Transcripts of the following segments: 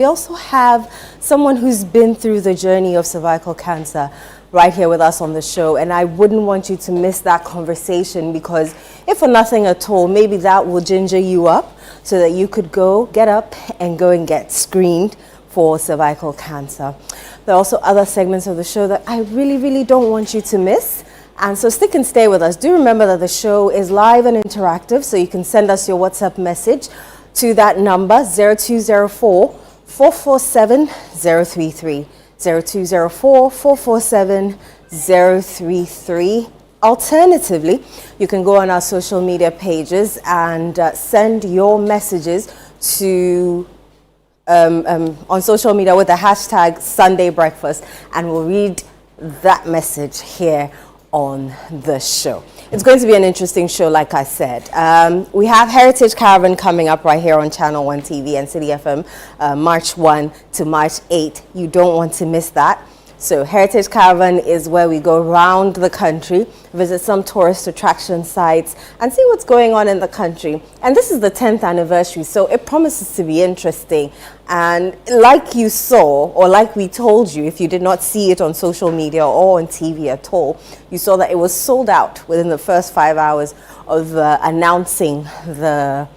We also have someone who's been through the journey of cervical cancer right here with us on the show, and I wouldn't want you to miss that conversation, because if for nothing at all, maybe that will ginger you up so that you could get up and go and get screened for cervical cancer. There are also other segments of the show that I really don't want you to miss. And so stick and stay with us. Do remember that the show is live and interactive, so you can send us your WhatsApp message to that number 0204 447 033. 0204 447 033. Alternatively, you can go on our social media pages and send your messages to on social media with the hashtag Sunday Breakfast, and we'll read that message here on the show. It's going to be an interesting show, like I said. We have Heritage Caravan coming up right here on Channel 1 TV and City FM, March 1 to March 8. You don't want to miss that. So Heritage Caravan is where we go around the country, visit some tourist attraction sites, and see what's going on in the country. And this is the 10th anniversary, so it promises to be interesting. And like you saw, or like we told you, if you did not see it on social media or on TV at all, you saw that it was sold out within the first 5 hours of announcing the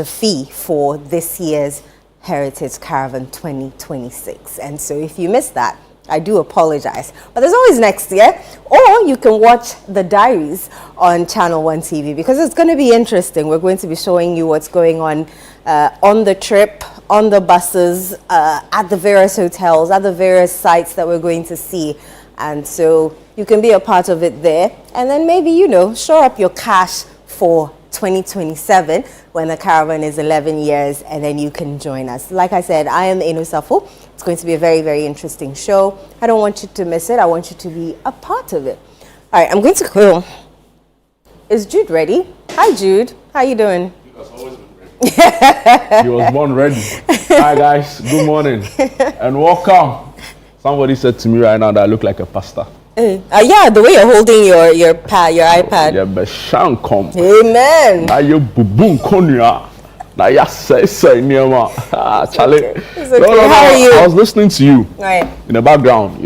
fee for this year's Heritage Caravan 2026. And so if you missed that, I do apologize, but there's always next year. Or you can watch the diaries on Channel 1 TV, because it's going to be interesting. We're going to be showing you what's going on the trip, on the buses, at the various hotels, at the various sites that we're going to see. And so you can be a part of it there. And then maybe, shore up your cash for 2027 when the caravan is 11 years, and then you can join us. Like I said, I am Eno Safo. It's going to be a very interesting show. I don't want you to miss it. I want you to be a part of it. All right, I'm going to go. Is Jude ready? Hi, Jude. How you doing? He was always ready. He was born ready. Hi, guys. Good morning and welcome. Somebody said to me right now that I look like a pastor. Yeah, the way you're holding your iPad. Yeah, but shankom. Amen. Now you bubun konya. Now you say Niama. Charlie. It's okay. How are you? I was listening to you. Right. In the background,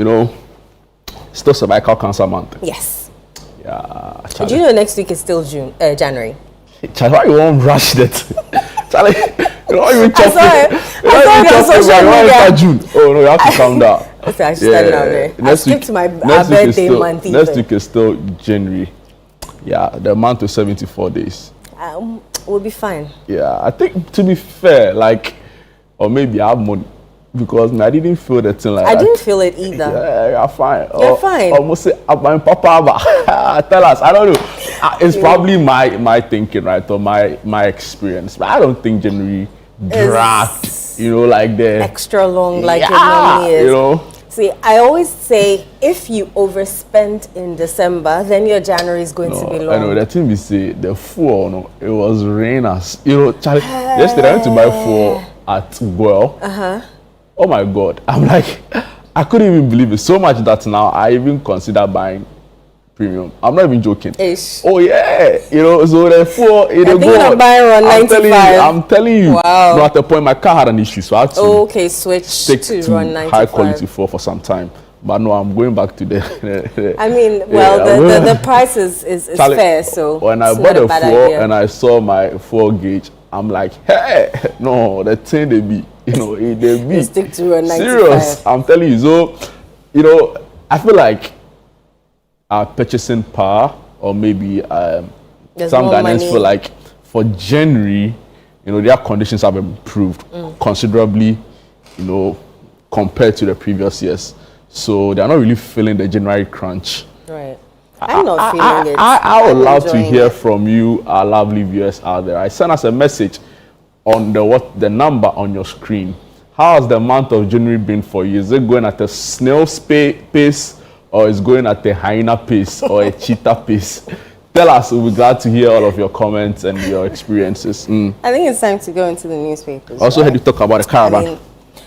still cervical cancer month. Yes. Yeah. Charlie. Do you know next week is still January? Charlie, why you won't rush that? Charlie, you don't even talk. I saw it on social media. June. Oh no, you have to calm down. Okay, I should stand down there. I skipped my birthday month. Next week is still January. Yeah, the month is 74 days. We'll be fine. Yeah, I think, to be fair, or maybe I have money, because I didn't feel the thing like I didn't feel it either. Yeah, you're fine. You're fine. Almost say, my papa, tell us. I don't know. It's probably my thinking, right, or my experience. But I don't think January dragged, like the extra long like it normally is. See, I always say, if you overspend in December, then your January is going to be long. I know, the thing we say, the fuel, it was rain as, Charlie, yesterday I went to buy fuel at Goel. Oh my God, I'm like, I couldn't even believe it. So much that now I even consider buying premium. I'm not even joking. Ish. Oh yeah, so the fuel, I think I'm buying around 95. I'm telling you. Wow. But at the point, my car had an issue, so I had to switch to run 95. High quality fuel for some time. But no, I'm going back to the. I mean, the price is Charlie, fair, so when I bought the fuel and I saw my fuel gauge, I'm like, hey, no, the thing they be, they be. You stick to a 95. Serious, I'm telling you. So, I feel like our purchasing power, or maybe some Ghanaians feel like for January, their conditions have improved considerably, compared to the previous years. So they're not really feeling the January crunch. Right. I'm not feeling it. I would love to hear from you, our lovely viewers out there. I sent us a message on the number on your screen. How has the month of January been for you? Is it going at a snail's pace, or is going at a hyena pace, or a cheetah pace? Tell us. We'll be glad to hear all of your comments and your experiences. I think it's time to go into the newspapers. Also, heard you talk about the caravan.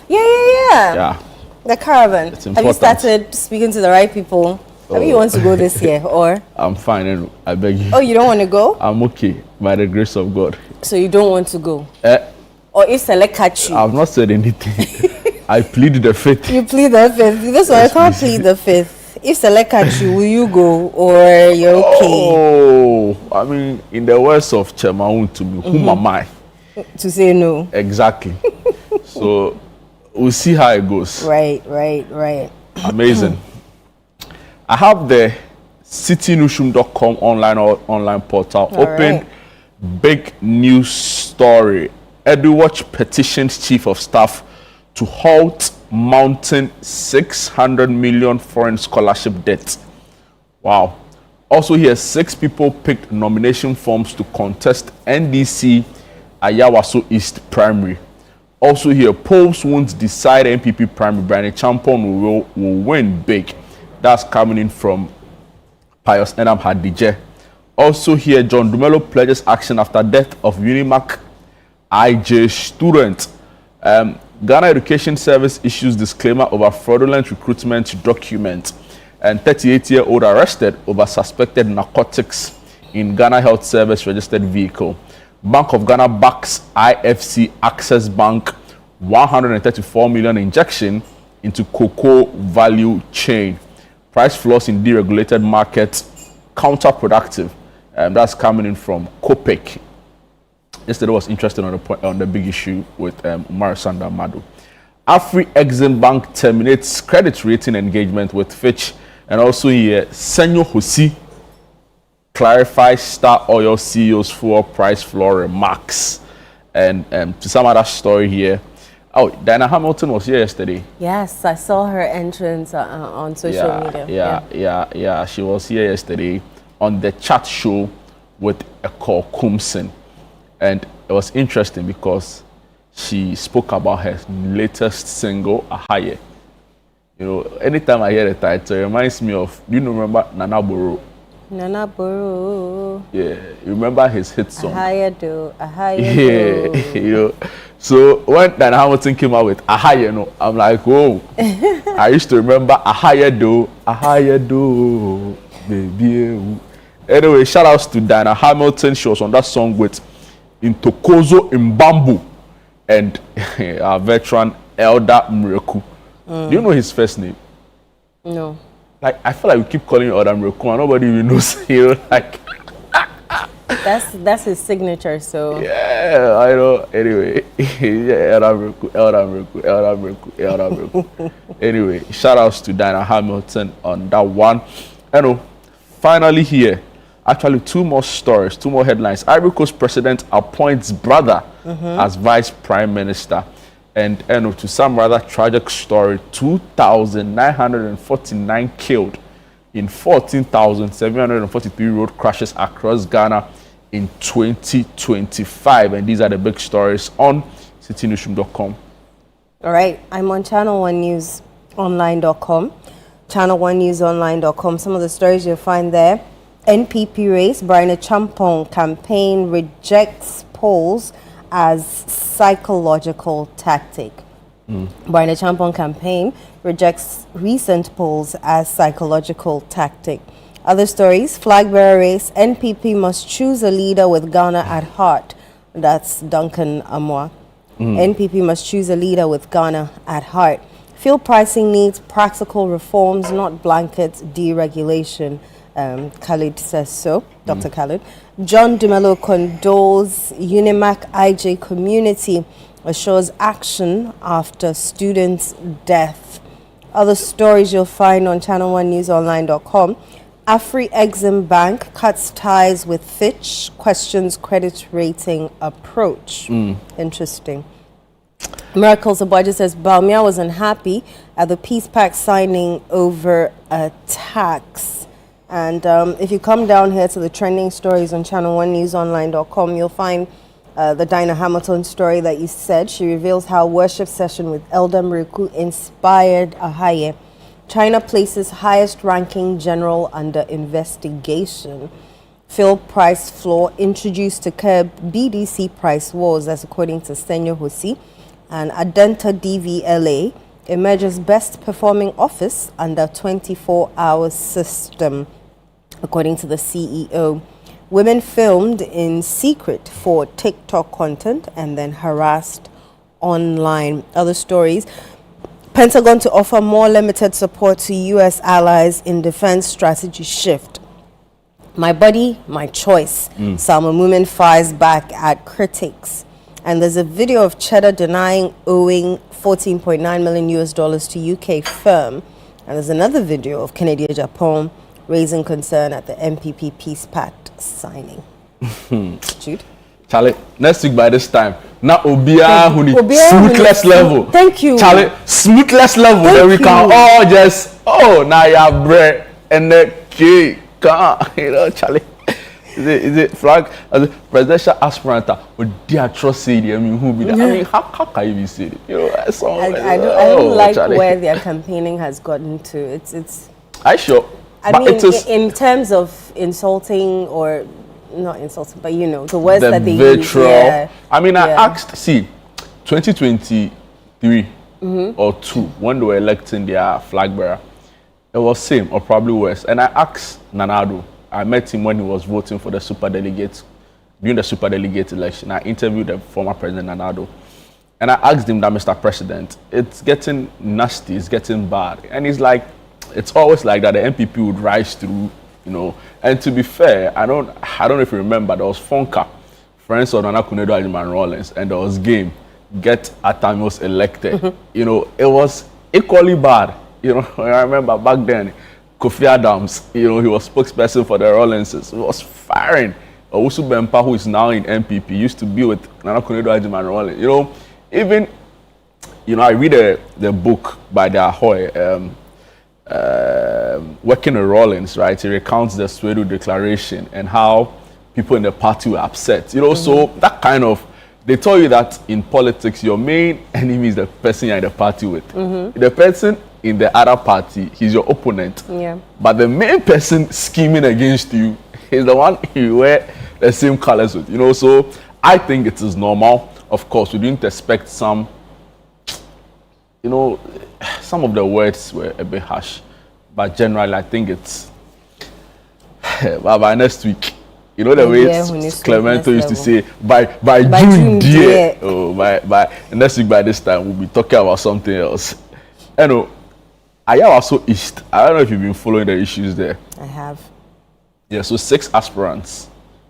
Yeah. The caravan. It's important. Have you started speaking to the right people? Maybe you want to go this year, or? I'm fine, I beg you. Oh, you don't want to go? I'm okay, by the grace of God. So you don't want to go? Or if Select catch you? I've not said anything. I plead the fifth. You plead the fifth. That's why I can't plead the fifth. If Select catch you, will you go or you're okay? Oh, I mean, in the words of Chemaun to me, whom am I? To say no. Exactly. So we'll see how it goes. Right. Amazing. I have the citynushum.com online portal open. Right. Big news story. EduWatch petitions chief of staff to halt mounting 600 million foreign scholarship debt. Wow. Also here, 6 people picked nomination forms to contest NDC Ayawaso East Primary. Also here, polls won't decide NPP primary. Brian Champon will win big. That's coming in from Pius Enam Hadije. Also here, John Dumelo pledges action after death of Unimac IJ student. Ghana Education Service issues disclaimer over fraudulent recruitment document. And 38-year-old arrested over suspected narcotics in Ghana Health Service registered vehicle. Bank of Ghana backs IFC Access Bank 134 million injection into cocoa value chain. Price floors in deregulated markets counterproductive. That's coming in from COPEC. Yesterday was interesting on the big issue with Umar Sanda Madu. Afri-Exim Bank terminates credit rating engagement with Fitch. And also here, Senyo Hosi clarifies Star Oil CEO's fuel price floor remarks. And to some other story here. Oh, Diana Hamilton was here yesterday. Yes, I saw her entrance on social media. Yeah. She was here yesterday on the chat show with Eko Kumsin. And it was interesting because she spoke about her latest single, Ahaye. You know, anytime I hear the title, it reminds me of, do you remember Nana Boro? Nana Boro. Yeah, you remember his hit song? Ahaye do. Yeah, you know. So when Diana Hamilton came out with Ahaye, I'm like, whoa. I used to remember Ahaye do, baby. Anyway, shout outs to Diana Hamilton. She was on that song with Intokozo Mbambu and our veteran Elder Mreku. Do you know his first name? No. Like, I feel like we keep calling him Elder Mreku and nobody even knows. You know, like. That's his signature, so. Yeah, I know. Anyway, yeah, Elder Mreku. Anyway, shout outs to Diana Hamilton on that one. Finally here. Actually, 2 more stories, 2 more headlines. Ivory Coast president appoints brother as vice prime minister. And to some rather tragic story, 2,949 killed in 14,743 road crashes across Ghana in 2025. And these are the big stories on citynushum.com. All right, I'm on channel1newsonline.com. Channel1newsonline.com. Some of the stories you'll find there. NPP race, Brian Champon campaign rejects polls as psychological tactic. Brian Champon campaign rejects recent polls as psychological tactic. Other stories, flag bearer race, NPP must choose a leader with Ghana at heart. That's Duncan Amwa. NPP must choose a leader with Ghana at heart. Fuel pricing needs practical reforms, not blanket deregulation. Khalid says so, Dr. Khalid. John Dumelo condoles Unimac IJ community, assures action after student's death. Other stories you'll find on channel1newsonline.com. Afri-Exim Bank cuts ties with Fitch, questions credit rating approach. Interesting. Miracles Abuja says Bawumia was unhappy at the peace pact signing over a tax. And if you come down here to the trending stories on channel1newsonline.com, you'll find the Dinah Hamilton story that you said. She reveals how worship session with Elder Mreku inspired Ahaye. China places highest ranking general under investigation. Fuel price floor introduced to curb BDC price wars, that's according to Senyo Hosi. And Adenta DVLA emerges best performing office under 24-hour system, according to the CEO. Women filmed in secret for TikTok content and then harassed online. Other stories. Pentagon to offer more limited support to U.S. allies in defense strategy shift. My body, my choice. Salma Mumin fires back at critics. And there's a video of Cheddar denying owing $14.9 million to UK firm. And there's another video of Kennedy Japan raising concern at the MPP Peace Pact signing. Jude? Charlie, next week by this time, now Obia smoothless level. Thank you. Charlie, smoothless level. Then we can all just, now you have bread and the cake. You know, Charlie. Is it flag as a presidential aspirant or the atrocity? I mean, who be that? I mean, how can you be say it? You know, I don't like Charlie. Where their campaigning has gotten to. It's. I sure. I mean, in terms of insulting or not insulting, but you know, the words the that they use. Yeah, I mean, I asked. See, 2023 or 2 when they were electing their flag bearer, it was same or probably worse. And I asked Nanado. I met him when he was voting for the superdelegates, during the superdelegate election. I interviewed the former President Nanado. And I asked him that, Mr. President, it's getting nasty, it's getting bad. And he's like, it's always like that, the MPP would rise through, you know. And to be fair, I don't know if you remember, there was Fonka, friends of Nana Kunedo Ajiman Rawlings, and there was Game, Get Atamios elected. You know, it was equally bad. You know, I remember back then, Kofi Adams, you know, he was spokesperson for the Rawlinses. He was firing. Owusu Bempa, who is now in MPP, used to be with Nana Kunedo Ajiman Rawlings. You know, even, you know, I read the book by the Ahoy, Working with Rawlings, right? He recounts the Swedu Declaration and how people in the party were upset. You know, so that kind of, they tell you that in politics, your main enemy is the person you're in the party with. The person in the other party, he's your opponent. Yeah. But the main person scheming against you is the one you wear the same colors with. You know, so I think it is normal. Of course, we didn't expect some, you know, some of the words were a bit harsh. But generally, I think it's, by next week, you know the way Clemento used to say, by June, dear. Oh, by next week, by this time, we'll be talking about something else. You know, I am also East. I don't know if you've been following the issues there. I have. Yeah, so 6 aspirants,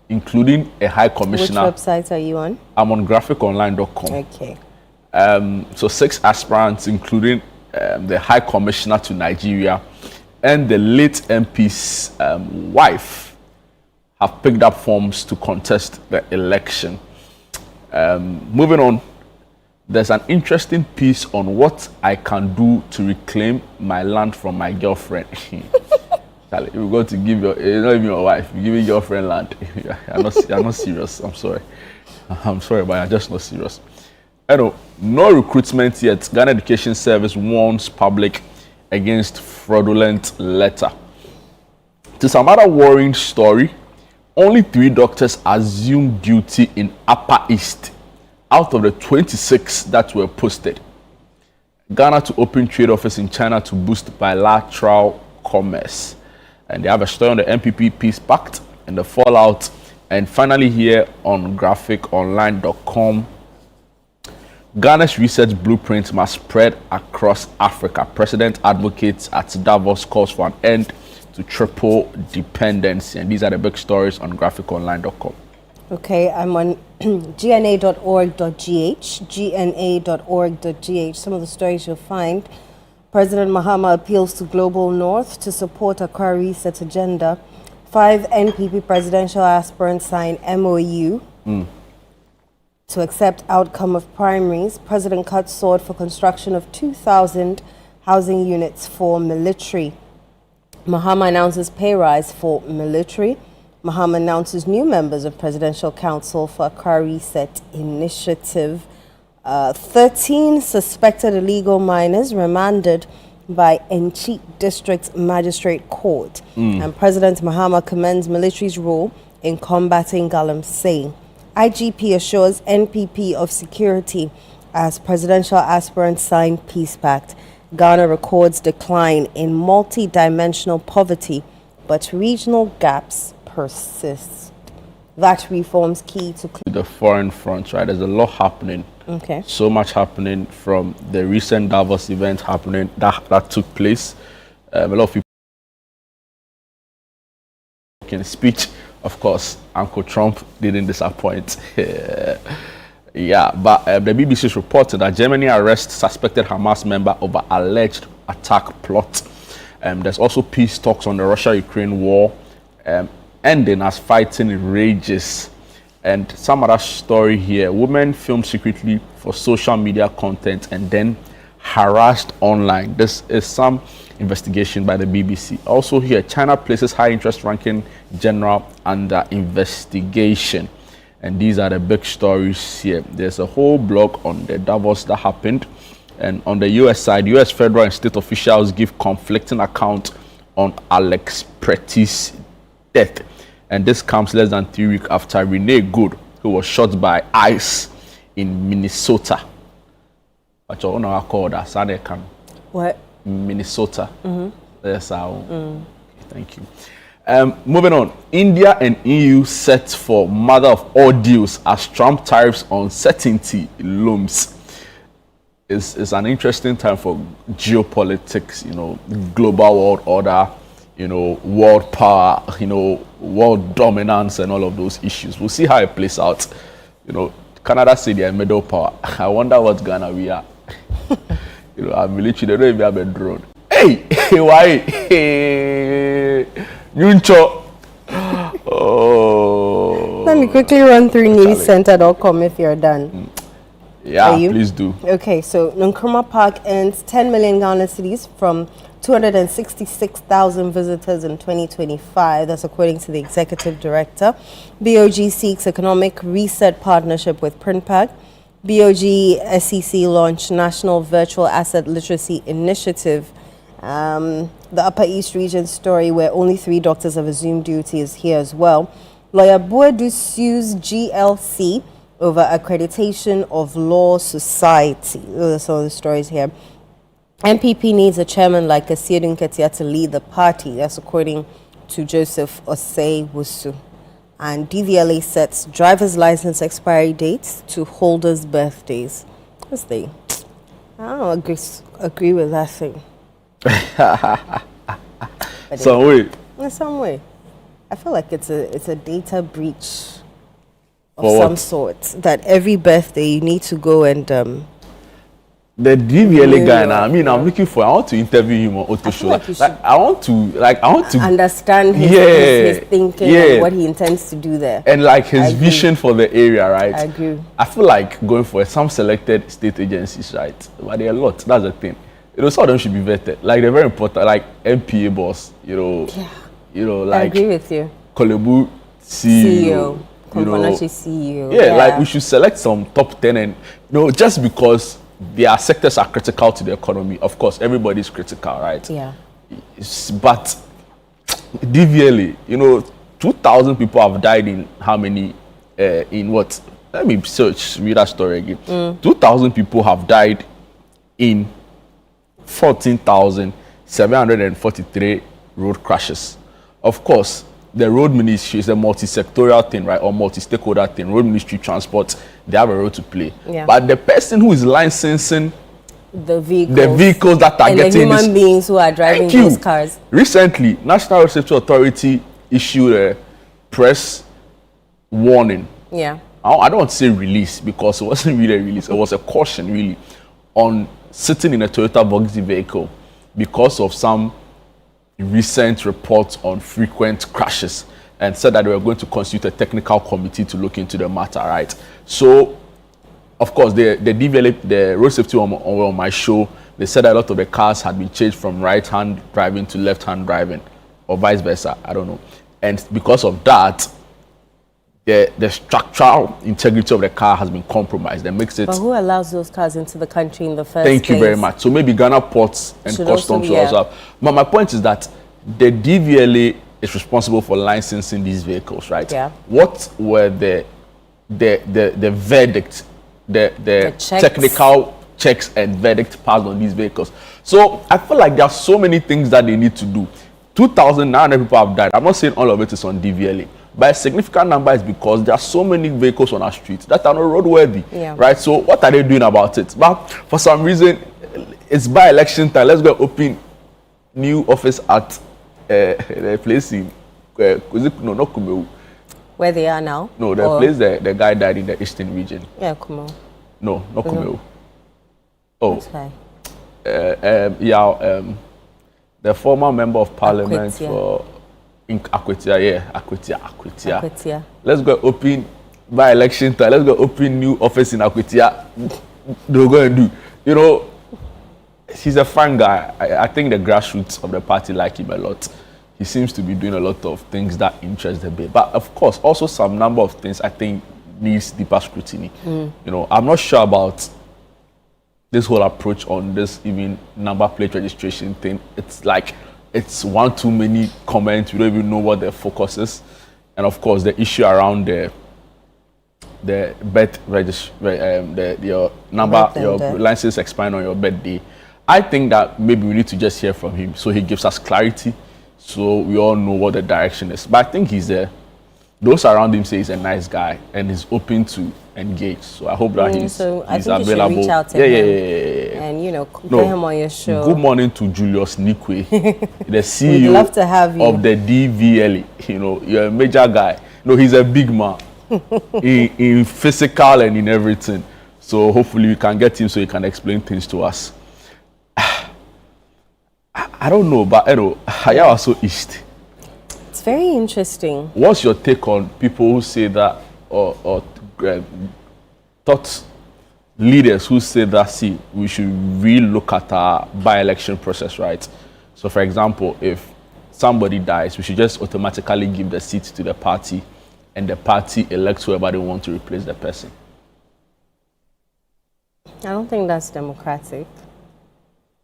including a high commissioner. Which websites are you on? I'm on graphiconline.com. Okay. So 6 aspirants, including the high commissioner to Nigeria and the late MP's wife, have picked up forms to contest the election. Moving on. There's an interesting piece on what I can do to reclaim my land from my girlfriend. Charlie, you're going to give not even your wife, you're giving your girlfriend land. You're not serious. I'm sorry. But you're just not serious. No recruitment yet. Ghana Education Service warns public against fraudulent letter. To some other worrying story, only 3 doctors assumed duty in Upper East out of the 26 that were posted. Ghana to open trade office in China to boost bilateral commerce. And they have a story on the MPP Peace Pact and the fallout. And finally here on graphiconline.com, Ghana's research blueprint must spread across Africa. President advocates at Davos calls for an end to triple dependency. And these are the big stories on graphiconline.com. Okay, I'm on gna.org.gh, gna.org.gh. Some of the stories you'll find. President Mahama appeals to Global North to support Accra Reset agenda. 5 NPP presidential aspirants sign MOU to accept outcome of primaries. President cuts sword for construction of 2,000 housing units for military. Mahama announces pay rise for military. Mahama announces new members of Presidential Council for Accra Reset Initiative. 13 suspected illegal miners remanded by Enchi District Magistrate Court. And President Mahama commends military's role in combating galamsey. IGP assures NPP of security as presidential aspirants sign Peace Pact. Ghana records decline in multi-dimensional poverty, but regional gaps persist. that reforms key to the foreign front, right? There's a lot happening. Okay. So much happening from the recent Davos event happening that took place. A lot of people in speech. Of course, Uncle Trump didn't disappoint. Yeah, but the BBC is reporting that Germany arrests suspected Hamas member over alleged attack plot. There's also peace talks on the Russia-Ukraine war ending as fighting rages. And some other story here. Women filmed secretly for social media content and then harassed online. This is some investigation by the BBC. Also here, China places high interest ranking general under investigation. And these are the big stories here. There's a whole blog on the Davos that happened. And on the US side, US federal and state officials give conflicting account on Alex Pretty's death. And this comes less than 3 weeks after Renee Good, who was shot by ICE in Minnesota. What? Minnesota. Yes, thank you. Moving on. India and EU set for mother of all deals as Trump tariffs uncertainty looms. It's an interesting time for geopolitics, global world order, world power, world dominance and all of those issues. We'll see how it plays out. Canada say they're middle power. I wonder what Ghana we are. Our military, they don't even have a drone. Hey, why? Hey, Nyuncho. Oh. Let me quickly run through newscenter.com if you're done. Yeah, please do. Okay, so Nkrumah Park earns 10 million Ghana cedis from 266,000 visitors in 2025. That's according to the executive director. BOG seeks economic reset partnership with Printpag. BOG SEC launched National Virtual Asset Literacy Initiative. The Upper East Region story where only 3 doctors have assumed duty is here as well. Lawyer Boadu sues GLC over accreditation of Law Society. Those are some of the stories here. MPP needs a chairman like Asiedu Nketia to lead the party. That's according to Joseph Osei Wusu. And DVLA sets driver's license expiry dates to holders' birthdays. I don't agree with that thing. In some way. I feel like it's a data breach of some sort, that every birthday you need to go and the DVLA guy now, I want to interview him on Auto Show. I want to understand his thinking and what he intends to do there. And his vision for the area, right? I agree. I feel like going for some selected state agencies, right? But there are a lot. That's the thing. Some of them should be vetted. They're very important, like MPA boss, I agree with you. Kolebu CEO. CEO. Yeah, we should select some top 10 and just because their sectors are critical to the economy. Of course, everybody's critical, right? Yeah. But DVLA, 2,000 people have died in how many? In what? Let me read that story again. 2,000 people have died in 14,743 road crashes. Of course, the road ministry is a multi-sectorial thing, right? Or multi-stakeholder thing. Road ministry, transport, they have a role to play. Yeah. But the person who is licensing the vehicles that are and getting the human beings who are driving those cars. Recently, National Road Safety Authority issued a press warning. Yeah. I don't want to say release because it wasn't really a release. It was a caution, really, on sitting in a Toyota Voxy vehicle because of some recent reports on frequent crashes, and said that they were going to constitute a technical committee to look into the matter, right? So, of course, the road safety on my show, they said that a lot of the cars had been changed from right-hand driving to left-hand driving, or vice versa, I don't know. And because of that, the structural integrity of the car has been compromised. That makes it. But who allows those cars into the country in the first place? Thank you very much. So maybe Ghana Ports and Customs should also have. But my point is that the DVLA is responsible for licensing these vehicles, right? Yeah. What were the verdict, the checks. technical checks and verdict passed on these vehicles? So I feel like there are so many things that they need to do. 2,900 people have died. I'm not saying all of it is on DVLA. By a significant number is because there are so many vehicles on our streets that are not roadworthy, Yeah. right? So what are they doing about it? But for some reason, it's by-election time. Let's go open new office at the place in, no, not Kumeu. Where they are now? No, the place the guy died in the eastern region. Yeah, Kumo. No, not Kumeu. Oh, Okay. the former member of parliament Akwetia. for in Akwetia, yeah, Akwetia. Akwetia. Let's go open by election time. Let's go open new office in Akwetia. They'll go and do. You know, he's a fun guy. I think the grassroots of the party like him a lot. He seems to be doing a lot of things that interest the base. But of course, also some number of things I think needs deeper scrutiny. You know, I'm not sure about this whole approach on this even number plate registration thing. It's like it's one too many comments. We don't even know what the focus is. And of course, the issue around the birth registry, your number, your license expiring on your birthday. I think that maybe we need to just hear from him so he gives us clarity, so we all know what the direction is. But I think he's there. Those around him say he's a nice guy and he's open to engage. So I hope that he's available. You should reach out to him. And get him on your show. Good morning to Julius Nikwe, the We'd CEO love to have you. of the DVLA. You know, you're a major guy. No, he's a big man in physical and in everything. So hopefully we can get him so he can explain things to us. I don't know, but Ayawa also East. It's very interesting. What's your take on people who say that, or thought leaders who say that, see, we should relook at our by-election process, right? So, for example, if somebody dies, we should just automatically give the seat to the party, and the party elects whoever they want to replace the person. I don't think that's democratic.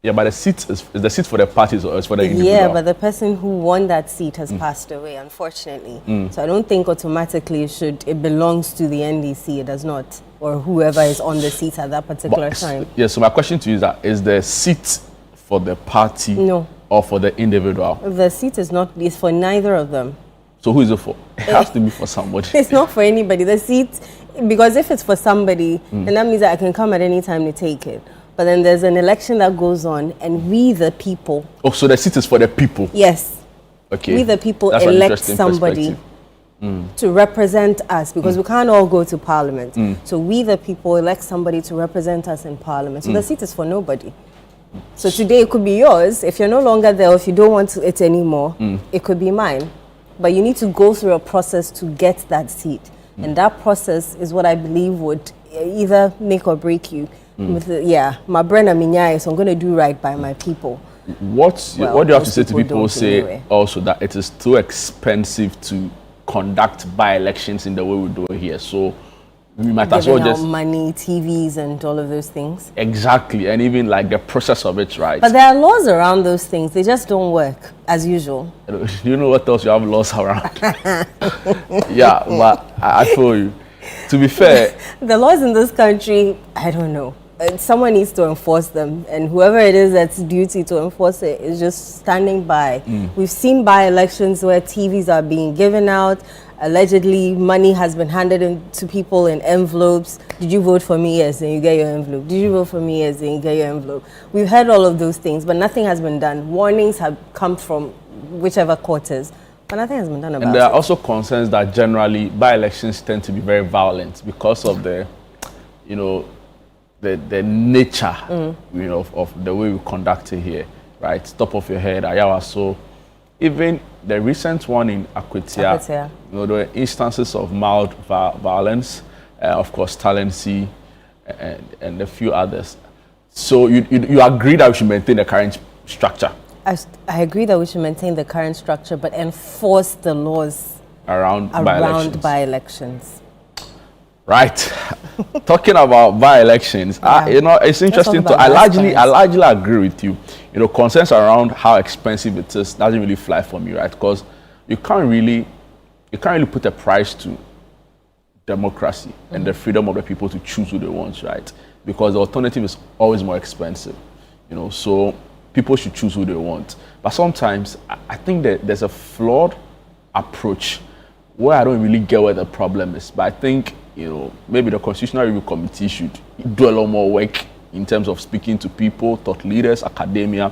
Yeah, but the seat is the seat for the parties or is for the individual? Yeah, but the person who won that seat has passed away, unfortunately. So I don't think automatically it belongs to the NDC. It does not. Or whoever is on the seat at that particular time. Yeah, so my question to you is that, is the seat for the party No. or for the individual? The seat is not, it's for neither of them. So who is it for? It has to be for somebody. It's not for anybody. The seat, because if it's for somebody, then that means that I can come at any time to take it. But then there's an election that goes on, and we, the people. Oh, so the seat is for the people? Yes. Okay. We, the people, That's elect somebody to represent us, because we can't all go to parliament. So we, the people, elect somebody to represent us in parliament. So the seat is for nobody. So today it could be yours. If you're no longer there, or if you don't want it anymore, it could be mine. But you need to go through a process to get that seat. And that process is what I believe would either make or break you. My brain minyai, so I'm going to do right by my people. What do you have to say to people who say also that it is too expensive to conduct by-elections in the way we do it here? So we might as well just money, TVs, and all of those things. Exactly, and even like the process of it, right? But there are laws around those things. They just don't work as usual. Do you know what else you have laws around? Yeah, but I feel you. To be fair, the laws in this country, I don't know. Someone needs to enforce them, and whoever it is that's duty to enforce it is just standing by. We've seen by-elections where TVs are being given out. Allegedly, money has been handed in to people in envelopes. Did you vote for me? Yes, then you get your envelope. Did you vote for me? Yes, then you get your envelope. We've heard all of those things, but nothing has been done. Warnings have come from whichever quarters, but nothing has been done about it. And there are also concerns that generally by-elections tend to be very violent because of the nature, of the way we conduct it here, right? Top of your head, Ayawa. So even the recent one in Akwetia, there were instances of mild violence, of course, Talensi, and a few others. So you agree that we should maintain the current structure? I agree that we should maintain the current structure, but enforce the laws around by-elections. Right. Talking about by-elections, it's interesting. I largely agree with you. Concerns around how expensive it is doesn't really fly for me, right? Because you can't really put a price to democracy and the freedom of the people to choose who they want, right? Because the alternative is always more expensive, So people should choose who they want. But sometimes I think that there's a flawed approach where I don't really get where the problem is. But I think, maybe the Constitutional Review Committee should do a lot more work in terms of speaking to people, thought leaders, academia,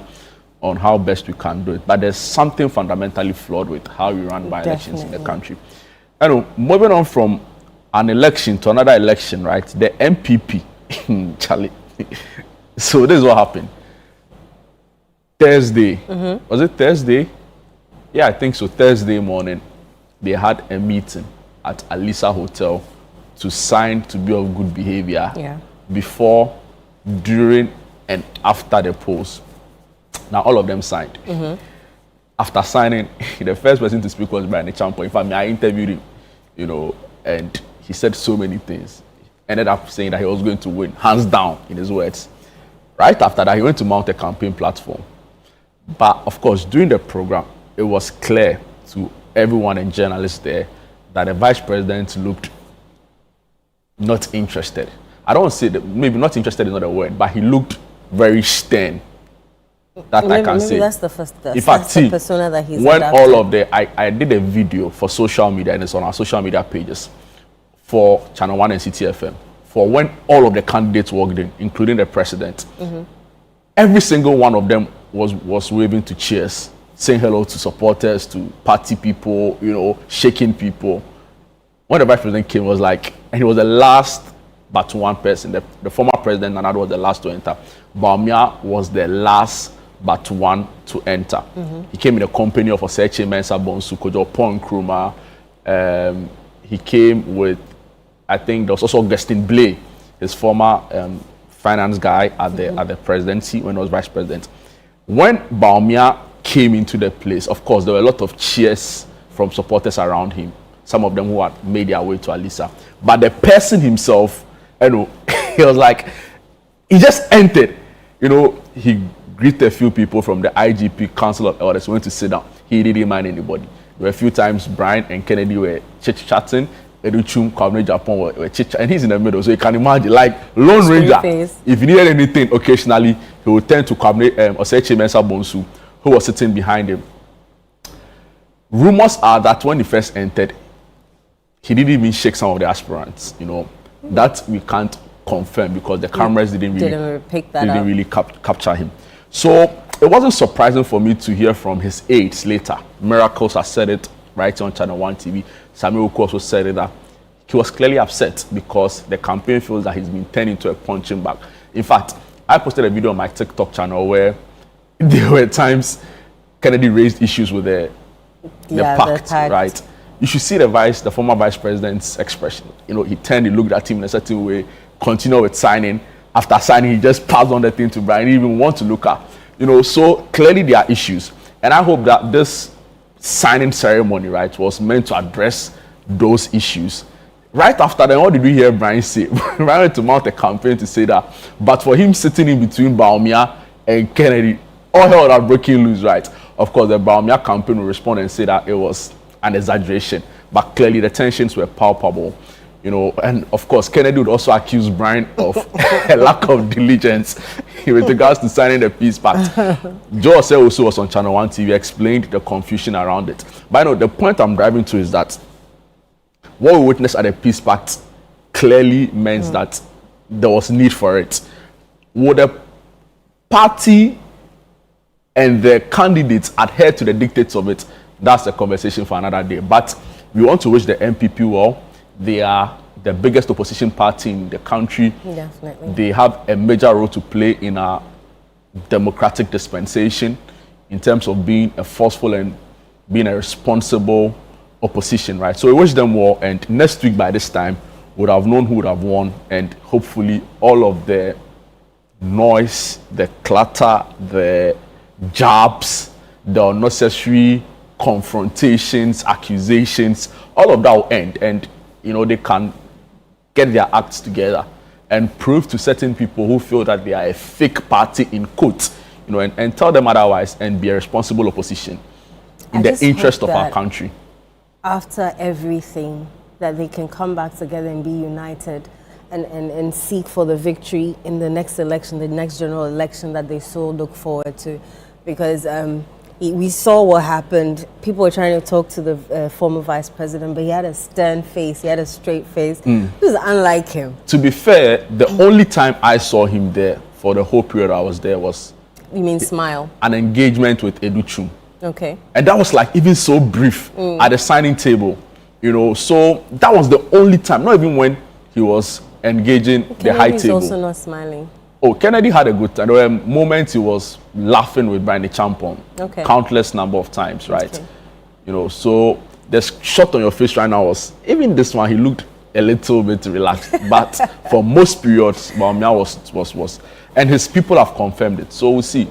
on how best we can do it. But there's something fundamentally flawed with how we run by-elections in the country. Moving on from an election to another election, right? The MPP, Charlie. So this is what happened. Thursday, was it Thursday? Yeah, I think so. Thursday morning, they had a meeting at Alisa Hotel to sign to be of good behavior before, during, and after the polls. Now, all of them signed. After signing, the first person to speak was Brian Echampo. In fact, I interviewed him, and he said so many things. Ended up saying that he was going to win, hands down, in his words. Right after that, he went to mount a campaign platform. But, of course, during the program, it was clear to everyone and journalists there that the vice president looked not interested. I don't say that, maybe not interested is not a word, but he looked very stern. That I can say. Maybe that's the first in fact, see, persona that he's when adapted. all of the, I did a video for social media, and it's on our social media pages, for Channel 1 and CTFM, for when all of the candidates walked in, including the president. Every single one of them was waving to cheers, saying hello to supporters, to party people, shaking people. When the vice president came, was like, and he was the last but one person. The former president, Nana, was the last to enter. Bawumia was the last but one to enter. He came in the company of Osechi Mensah Bonsu, Kojo Pon Nkrumah. He came with, I think there was also Augustine Blay, his former finance guy at the presidency when he was vice president. When Bawumia came into the place, of course, there were a lot of cheers from supporters around him. Some of them who had made their way to Alisa. But the person himself, he was like, he just entered. He greeted a few people from the IGP Council of Elders, went to sit down. He didn't mind anybody. There were a few times Brian and Kennedy were chit-chatting. Educhum, Kwame Japan were chit-chatting. And he's in the middle, so you can imagine, like Lone Ranger, if he needed anything occasionally, he would turn to Kwame Osechi Mensah Bonsu, who was sitting behind him. Rumors are that when he first entered, he didn't even shake some of the aspirants. That we can't confirm because the cameras didn't really capture him. So it wasn't surprising for me to hear from his aides later. Miracles has said it right on Channel 1 TV. Samuel Oku also said it that he was clearly upset because the campaign feels that he's been turned into a punching bag. In fact, I posted a video on my TikTok channel where there were times Kennedy raised issues with the pact, right? You should see the former vice president's expression. He turned, he looked at him in a certain way, continued with signing. After signing, he just passed on the thing to Brian. He didn't even want to look at. So clearly there are issues. And I hope that this signing ceremony, right, was meant to address those issues. Right after that, what did we hear Brian say? Brian went to mount a campaign to say that, but for him sitting in between Bawumia and Kennedy, all hell would have broken loose, right? Of course, the Bawumia campaign will respond and say that it was an exaggeration, but clearly the tensions were palpable, and of course Kennedy would also accuse Brian of a lack of diligence with regards to signing the peace pact. Joe Osei also was on Channel 1 TV, explained the confusion around it. But the point I'm driving to is that what we witnessed at the peace pact clearly meant that there was need for it. Would the party and the candidates adhere to the dictates of it? That's a conversation for another day. But we want to wish the MPP well. They are the biggest opposition party in the country. Definitely. They have a major role to play in our democratic dispensation in terms of being a forceful and being a responsible opposition, right? So we wish them well. And next week by this time, we would have known who would have won. And hopefully all of the noise, the clutter, the jabs, the unnecessary confrontations, accusations, all of that will end, and they can get their acts together and prove to certain people who feel that they are a fake party in quotes, and tell them otherwise and be a responsible opposition in the interest of our country. After everything, that they can come back together and be united and seek for the victory in the next election, the next general election that they so look forward to, because We saw what happened. People were trying to talk to the former vice president, but he had a stern face. He had a straight face. This is unlike him. To be fair, the only time I saw him there for the whole period I was there was... You mean smile? An engagement with Educhum. Okay. And that was like even so brief at the signing table, you know. So that was the only time, not even when he was engaging the high table. Kennedy's also not smiling. Oh, Kennedy had a good time. There were moments he was laughing with Brian Champon. Okay. Countless number of times, right? Okay. You know, so the shot on your face right now was, even this one, he looked a little bit relaxed. But for most periods, Bawumia was, and his people have confirmed it. So we'll see.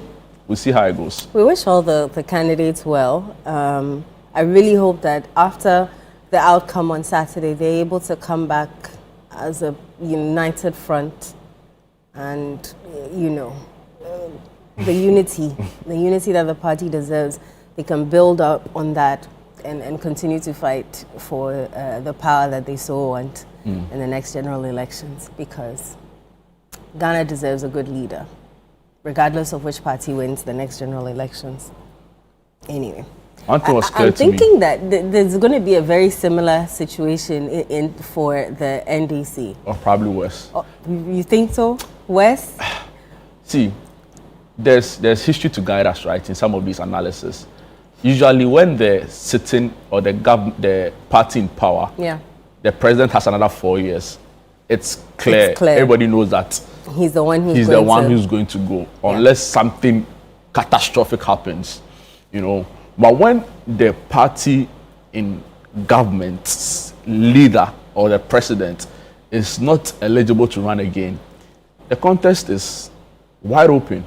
We'll see how it goes. We wish all the candidates well. I really hope that after the outcome on Saturday, they're able to come back as a united front. And, you know, the unity that the party deserves, they can build up on that and continue to fight for the power that they so want in the next general elections, because Ghana deserves a good leader, regardless of which party wins the next general elections. Anyway. One thing was clear I'm to me. thinking that there's going to be a very similar situation for the NDC. Or probably worse. Oh, you think so? Worse? See, there's history to guide us, right, in some of these analysis. Usually when the sitting or the party in power, the president has another 4 years, it's clear. Everybody knows that he's the one who's going to go, unless something catastrophic happens, you know. But when the party in government's leader or the president is not eligible to run again, the contest is wide open,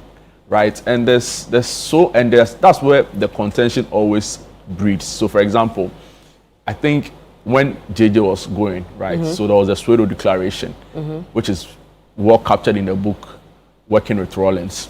right? And that's where the contention always breeds. So, for example, I think when JJ was going, right, so there was a pseudo declaration, which is well captured in the book, Working with Rawlings.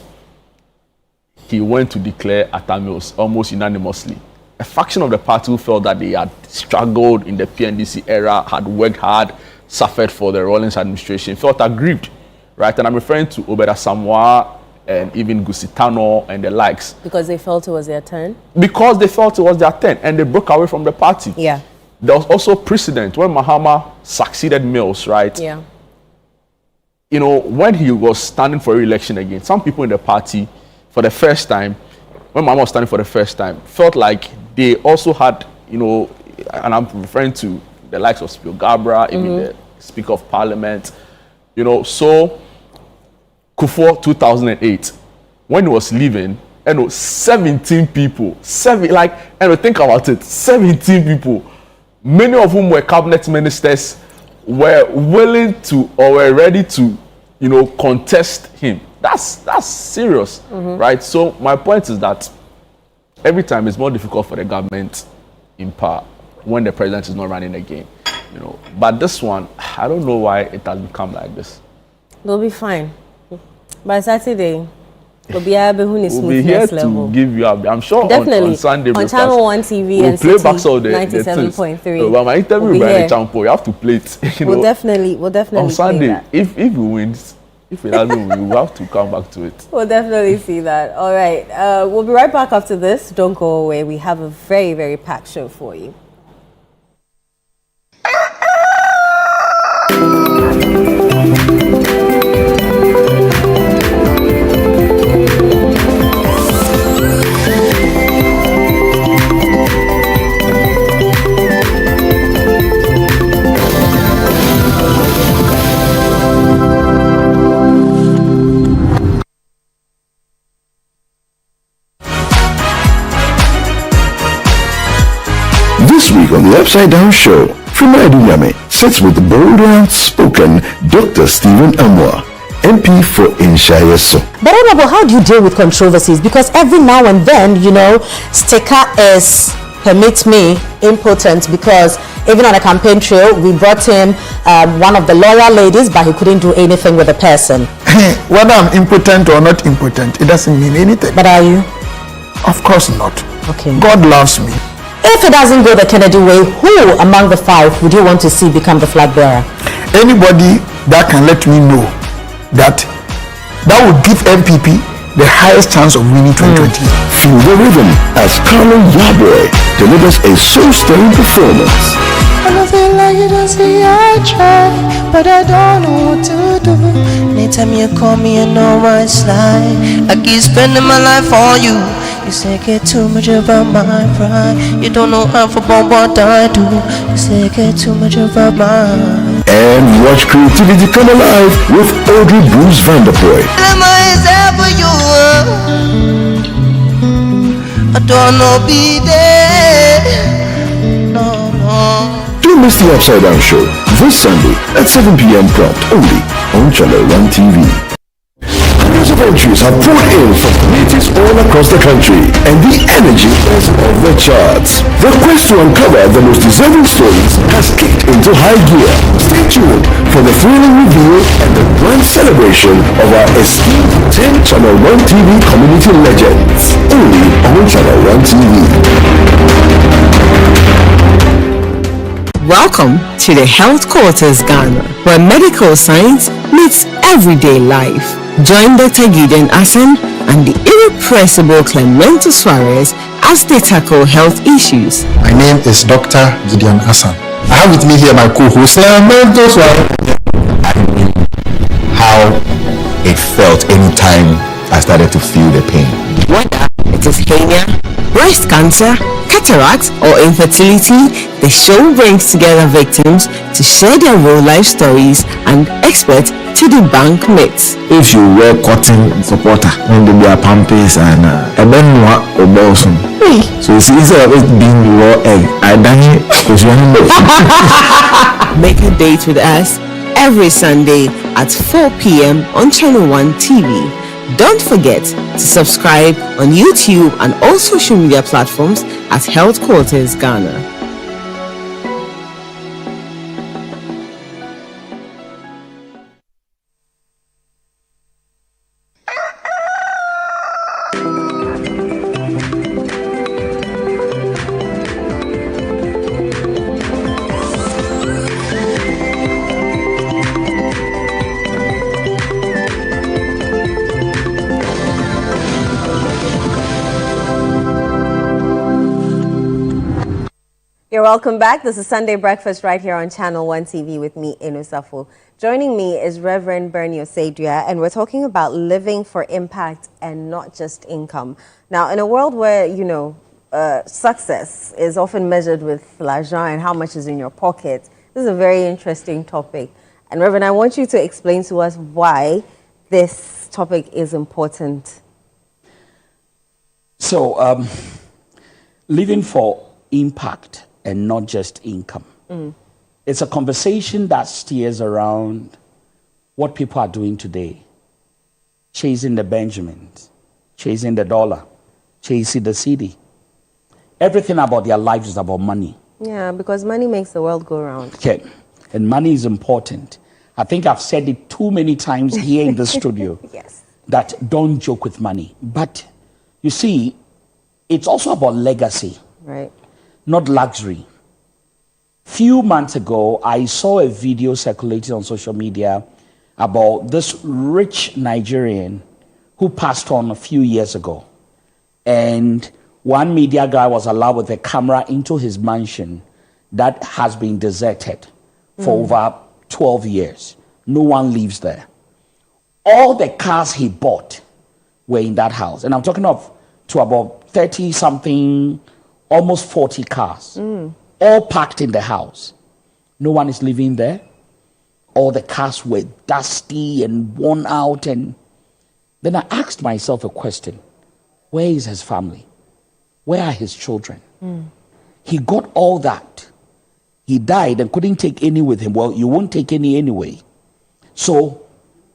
He went to declare Atta-Mills almost unanimously. A faction of the party who felt that they had struggled in the PNDC era, had worked hard, suffered for the Rawlings administration, felt aggrieved, right? And I'm referring to Obeda Samoa and even Gusitano and the likes. Because they felt it was their turn? Because they felt it was their turn, and they broke away from the party. Yeah. There was also precedent when Mahama succeeded Mills, right? Yeah. You know, when he was standing for re-election again, some people in the party, for the first time, when Mahama was standing for the first time, felt like they also had, you know, and I'm referring to the likes of Spio Gabra, even the Speaker of Parliament, you know. So, Kufuor 2008, when he was leaving, 17 people, think about it, 17 people, many of whom were cabinet ministers, were willing to or were ready to, you know, contest him. That's serious, right? So my point is that every time it's more difficult for the government in power when the president is not running again, you know. But this one, I don't know why it has become like this. They'll be fine. By Saturday, we'll be here to give you up. I'm sure definitely on Sunday on Channel One TV we'll and play backs of the 97.3. But my interview with Brian Champo, you have to play it. We'll definitely on Sunday. play that. If he wins, if it doesn't win, we'll have to come back to it. We'll definitely see that. All right, we'll be right back after this. Don't go away. We have a very, very packed show for you. This week on the Upside Down Show, Frima Adunyame sits with the bold and outspoken Dr. Stephen Amwa, MP for Inshayeso. But Honorable, how do you deal with controversies? Because every now and then, you know, sticker is, permit me, impotent, because even on a campaign trail, we brought in one of the loyal ladies, but he couldn't do anything with the person. Whether I'm impotent or not impotent, it doesn't mean anything. But are you? Of course not. Okay. God loves me. If it doesn't go the Kennedy way, who among the five would you want to see become the flag bearer? Anybody that can let me know that would give MPP the highest chance of winning 2020. Feel the rhythm as Carlo Yabwe delivers a soul-stirring performance. I don't feel like it, I say I try, but I don't know what to do. Anytime you call me, I know I slide. I keep spending my life on you. You say get too much about my pride. You don't know half about what I do. You say get too much about mine. And watch creativity come alive with Audrey Bruce Vanderpoy. I don't know be there. No, no. Don't miss the Upside Down Show this Sunday at 7 p.m. prompt only on Channel 1 TV. Hundreds of entries have poured in from communities all across the country, and the energy is off the charts. The quest to uncover the most deserving stories has kicked into high gear. Stay tuned for the thrilling reveal and the grand celebration of our esteemed 10 Channel 1 TV community legends, only on Channel 1 TV. Welcome to the Health Quarters Ghana, where medical science meets everyday life. Join Dr. Gideon Asen and the irrepressible Clemento Suarez as they tackle health issues. My name is Dr. Gideon Asen. I have with me here my co-host, Clemento Suarez. I knew how it felt anytime I started to feel the pain. Whether it is hernia, breast cancer, cataracts, or infertility, the show brings together victims to share their real life stories and experts to debunk myths. If you wear cotton supporter when they wear pampers and a benua or balsam, so you see, instead of it being raw egg, I done it because you know. Make a date with us every Sunday at 4 p.m. on Channel 1 TV. Don't forget to subscribe on YouTube and all social media platforms at Health Quarters Ghana. You're welcome back. This is Sunday Breakfast right here on Channel 1 TV with me, Inu Safo. Joining me is Reverend Bernie Osadria, and we're talking about living for impact and not just income. Now, in a world where, success is often measured with l'argent and how much is in your pocket, this is a very interesting topic. And Reverend, I want you to explain to us why this topic is important. So, living for impact and not just income. It's a conversation that steers around what people are doing today. Chasing the Benjamins, chasing the dollar, chasing the city. Everything about their lives is about money. Yeah, because money makes the world go round. Okay, and money is important. I think I've said it too many times here in the studio. Yes. That don't joke with money. But you see, it's also about legacy. Right. Not luxury. Few months ago, I saw a video circulating on social media about this rich Nigerian who passed on a few years ago. And one media guy was allowed with a camera into his mansion that has been deserted for over 12 years. No one lives there. All the cars he bought were in that house. And I'm talking of to about 30-something, almost 40 cars, all parked in the house. No one is living there. All the cars were dusty and worn out. And then I asked myself a question. Where is his family? Where are his children? He got all that. He died and couldn't take any with him. Well, you won't take any anyway. So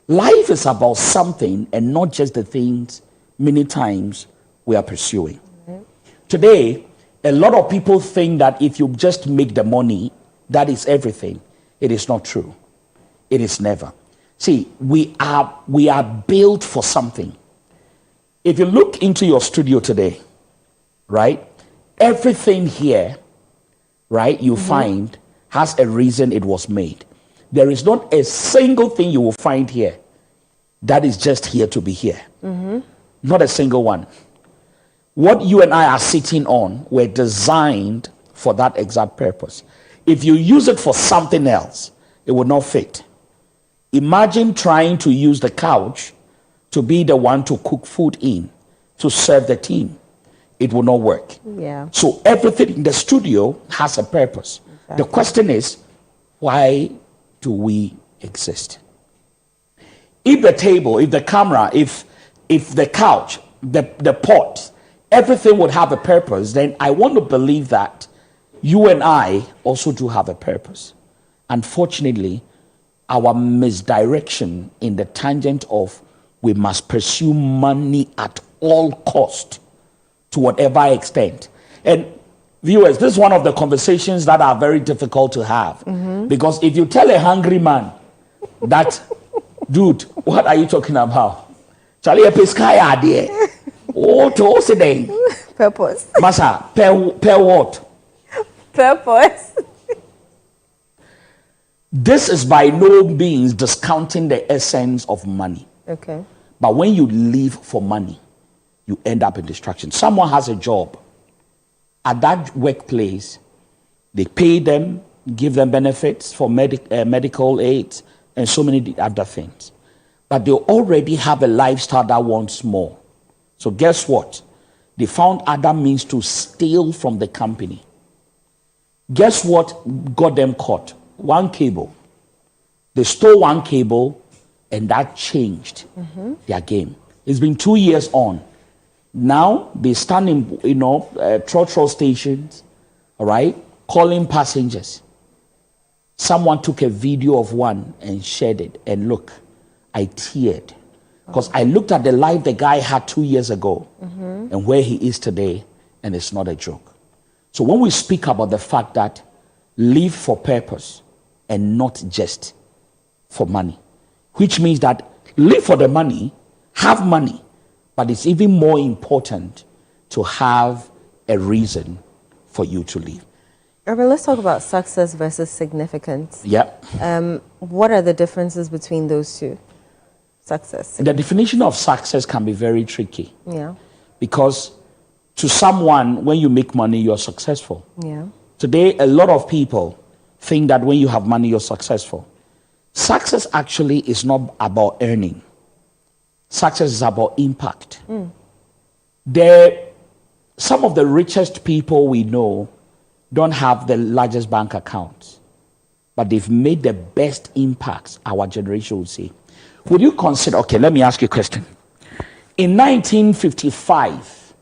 life is about something and not just the things many times we are pursuing. Today, a lot of people think that if you just make the money, that is everything. It is not true. It is never. See, we are built for something. If you look into your studio today, right, everything here, right, you find has a reason it was made. There is not a single thing you will find here that is just here to be here. Not a single one. What you and I are sitting on were designed for that exact purpose. If you use it for something else, it would not fit. Imagine trying to use the couch to be the one to cook food in, to serve the team. It will not work. Yeah. So everything in the studio has a purpose. Exactly. The question is, why do we exist? If the table, if the camera, if the couch, the pot, everything would have a purpose, then I want to believe that you and I also do have a purpose. Unfortunately, our misdirection in the tangent of we must pursue money at all cost, to whatever extent. And viewers, this is one of the conversations that are very difficult to have. Because if you tell a hungry man that, dude, what are you talking about? Charlie, a pescaya idea. Oh, to say Purpose. Masa, per what? Purpose. This is by no means discounting the essence of money. Okay. But when you live for money, you end up in distraction. Someone has a job. At that workplace, they pay them, give them benefits for medical aid, and so many other things. But they already have a lifestyle that wants more. So guess what? They found other means to steal from the company. Guess what got them caught? One cable. They stole one cable, and that changed their game. It's been 2 years on. Now they stand in, trotro stations, all right, calling passengers. Someone took a video of one and shared it, and look, I teared because I looked at the life the guy had 2 years ago and where he is today, and it's not a joke. So when we speak about the fact that live for purpose and not just for money, which means that live for the money, have money, but it's even more important to have a reason for you to live. Urban, let's talk about success versus significance. Yep. What are the differences between those two? Success. The definition of success can be very tricky. Yeah. Because to someone, when you make money, you're successful. Yeah. Today, a lot of people think that when you have money, you're successful. Success actually is not about earning. Success is about impact. Some of the richest people we know don't have the largest bank accounts, but they've made the best impacts, our generation would say. Would you consider, okay, let me ask you a question. In 1955,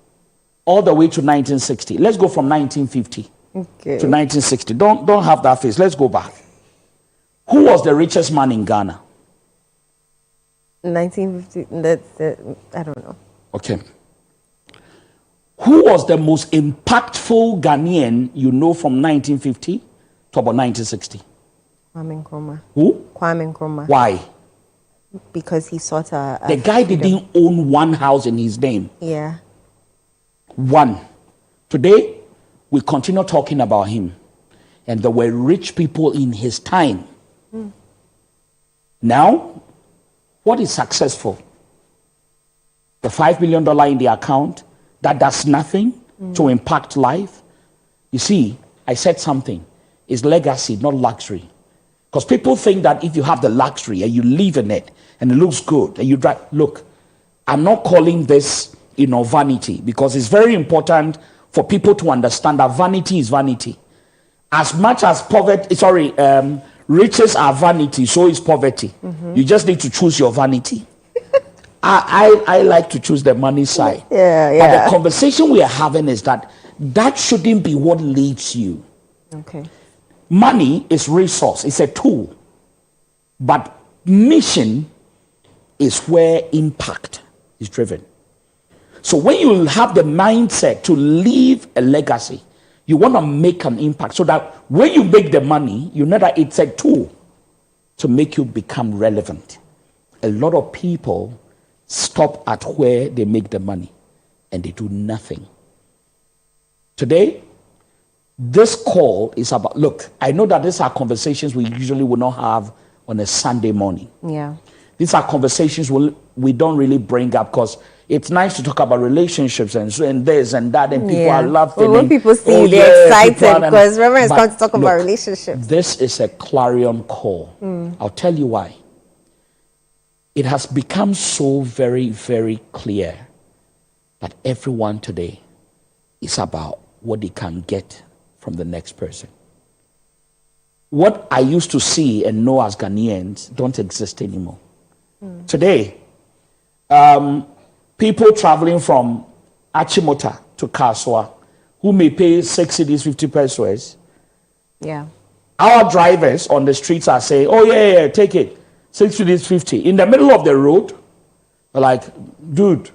all the way to 1960, let's go from 1950 to 1960. Don't have that face. Let's go back. Who was the richest man in Ghana? 1950, I don't know. Okay. Who was the most impactful Ghanaian you know from 1950 to about 1960? Kwame Nkrumah. Who? Kwame Nkrumah. Why? Because he sought a the guy didn't own one house in his name. Yeah. One. Today, we continue talking about him. And there were rich people in his time. Now, what is successful? The $5 million in the account, that does nothing to impact life. You see, I said something. It's legacy, not luxury. Because people think that if you have the luxury and you live in it and it looks good and you drive, look, I'm not calling this, vanity, because it's very important for people to understand that vanity is vanity. As much as riches are vanity, so is poverty. You just need to choose your vanity. I like to choose the money side. Yeah. But the conversation we are having is that shouldn't be what leads you. Okay. Money is resource, it's a tool. But mission is where impact is driven. So when you have the mindset to leave a legacy, you want to make an impact so that when you make the money, you know that it's a tool to make you become relevant. A lot of people stop at where they make the money and they do nothing. Today, this call is about, look, I know that these are conversations we usually would not have on a Sunday morning. Yeah. These are conversations we don't really bring up because It's nice to talk about relationships and so and this and that, and people are laughing. Well, when people see you, they're excited because Reverend is going to talk about relationships. This is a clarion call. I'll tell you why. It has become so very, very clear that everyone today is about what they can get from the next person. What I used to see and know as Ghanaians don't exist anymore. Today, people traveling from Achimota to Kaswa who may pay 6 cedis, 50 pesos. Yeah. Our drivers on the streets are saying, oh, yeah, take it. 6 cedis, 50. In the middle of the road, they're like, dude,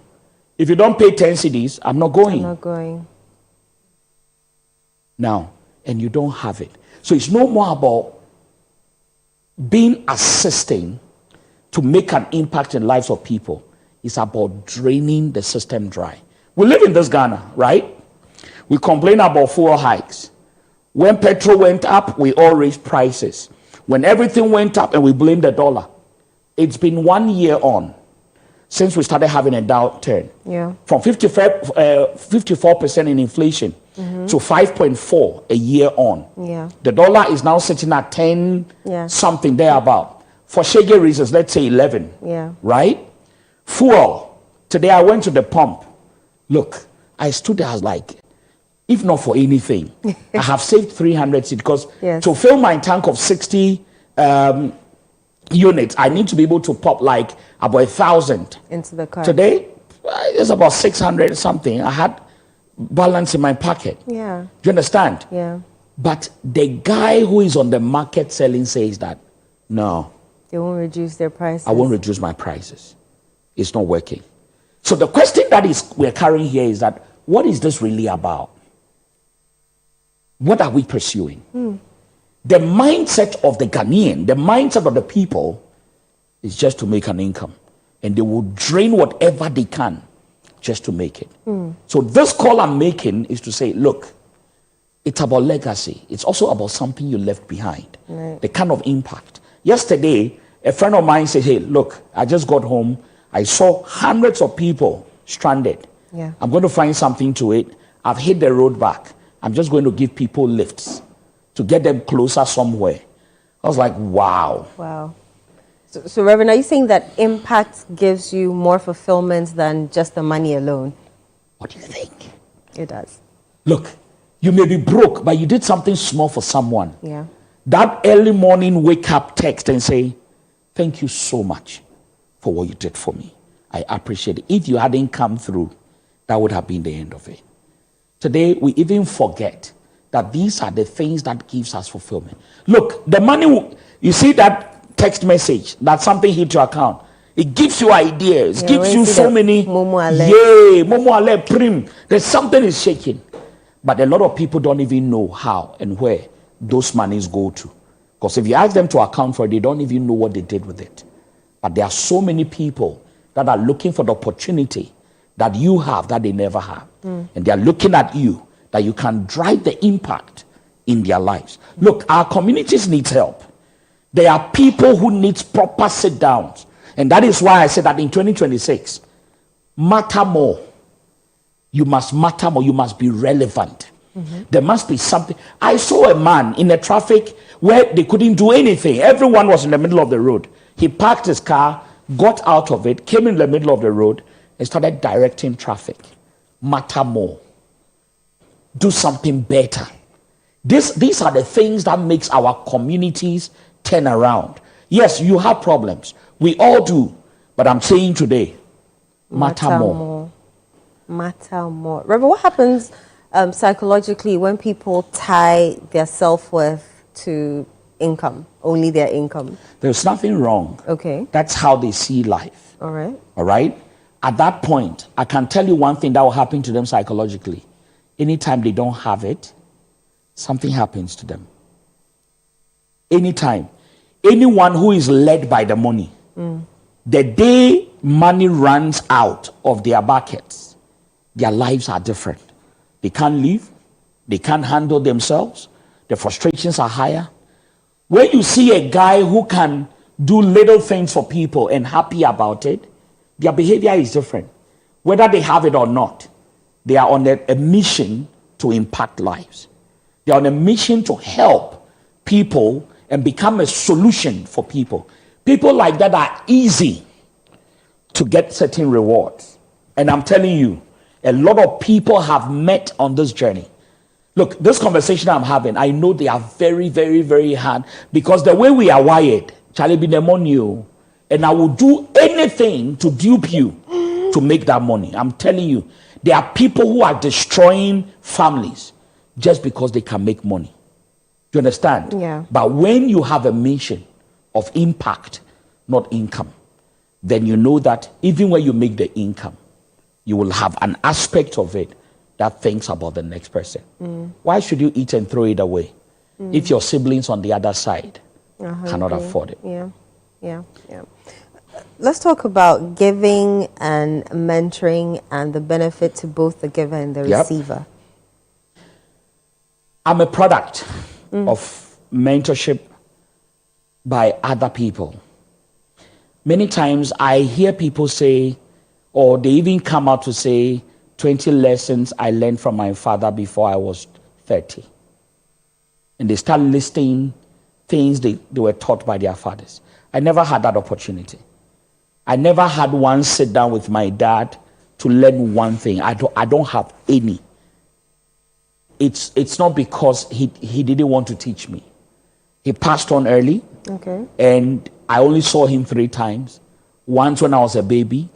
if you don't pay 10 cedis, I'm not going. I'm not going. Now, and you don't have it. So it's no more about being assisting to make an impact in lives of people. It's about draining the system dry. We live in this Ghana, right? We complain about fuel hikes. When petrol went up, we all raised prices. When everything went up and we blame the dollar. It's been 1 year on since we started having a downturn. Yeah. From 54% in inflation to 5.4 a year on. Yeah. The dollar is now sitting at 10 something thereabout. For shaggy reasons, let's say 11. Yeah. Right? Fuel. Today I went to the pump. Look, I stood there, I was like, if not for anything, I have saved 300 cedis because to fill my tank of 60 units, I need to be able to pop like about 1,000 into the car. Today, it's about 600 something. I had balance in my pocket. Yeah. Do you understand? Yeah. But the guy who is on the market selling says that, no. They won't reduce their prices. I won't reduce my prices. It's not working. So the question that we're carrying here is that, what is this really about? What are we pursuing? The mindset of the Ghanaian, the mindset of the people is just to make an income. And they will drain whatever they can just to make it. So this call I'm making is to say, look, it's about legacy. It's also about something you left behind. The kind of impact. Yesterday, a friend of mine said, hey, look, I just got home. I saw hundreds of people stranded. Yeah. I'm going to find something to it. I've hit the road back. I'm just going to give people lifts to get them closer somewhere. I was like, wow. Wow. So Reverend, are you saying that impact gives you more fulfillment than just the money alone? What do you think? It does. Look, you may be broke, but you did something small for someone. Yeah. That early morning wake up text and say, thank you so much for what you did for me. I appreciate it. If you hadn't come through, that would have been the end of it. Today, we even forget that these are the things that gives us fulfillment. Look, the money, you see that text message, that something hit your account. It gives you ideas, gives you so many. Momo Ale, Prim. There's something is shaking. But a lot of people don't even know how and where those monies go to. Because if you ask them to account for it, they don't even know what they did with it. But there are so many people that are looking for the opportunity that you have that they never have. And they are looking at you that you can drive the impact in their lives. Look, our communities need help. There are people who need proper sit downs. And that is why I said that in 2026, matter more. You must matter more. You must be relevant. There must be something. I saw a man in the traffic where they couldn't do anything. Everyone was in the middle of the road. He parked his car, got out of it, came in the middle of the road, and started directing traffic. Matter more. Do something better. These are the things that makes our communities turn around. Yes, you have problems. We all do. But I'm saying today, matter more. Matter more. Reverend, what happens psychologically when people tie their self-worth to income, only their income? There's nothing wrong. Okay. That's how they see life. All right. All right? At that point, I can tell you one thing that will happen to them psychologically. Anytime they don't have it, something happens to them. Anytime. Anyone who is led by the money, the day money runs out of their buckets, their lives are different. They can't live. They can't handle themselves. The frustrations are higher. When you see a guy who can do little things for people and happy about it, their behavior is different. whether they have it or not, they are on a mission to impact lives. They are on a mission to help people and become a solution for people. People like that are easy to get certain rewards. And I'm telling you, a lot of people have met on this journey. Look, this conversation I'm having, I know they are very, very, very hard because the way we are wired, Charlie be the money, and I will do anything to dupe you to make that money. I'm telling you, there are people who are destroying families just because they can make money. Do you understand? Yeah. But when you have a mission of impact, not income, then you know that even when you make the income, you will have an aspect of it that thinks about the next person. Why should you eat and throw it away if your siblings on the other side cannot afford it? Yeah. Let's talk about giving and mentoring and the benefit to both the giver and the receiver. I'm a product of mentorship by other people. Many times I hear people say, or they even come out to say, 20 lessons I learned from my father before I was 30. And they start listing things they were taught by their fathers. I never had that opportunity. I never had one sit down with my dad to learn one thing. I don't have any. It's not because he didn't want to teach me. He passed on early. Okay. And I only saw him 3 times. Once when I was a baby.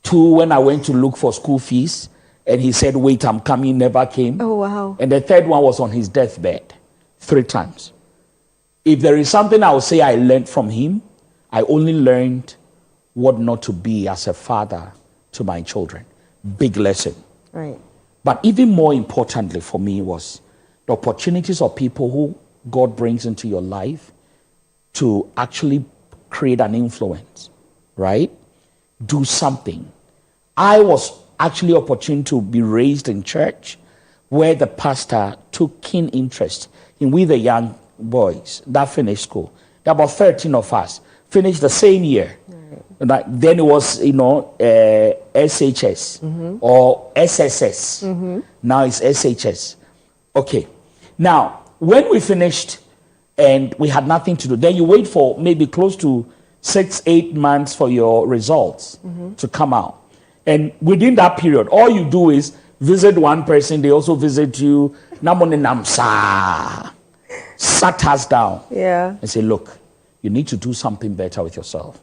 2 when I went to look for school fees. And he said, wait, I'm coming, never came. Oh, wow. And the 3rd one was on his deathbed. 3 times. If there is something I would say I learned from him, I only learned what not to be as a father to my children. Big lesson. Right. But even more importantly for me was the opportunities of people who God brings into your life to actually create an influence, right? Do something. I was actually opportune to be raised in church where the pastor took keen interest in we the young boys that finished school. There were about 13 of us, finished the same year. Right. Then it was, SHS or SSS. Now it's SHS. Okay. Now, when we finished and we had nothing to do, then you wait for maybe close to 6-8 months for your results to come out. And within that period, all you do is visit one person, they also visit you. Sat us down. Yeah. And say, look, you need to do something better with yourself.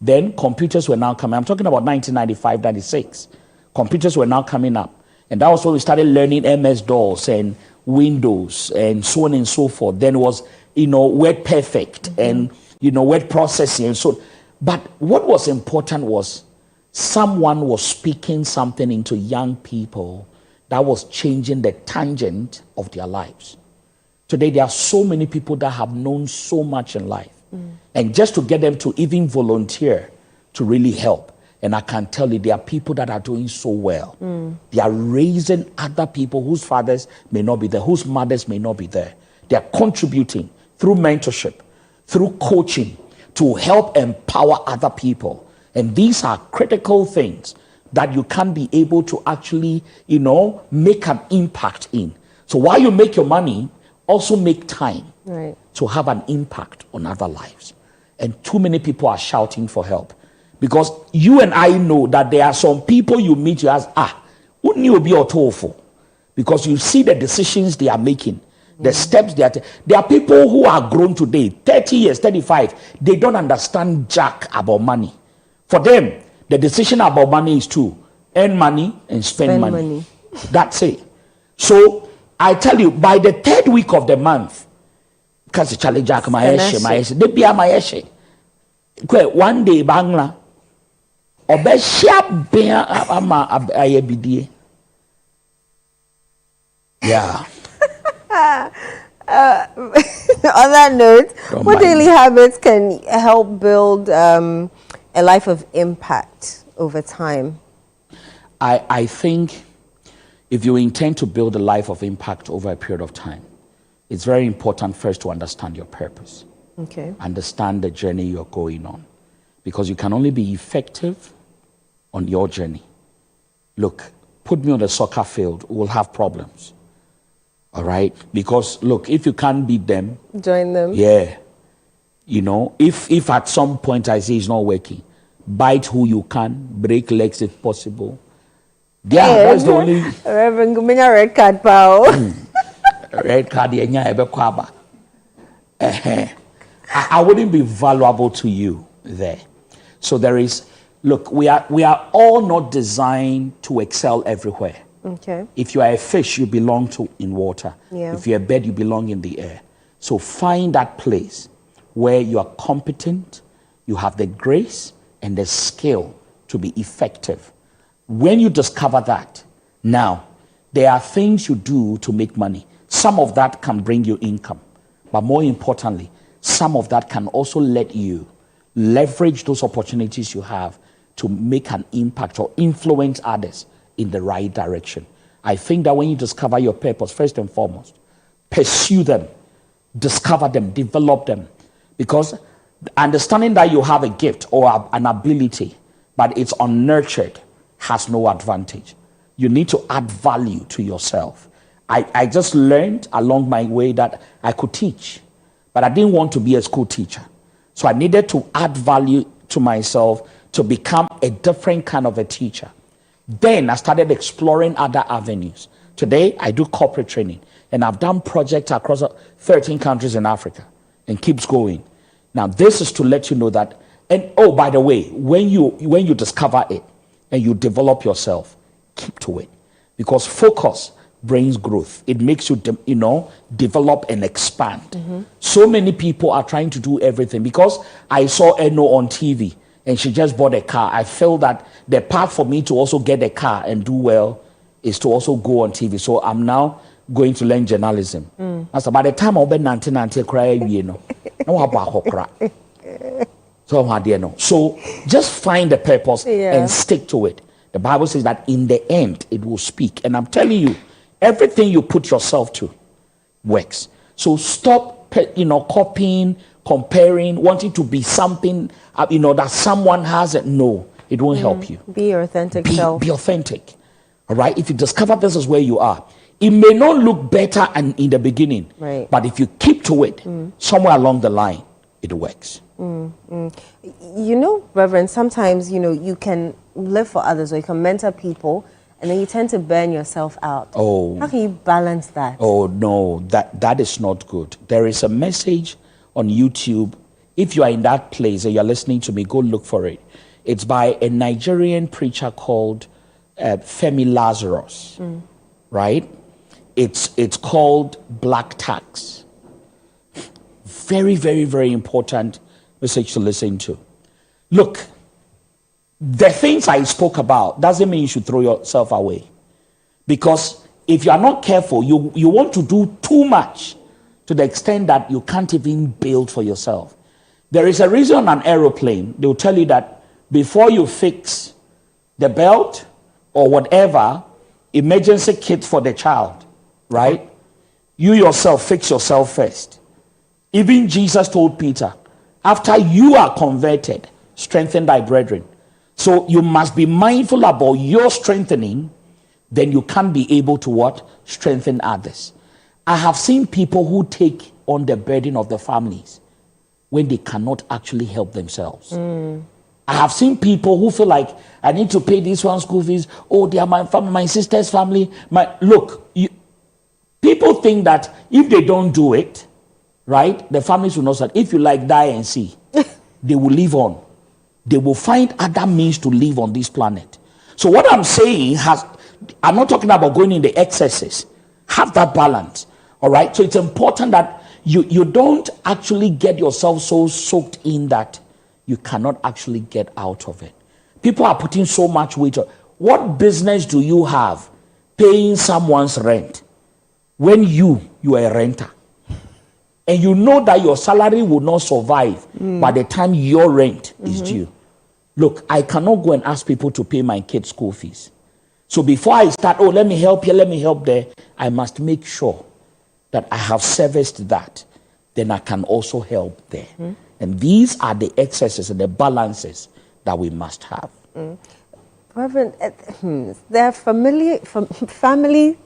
Then computers were now coming. I'm talking about 1995, 96. Computers were now coming up. And that was when we started learning MS-DOS and Windows and so on and so forth. Then it was, Word Perfect and, word processing and so on. But what was important was someone was speaking something into young people that was changing the tangent of their lives. Today, there are so many people that have known so much in life. And just to get them to even volunteer to really help. And I can tell you, there are people that are doing so well. They are raising other people whose fathers may not be there, whose mothers may not be there. They are contributing through mentorship, through coaching, to help empower other people. And these are critical things that you can be able to actually, make an impact in. So while you make your money, also make time to have an impact on other lives. And too many people are shouting for help. Because you and I know that there are some people you meet, you ask, wouldn't you be awful? Because you see the decisions they are making, the steps they are taking. There are people who are grown today, 30 years, 35, they don't understand jack about money. For them, the decision about money is to earn money and spend money. That's it. So I tell you, by the 3rd week of the month, because the challenge jack my they be my one day bangla obe sharp bear ama ayebidie. Yeah. On that note, what daily habits can help build a life of impact over time? I think if you intend to build a life of impact over a period of time, it's very important first to understand your purpose. Okay. Understand the journey you're going on. Because you can only be effective on your journey look, put me on the soccer field, we'll have problems. All right? Because, look, if you can't beat them, join them. Yeah. You know, if at some point I say it's not working, bite who you can, break legs if possible. Yeah, that's the only. Reverend Gumenya red card, pal. Red card, I wouldn't be valuable to you there. So there is, look, we are all not designed to excel everywhere. Okay. If you are a fish, you belong in water. Yeah. If you're a bird, you belong in the air. So find that place where you are competent, you have the grace and the skill to be effective. When you discover that, now, there are things you do to make money. Some of that can bring you income. But more importantly, some of that can also let you leverage those opportunities you have to make an impact or influence others in the right direction. I think that when you discover your purpose, first and foremost, pursue them, discover them, develop them. Because understanding that you have a gift or an ability, but it's unnurtured, has no advantage. You need to add value to yourself. I just learned along my way that I could teach, but I didn't want to be a school teacher. So I needed to add value to myself to become a different kind of a teacher. Then I started exploring other avenues. Today, I do corporate training, and I've done projects across 13 countries in Africa, and keeps going. Now, this is to let you know that, and oh, by the way, when you discover it and you develop yourself, keep to it, because focus brings growth. It makes you, develop and expand. Mm-hmm. So many people are trying to do everything. Because I saw Eno on TV and she just bought a car, I feel that the path for me to also get a car and do well is to also go on TV. So I'm now going to learn journalism. That's by the time I'll be 19 cry, So just find the purpose and stick to it. The Bible says that in the end it will speak. And I'm telling you, everything you put yourself to works. So stop, copying, comparing, wanting to be something, that someone has. No, it won't help you. Be your authentic self. Be authentic. All right? If you discover this is where you are, it may not look better in the beginning, right, but if you keep to it, somewhere along the line, it works. Reverend, sometimes, you can live for others or you can mentor people and then you tend to burn yourself out. Oh. How can you balance that? Oh, no, that is not good. There is a message on YouTube. If you are in that place and you're listening to me, go look for it. It's by a Nigerian preacher called Femi Lazarus, right? It's called Black Tax. Very, very, very important message to listen to. Look, the things I spoke about doesn't mean you should throw yourself away. Because if you are not careful, you want to do too much to the extent that you can't even build for yourself. There is a reason on an aeroplane, they will tell you that before you fix the belt or whatever, emergency kit for the child, right? You yourself fix yourself first. Even Jesus told Peter, after you are converted, strengthen thy brethren. So you must be mindful about your strengthening, then you can be able to what? Strengthen others. I have seen people who take on the burden of the families when they cannot actually help themselves. I have seen people who feel like, I need to pay this one school fees. Oh, they are my family, my sister's family. People think that if they don't do it, right, the families will not start. If you like, die and see. They will live on. They will find other means to live on this planet. So what I'm saying I'm not talking about going in the excesses. Have that balance. All right. So it's important that you don't actually get yourself so soaked in that you cannot actually get out of it. People are putting so much weight on. What business do you have paying someone's rent when you are a renter? And you know that your salary will not survive by the time your rent is due. Look, I cannot go and ask people to pay my kids' school fees. So before I start, let me help here, let me help there, I must make sure that I have serviced that. Then I can also help there. And these are the excesses and the balances that we must have. Reverend, there are family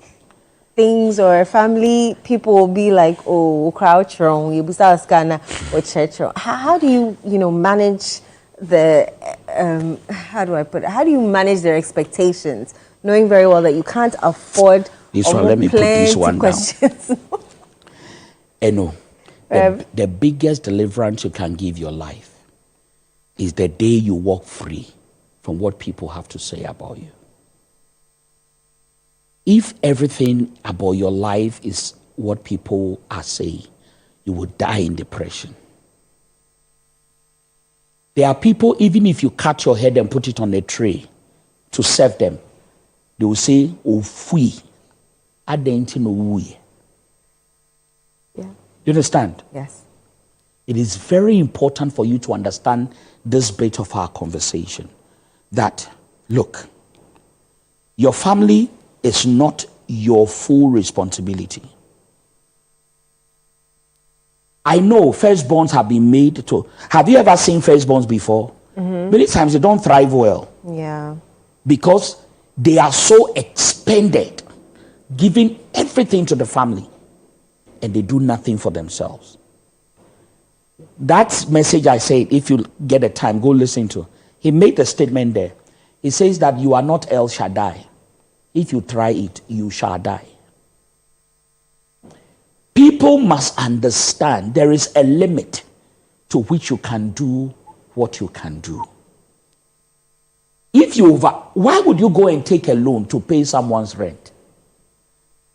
things or family people will be like, oh, crouch wrong, you or church wrong. How do you manage the, how do I put it? How do you manage their expectations, knowing very well that you can't afford this one? Let me put this one questions. down. Eno, the biggest deliverance you can give your life is the day you walk free from what people have to say about you. If everything about your life is what people are saying, you will die in depression. There are people, even if you cut your head and put it on a tray to serve them, they will say, oh, fui. Yeah. You understand? Yes. It is very important for you to understand this bit of our conversation. That, look, your family is not your full responsibility. I know firstborns have been made to... Have you ever seen firstborns before? Many times they don't thrive well. Yeah. Because they are so expended, giving everything to the family, and they do nothing for themselves. That message I said, if you get a time, go listen to. He made a statement there. He says that you are not El Shaddai. If you try it, you shall die. People must understand there is a limit to which you can do what you can do. Why would you go and take a loan to pay someone's rent?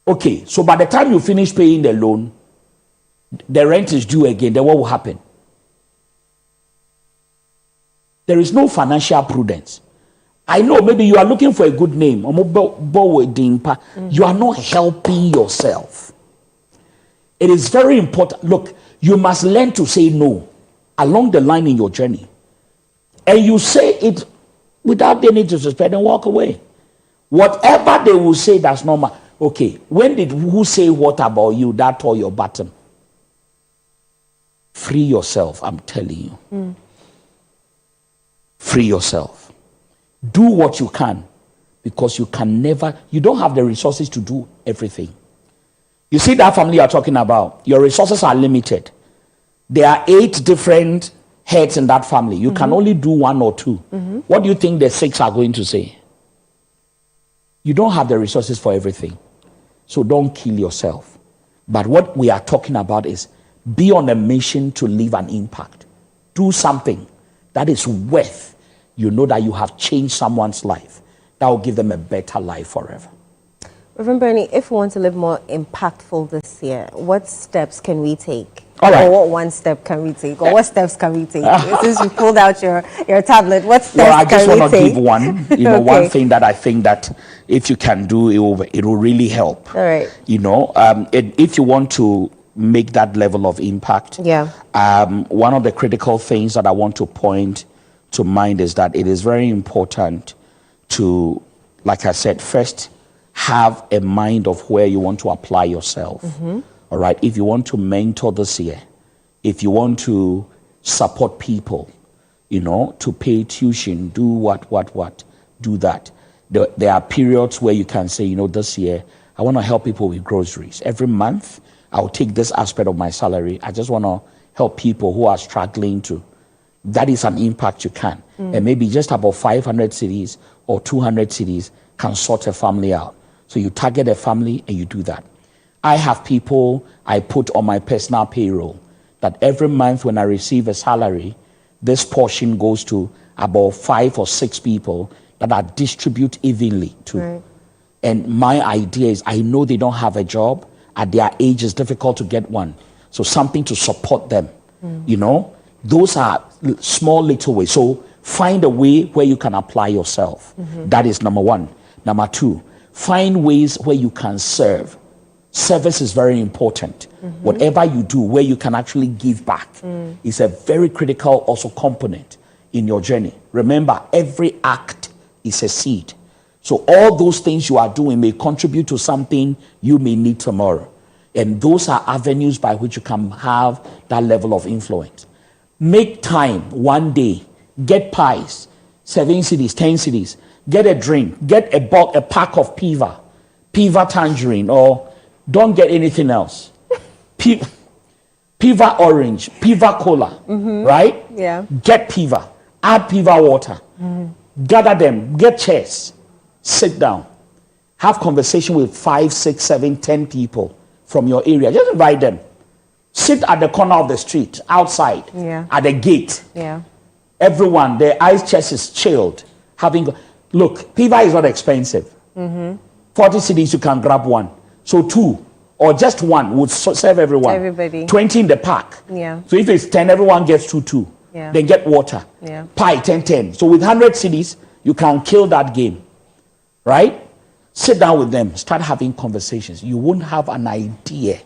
Okay, so by the time you finish paying the loan, the rent is due again, then what will happen? There is no financial prudence. I know maybe you are looking for a good name. You are not helping yourself. It is very important. Look, you must learn to say no along the line in your journey. And you say it without any disrespect and walk away. Whatever they will say, that's normal. Okay, who say what about you? That tore your bottom. Free yourself, I'm telling you. Free yourself. Do what you can, because you don't have the resources to do everything. You see that family you're talking about, your resources are limited. There are 8 different heads in that family. You can only do 1 or 2. What do you think the 6 are going to say? You don't have the resources for everything. So don't kill yourself. But what we are talking about is be on a mission to leave an impact. Do something that is worth, that you have changed someone's life. That will give them a better life forever. Reverend Bernie, if we want to live more impactful this year, what steps can we take? All right. Or what one step can we take? Or what steps can we take? Since you pulled out your tablet, what steps can we take? Well, I just want to give one. Okay. One thing that I think that if you can do, it will really help. All right. If you want to make that level of impact, one of the critical things that I want to point to mind is that it is very important to, like I said, first have a mind of where you want to apply yourself. All right. If you want to mentor this year, if you want to support people, to pay tuition, do what, do that. There are periods where you can say, this year, I want to help people with groceries. Every month, I'll take this aspect of my salary. I just want to help people who are struggling to. That is an impact you can. And maybe just about 500 cities or 200 cities can sort a family out. So you target a family and you do that. I have people I put on my personal payroll that every month when I receive a salary, this portion goes to about 5 or 6 people that I distribute evenly to. Right. And my idea is I know they don't have a job. At their age, it's difficult to get one. So something to support them, Those are small little ways. So find a way where you can apply yourself. That is number 1. Number 2, find ways where you can serve. Service is very important. Whatever you do, where you can actually give back is a very critical also component in your journey. Remember, every act is a seed. So all those things you are doing may contribute to something you may need tomorrow. And those are avenues by which you can have that level of influence. Make time one day, get pies, 7 cities, 10 cities. get a drink, get a pack of Piva tangerine, or don't get anything else. Piva orange, Piva cola, right? Yeah. Get Piva, add Piva water, gather them, get chairs, sit down, have conversation with 5, 6, 7, 10 people from your area. Just invite them. Sit at the corner of the street, outside, at the gate. Yeah. Everyone, their ice chest is chilled. Look, Piva is not expensive. 40 cedis, you can grab one. So 2 or just 1 would serve everyone. Everybody. 20 in the pack. Yeah. So if it's 10, everyone gets 2. Yeah. Then get water. Yeah. Pie, 10. So with 100 cedis, you can kill that game. Right? Sit down with them. Start having conversations. You won't have an idea.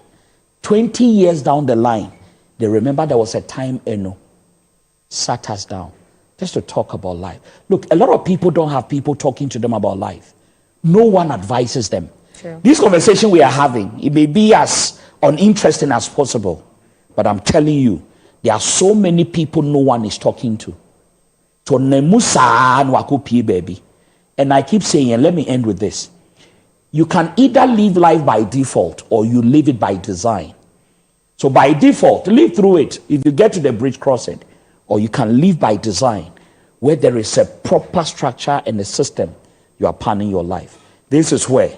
20 years down the line, they remember there was a time Eno sat us down just to talk about life. Look, a lot of people don't have people talking to them about life. No one advises them. True. This conversation we are having, it may be as uninteresting as possible, but I'm telling you, there are so many people no one is talking to. Baby. And I keep saying, and let me end with this. You can either live life by default or you live it by design. So by default, live through it if you get to the bridge crossing, or you can live by design where there is a proper structure and a system you are planning your life. This is where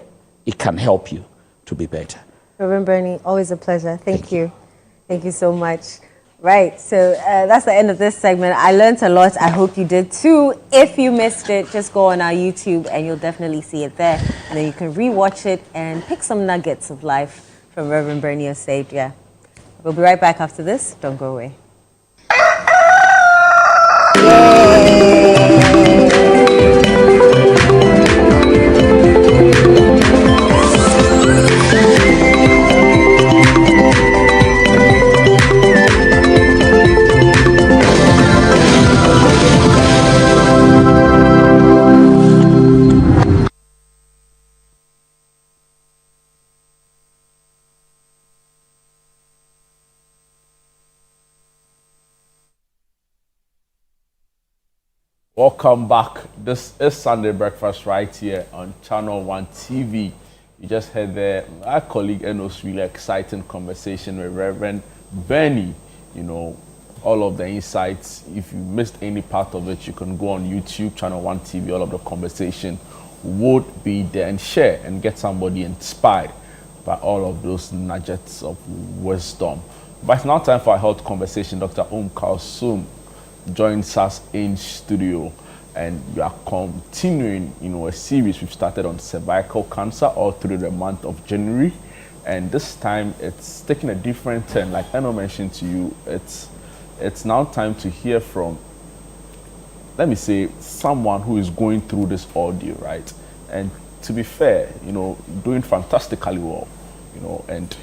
it can help you to be better. Reverend Bernie, always a pleasure. Thank you. Thank you so much. Right, so that's the end of this segment. I learned a lot. I hope you did too. If you missed it, just go on our YouTube and you'll definitely see it there. And then you can rewatch it and pick some nuggets of life from Reverend Bernie Osei. We'll be right back after this. Don't go away. Welcome back. This is Sunday Breakfast right here on Channel 1 TV. You just heard there our colleague Eno's really exciting conversation with Reverend Bernie. You know, all of the insights. If you missed any part of it, you can go on YouTube, Channel 1 TV. All of the conversation would be there, and share and get somebody inspired by all of those nuggets of wisdom. But it's now time for a health conversation. Dr. Kalsum joins us in studio, and we are continuing, a series we've started on cervical cancer all through the month of January, and this time it's taking a different turn. Like Eno mentioned to you, it's now time to hear from, let me say, someone who is going through this ordeal, right? And to be fair, doing fantastically well, and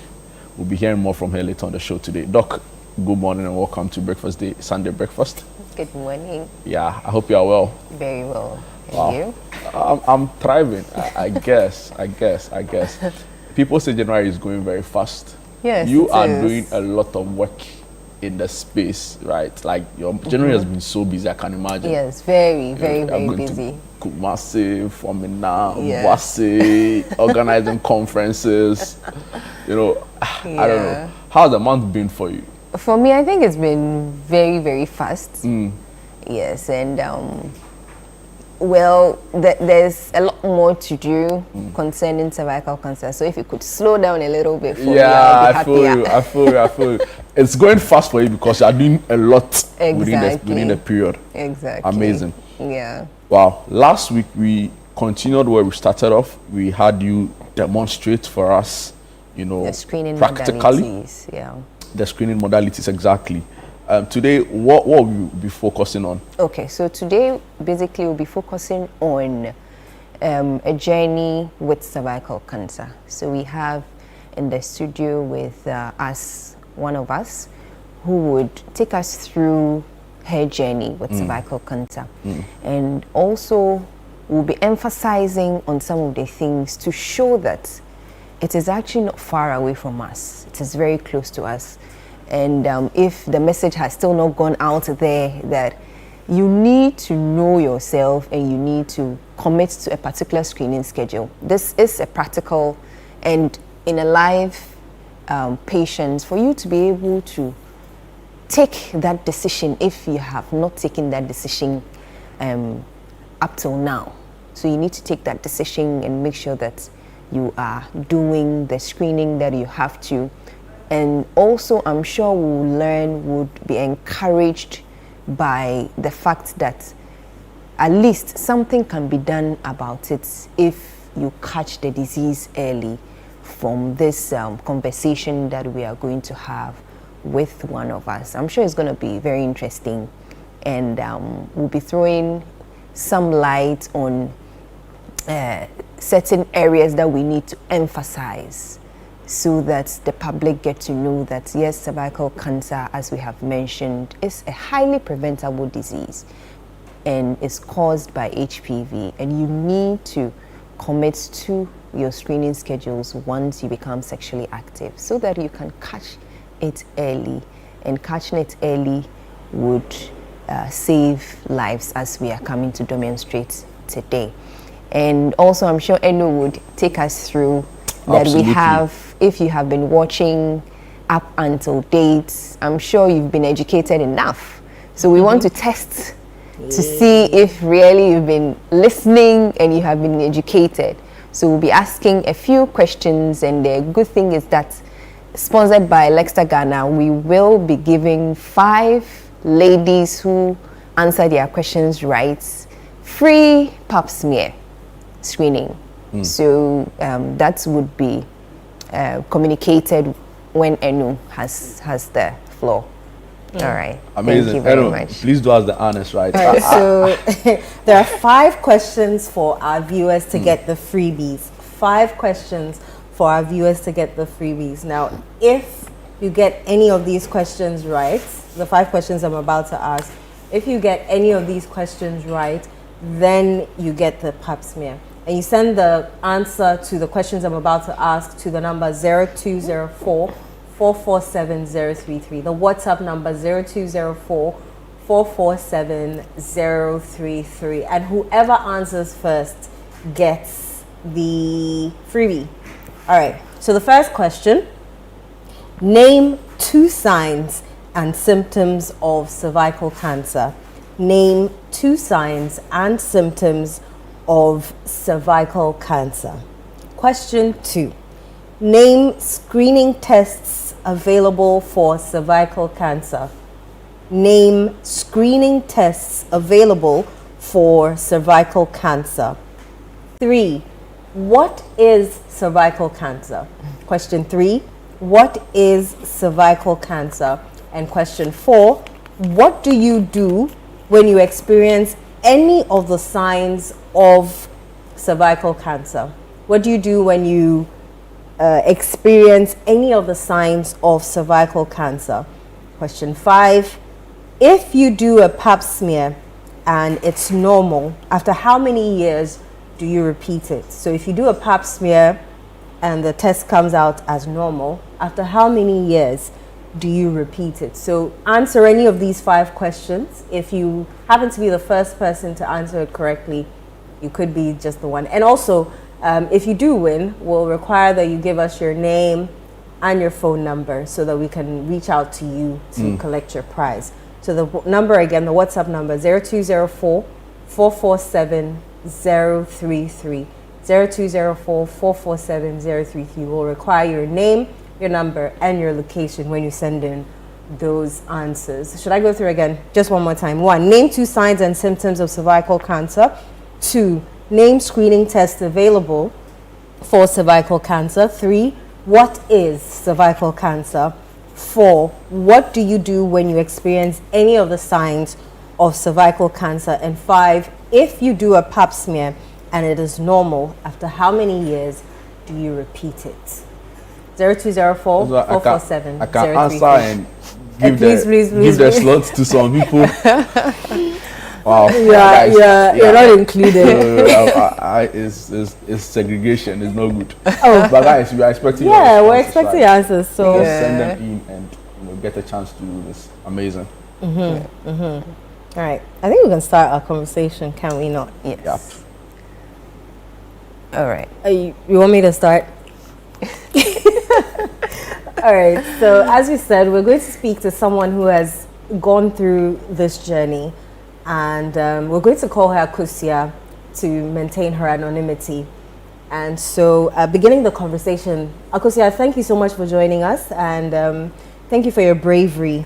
we'll be hearing more from her later on the show today. Doc, good morning and welcome to Breakfast Day, Sunday Breakfast. Good morning. Yeah, I hope you are well. Very well. And wow. You? I'm thriving, I guess. People say January is going very fast. Yes, you are is. doing a lot of work in the space, right? Like your January has been so busy, I can imagine. Yes, very busy. Kumasi, Fomina, Wasi, organizing conferences. I don't know. How's the month been for you? For me, I think it's been very, very fast. Yes, and there's a lot more to do concerning cervical cancer. So if you could slow down a little bit for me, I'll be happier. I feel you. It's going fast for you because you are doing a lot within the period. Exactly. Amazing. Yeah. Wow. Last week we continued where we started off. We had you demonstrate for us, the screening practically. Modalities. Yeah. The screening modalities, exactly. Today, what will we be focusing on? Okay, so today, basically, we'll be focusing on a journey with cervical cancer. So we have in the studio with one of us, who would take us through her journey with cervical cancer. And also, we'll be emphasizing on some of the things to show that it is actually not far away from us. It is very close to us. And if the message has still not gone out there, that you need to know yourself and you need to commit to a particular screening schedule. This is a practical, and in a live patient, for you to be able to take that decision if you have not taken that decision up till now. So you need to take that decision and make sure that you are doing the screening that you have to. And also, I'm sure we'll learn, would be encouraged by the fact that at least something can be done about it if you catch the disease early from this conversation that we are going to have with one of us. I'm sure it's going to be very interesting, and we'll be throwing some light on certain areas that we need to emphasize so that the public get to know that yes, cervical cancer, as we have mentioned, is a highly preventable disease and is caused by HPV, and you need to commit to your screening schedules once you become sexually active so that you can catch it early, and catching it early would save lives, as we are coming to demonstrate today. And also, I'm sure Enu would take us through that. Absolutely. We have, if you have been watching up until date, I'm sure you've been educated enough. So we want to test to see if really you've been listening and you have been educated. So we'll be asking a few questions, and the good thing is that, sponsored by Lexta Ghana, we will be giving 5 ladies who answer their questions right free pap smear screening. So that would be communicated when Enu has the floor. All right. Amazing. Thank you very much. Please do us the honors, right? All right, so there are 5 questions for our viewers to get the freebies. 5 questions for our viewers to get the freebies. Now, if you get any of these questions right, the 5 questions I'm about to ask, if you get any of these questions right, then you get the pap smear. And you send the answer to the questions I'm about to ask to the number 0204 447 033. The WhatsApp number 0204 447 033. And whoever answers first gets the freebie. All right, so the first question: name 2 signs and symptoms of cervical cancer. Name 2 signs and symptoms of cervical cancer. Question 2: name screening tests available for cervical cancer. Name screening tests available for cervical cancer. 3: what is cervical cancer? Question 3: what is cervical cancer? And question 4: what do you do when you experience any of the signs of cervical cancer? What do you do when you experience any of the signs of cervical cancer? Question 5: if you do a pap smear and it's normal, after how many years do you repeat it? So if you do a pap smear and the test comes out as normal, after how many years do you repeat it? So answer any of these 5 questions. If you happen to be the first person to answer it correctly, you could be just the one. And also, if you do win, we'll require that you give us your name and your phone number so that we can reach out to you to collect your prize. So the number again, the WhatsApp number, 0204 447 033. 0204 447 033 will require your name, your number, and your location when you send in those answers. Should I go through again? Just one more time. 1, name 2 signs and symptoms of cervical cancer. 2, name screening tests available for cervical cancer. 3, what is cervical cancer? 4, what do you do when you experience any of the signs of cervical cancer? And 5, if you do a pap smear and it is normal, after how many years do you repeat it? 0204 447 I can answer and give the slots to some people. Wow. You're not included. It's segregation. It's no good. Oh. But guys, we are expecting we're expecting answers. So send them in and get a chance to do this. Amazing. All right. I think we can start our conversation, can we not? Yes. Yep. All right. You want me to start? All right. So as we said, we're going to speak to someone who has gone through this journey, and we're going to call her Akusia to maintain her anonymity. And so, beginning the conversation, Akusia, thank you so much for joining us, and thank you for your bravery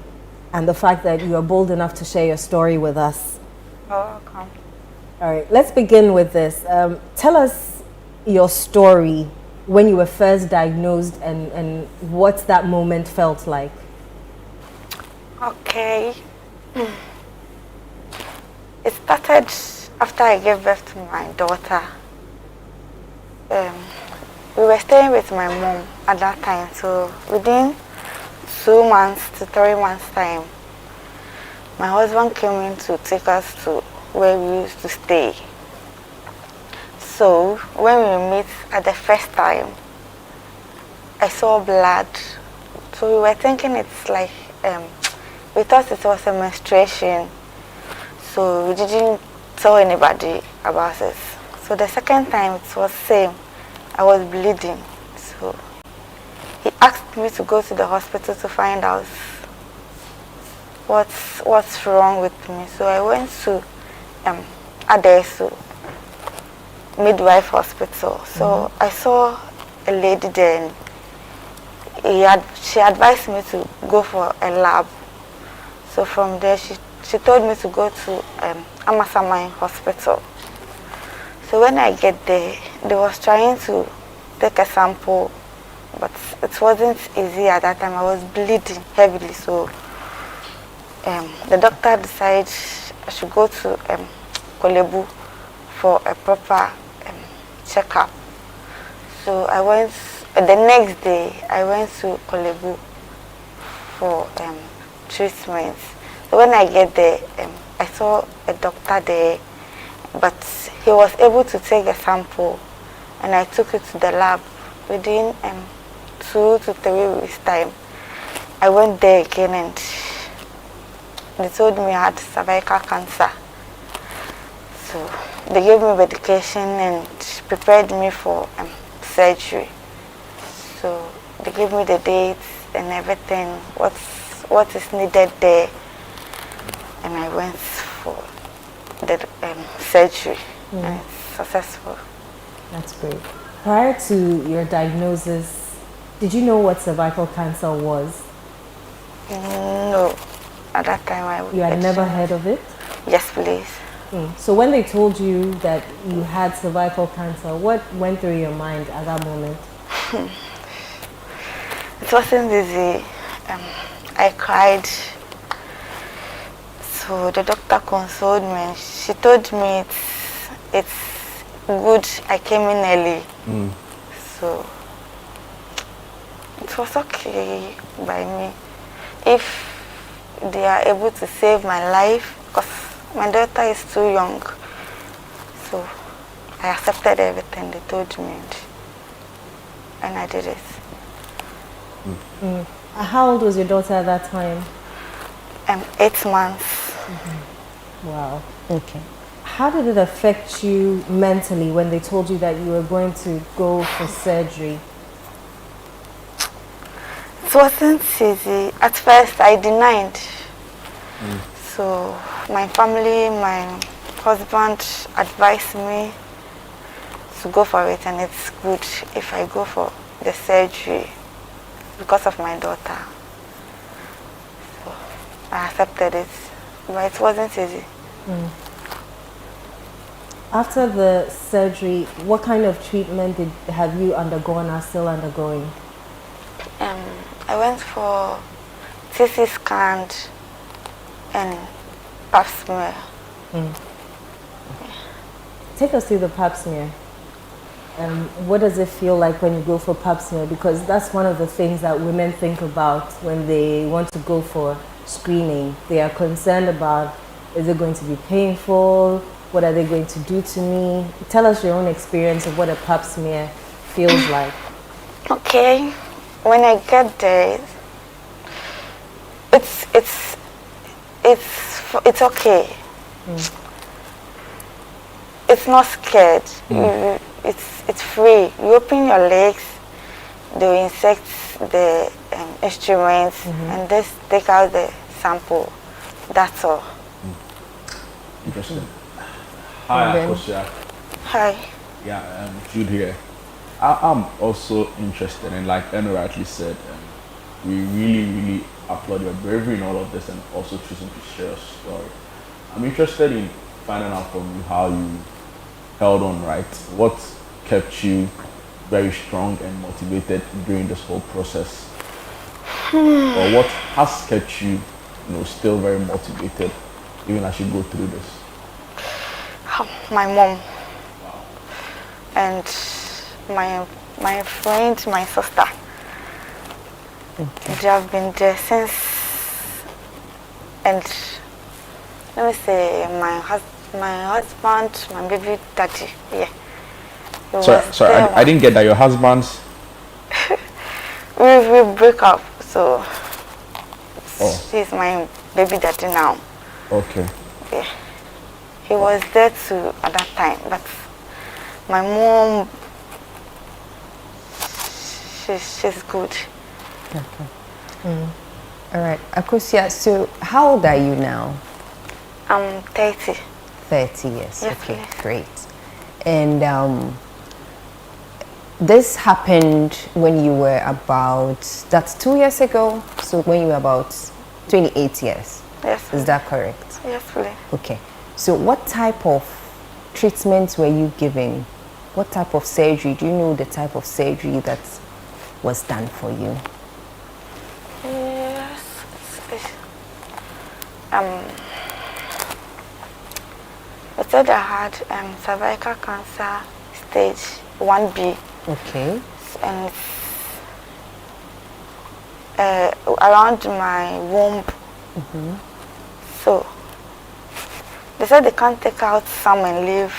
and the fact that you are bold enough to share your story with us. Welcome. All right, let's begin with this. Tell us your story when you were first diagnosed and what that moment felt like. Okay. It started after I gave birth to my daughter. We were staying with my mom at that time, so within 2 months to 3 months time, my husband came in to take us to where we used to stay. So when we met at the first time, I saw blood. So we were thinking it's like, we thought it was a menstruation. So we didn't tell anybody about it. So the second time it was same. I was bleeding. So he asked me to go to the hospital to find out what's wrong with me. So I went to Adesu midwife hospital. So I saw a lady there, and she advised me to go for a lab. So from there she told me to go to Amasaman hospital. So when I get there, they was trying to take a sample, but it wasn't easy at that time. I was bleeding heavily, so the doctor decided I should go to Kolebu for a proper checkup. So I went, the next day I went to Kolebu for treatment. So when I get there, I saw a doctor there, but he was able to take a sample, and I took it to the lab. Within 2 to 3 weeks time, I went there again, and they told me I had cervical cancer. So they gave me medication and prepared me for surgery. So they gave me the dates and everything, what is needed there, and I went for the surgery, and it's successful. That's great. Prior to your diagnosis, did you know what cervical cancer was? No, at that time You had never heard of it? Yes, please. So when they told you that you had cervical cancer, what went through your mind at that moment? It wasn't easy. I cried. So the doctor consoled me. She told me it's good I came in early. So it was okay by me. If they are able to save my life, because my daughter is too young. So I accepted everything they told me, and I did it. How old was your daughter at that time? 8 months. Wow. Okay. How did it affect you mentally when they told you that you were going to go for surgery? It wasn't easy. At first, I denied. So my family, my husband advised me to go for it, and it's good if I go for the surgery because of my daughter. So I accepted it, but it wasn't easy. After the surgery, what kind of treatment have you undergone or still undergoing? I went for CT scan and pap smear. Take us through the pap smear. What does it feel like when you go for pap smear? Because that's one of the things that women think about when they want to go for screening. They are concerned about, is it going to be painful? What are they going to do to me? Tell us your own experience of what a pap smear feels like. Okay, when I get there, it's okay. It's not scared. it's free. You open your legs, they will insert the instruments and just take out the sample. That's all. Interesting. Hi, Akosia. Hi. Yeah, Jude here. I'm also interested, and like Eno rightly said, we really applaud your bravery in all of this and also choosing to share a story. I'm interested in finding out from you how you held on, right? What kept you very strong and motivated during this whole process? Or what has kept you, still very motivated even as you go through this? My mom. And my friend, my sister. They have been there since, and let me say my husband, my baby daddy, yeah. Sorry, I didn't get that. Your husband's? we break up, so he's my baby daddy now. Okay. Yeah. He was there too at that time, but my mom, she's good. Okay. All right, Akosia, so how old are you now? I'm 30. 30 years. Yes, okay, please. great. And this happened when you were about, that's 2 years ago, so when you were about 28 years. Yes. Is that correct? Yes, please. Okay. So what type of treatments were you giving? What type of surgery? Do you know the type of surgery that was done for you? Yes. They said I had cervical cancer stage 1B. Okay. And around my womb. So they said they can't take out some and leave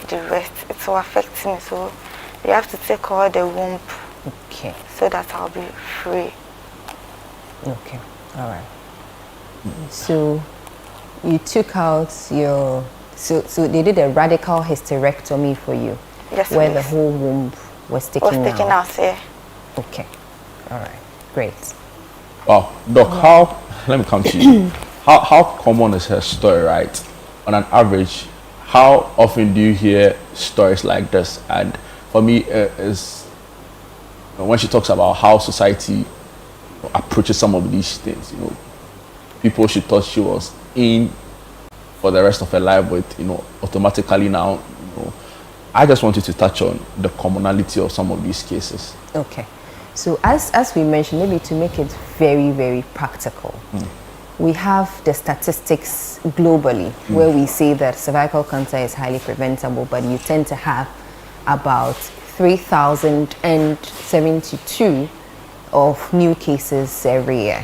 the rest. It will affect me, so you have to take all the womb. Okay. So that I'll be free. Okay. All right. So you took out your, so they did a radical hysterectomy for you. Yes, where please. the whole womb was taken out. taken out, yeah. Okay. All right. Great. Wow, Doc, let me come to you. How common is her story, right? On an average, how often do you hear stories like this? And for me, is when she talks about how society approaches some of these things, people she thought she was in for the rest of her life, but automatically now, I just wanted to touch on the commonality of some of these cases. Okay. So as we mentioned, maybe to make it very, very practical, we have the statistics globally where we say that cervical cancer is highly preventable, but you tend to have about 3,072 of new cases every year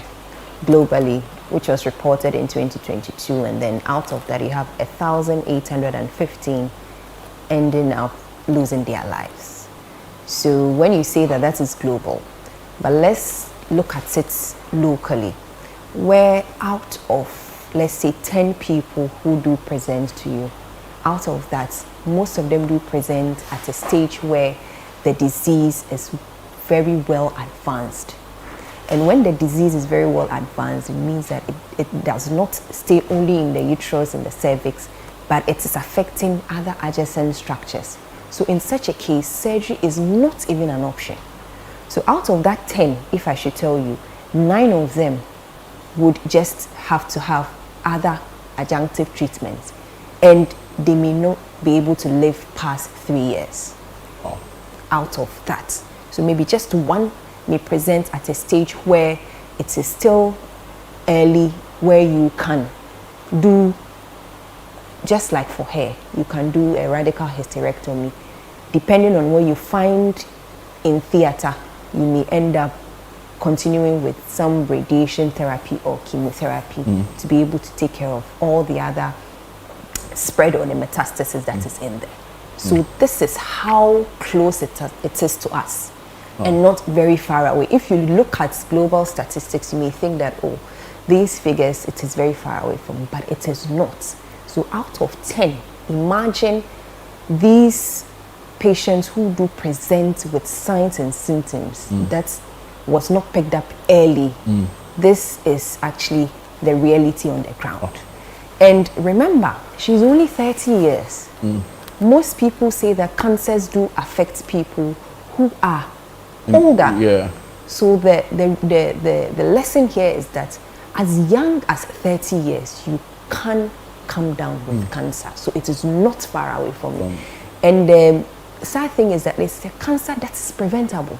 globally, which was reported in 2022, and then out of that you have 1,815 ending up losing their lives. So when you say that, that is global, but let's look at it locally, where out of, let's say, 10 people who do present to you, out of that, most of them do present at a stage where the disease is very well advanced. And when the disease is very well advanced, it means that it does not stay only in the uterus and the cervix, but it is affecting other adjacent structures. So in such a case, surgery is not even an option. So out of that 10, if I should tell you, 9 of them would just have to have other adjunctive treatments, and they may not be able to live past 3 years out of that. So maybe just one may present at a stage where it is still early, where you can do, just like for hair, you can do a radical hysterectomy. Depending on what you find in theater, you may end up continuing with some radiation therapy or chemotherapy to be able to take care of all the other spread or the metastasis that is in there. So this is how close it is to us, and not very far away. If you look at global statistics, you may think that, oh, these figures, it is very far away from, but it is not. So out of 10, imagine these patients who do present with signs and symptoms that was not picked up early, this is actually the reality on the ground. And remember, she's only 30 years. Most people say that cancers do affect people who are older. Yeah. So the lesson here is that as young as 30 years, you can come down with cancer. So it is not far away from you. And the sad thing is that it's a cancer that is preventable.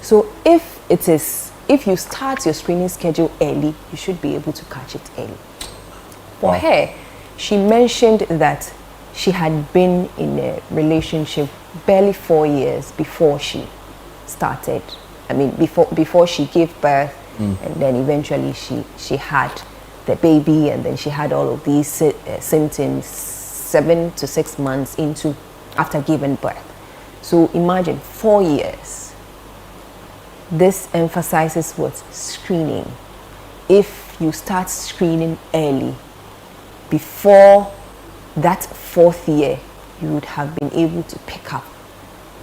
So if you start your screening schedule early, you should be able to catch it early. For her, she mentioned that she had been in a relationship barely 4 years before she started. I mean, before she gave birth, and then eventually she had the baby, and then she had all of these symptoms 7 to 6 months after giving birth. So imagine 4 years. This emphasizes what? Screening. If you start screening early, before that 4th year, you would have been able to pick up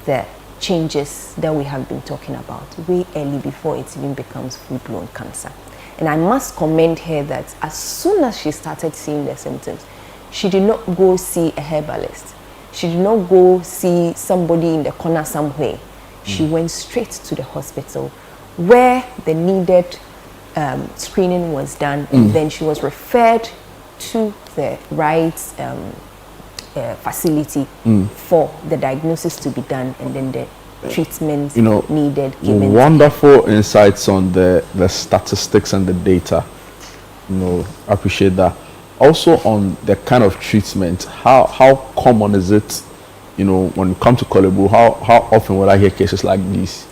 the changes that we have been talking about way early before it even becomes full-blown cancer. And I must commend her that as soon as she started seeing the symptoms, she did not go see a herbalist. She did not go see somebody in the corner somewhere. She went straight to the hospital where the needed screening was done, and then she was referred to the right facility for the diagnosis to be done, and then the treatment needed given. Wonderful insights on the statistics and the data. I appreciate that. Also on the kind of treatment, how common is it, when you come to Korle Bu, how often will I hear cases like these?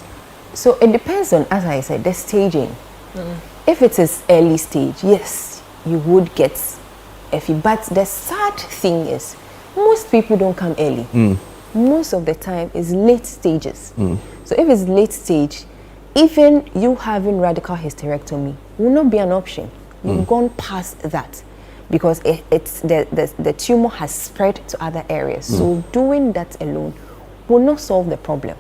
So it depends on, as I said, the staging. If it is early stage, yes, you would get a fee. But the sad thing is, most people don't come early. Most of the time is late stages. So if it's late stage, even you having radical hysterectomy will not be an option. You've gone past that, because the tumor has spread to other areas. So doing that alone will not solve the problem.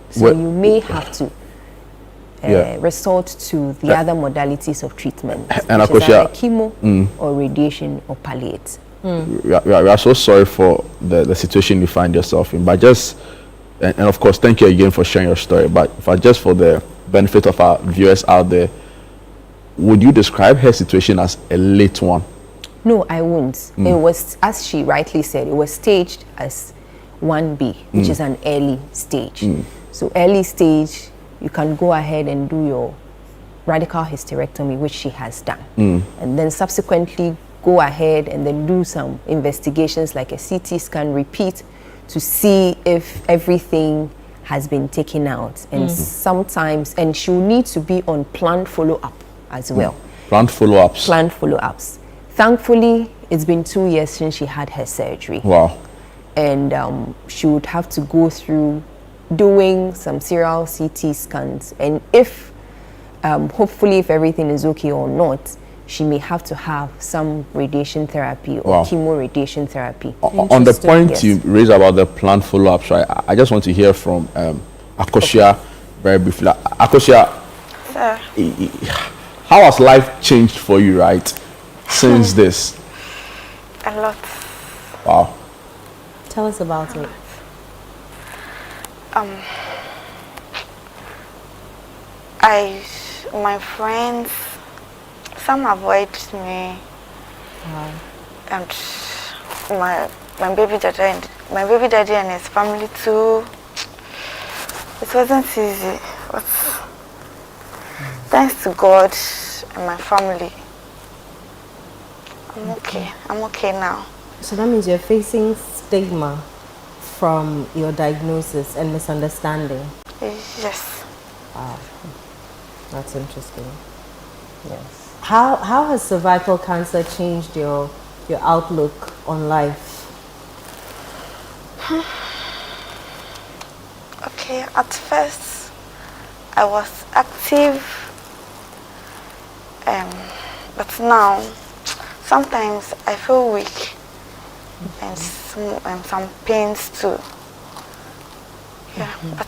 So you may have to resort to the other modalities of treatment, and which is either chemo or radiation or palliative. We are so sorry for the situation you find yourself in, but and of course, thank you again for sharing your story. But just for the benefit of our viewers out there, would you describe her situation as a late one? No, I won't. It was, as she rightly said, it was staged as 1B, which is an early stage. So early stage, you can go ahead and do your radical hysterectomy, which she has done. And then subsequently go ahead and then do some investigations like a CT scan, repeat, to see if everything has been taken out. And sometimes, and she will need to be on planned follow-up as well. Planned follow-ups? Planned follow-ups. Thankfully, it's been 2 years since she had her surgery. Wow. And she would have to go through doing some serial CT scans. And if, hopefully, if everything is okay or not, she may have to have some radiation therapy or chemo radiation therapy. On the point you raised about the planned follow-ups, right? I just want to hear from Akosua very briefly. Akosua, how has life changed for you, right, since this? A lot. Wow. Tell us about it. My friends, some avoid me, and my baby daddy and his family too. It wasn't easy, but thanks to God and my family, I'm okay. I'm okay now. So that means you're facing stigma from your diagnosis and misunderstanding? Yes. Wow. That's interesting. Yes. How has cervical cancer changed your outlook on life? Okay, at first I was active, but now sometimes I feel weak and some pains too. Yeah, but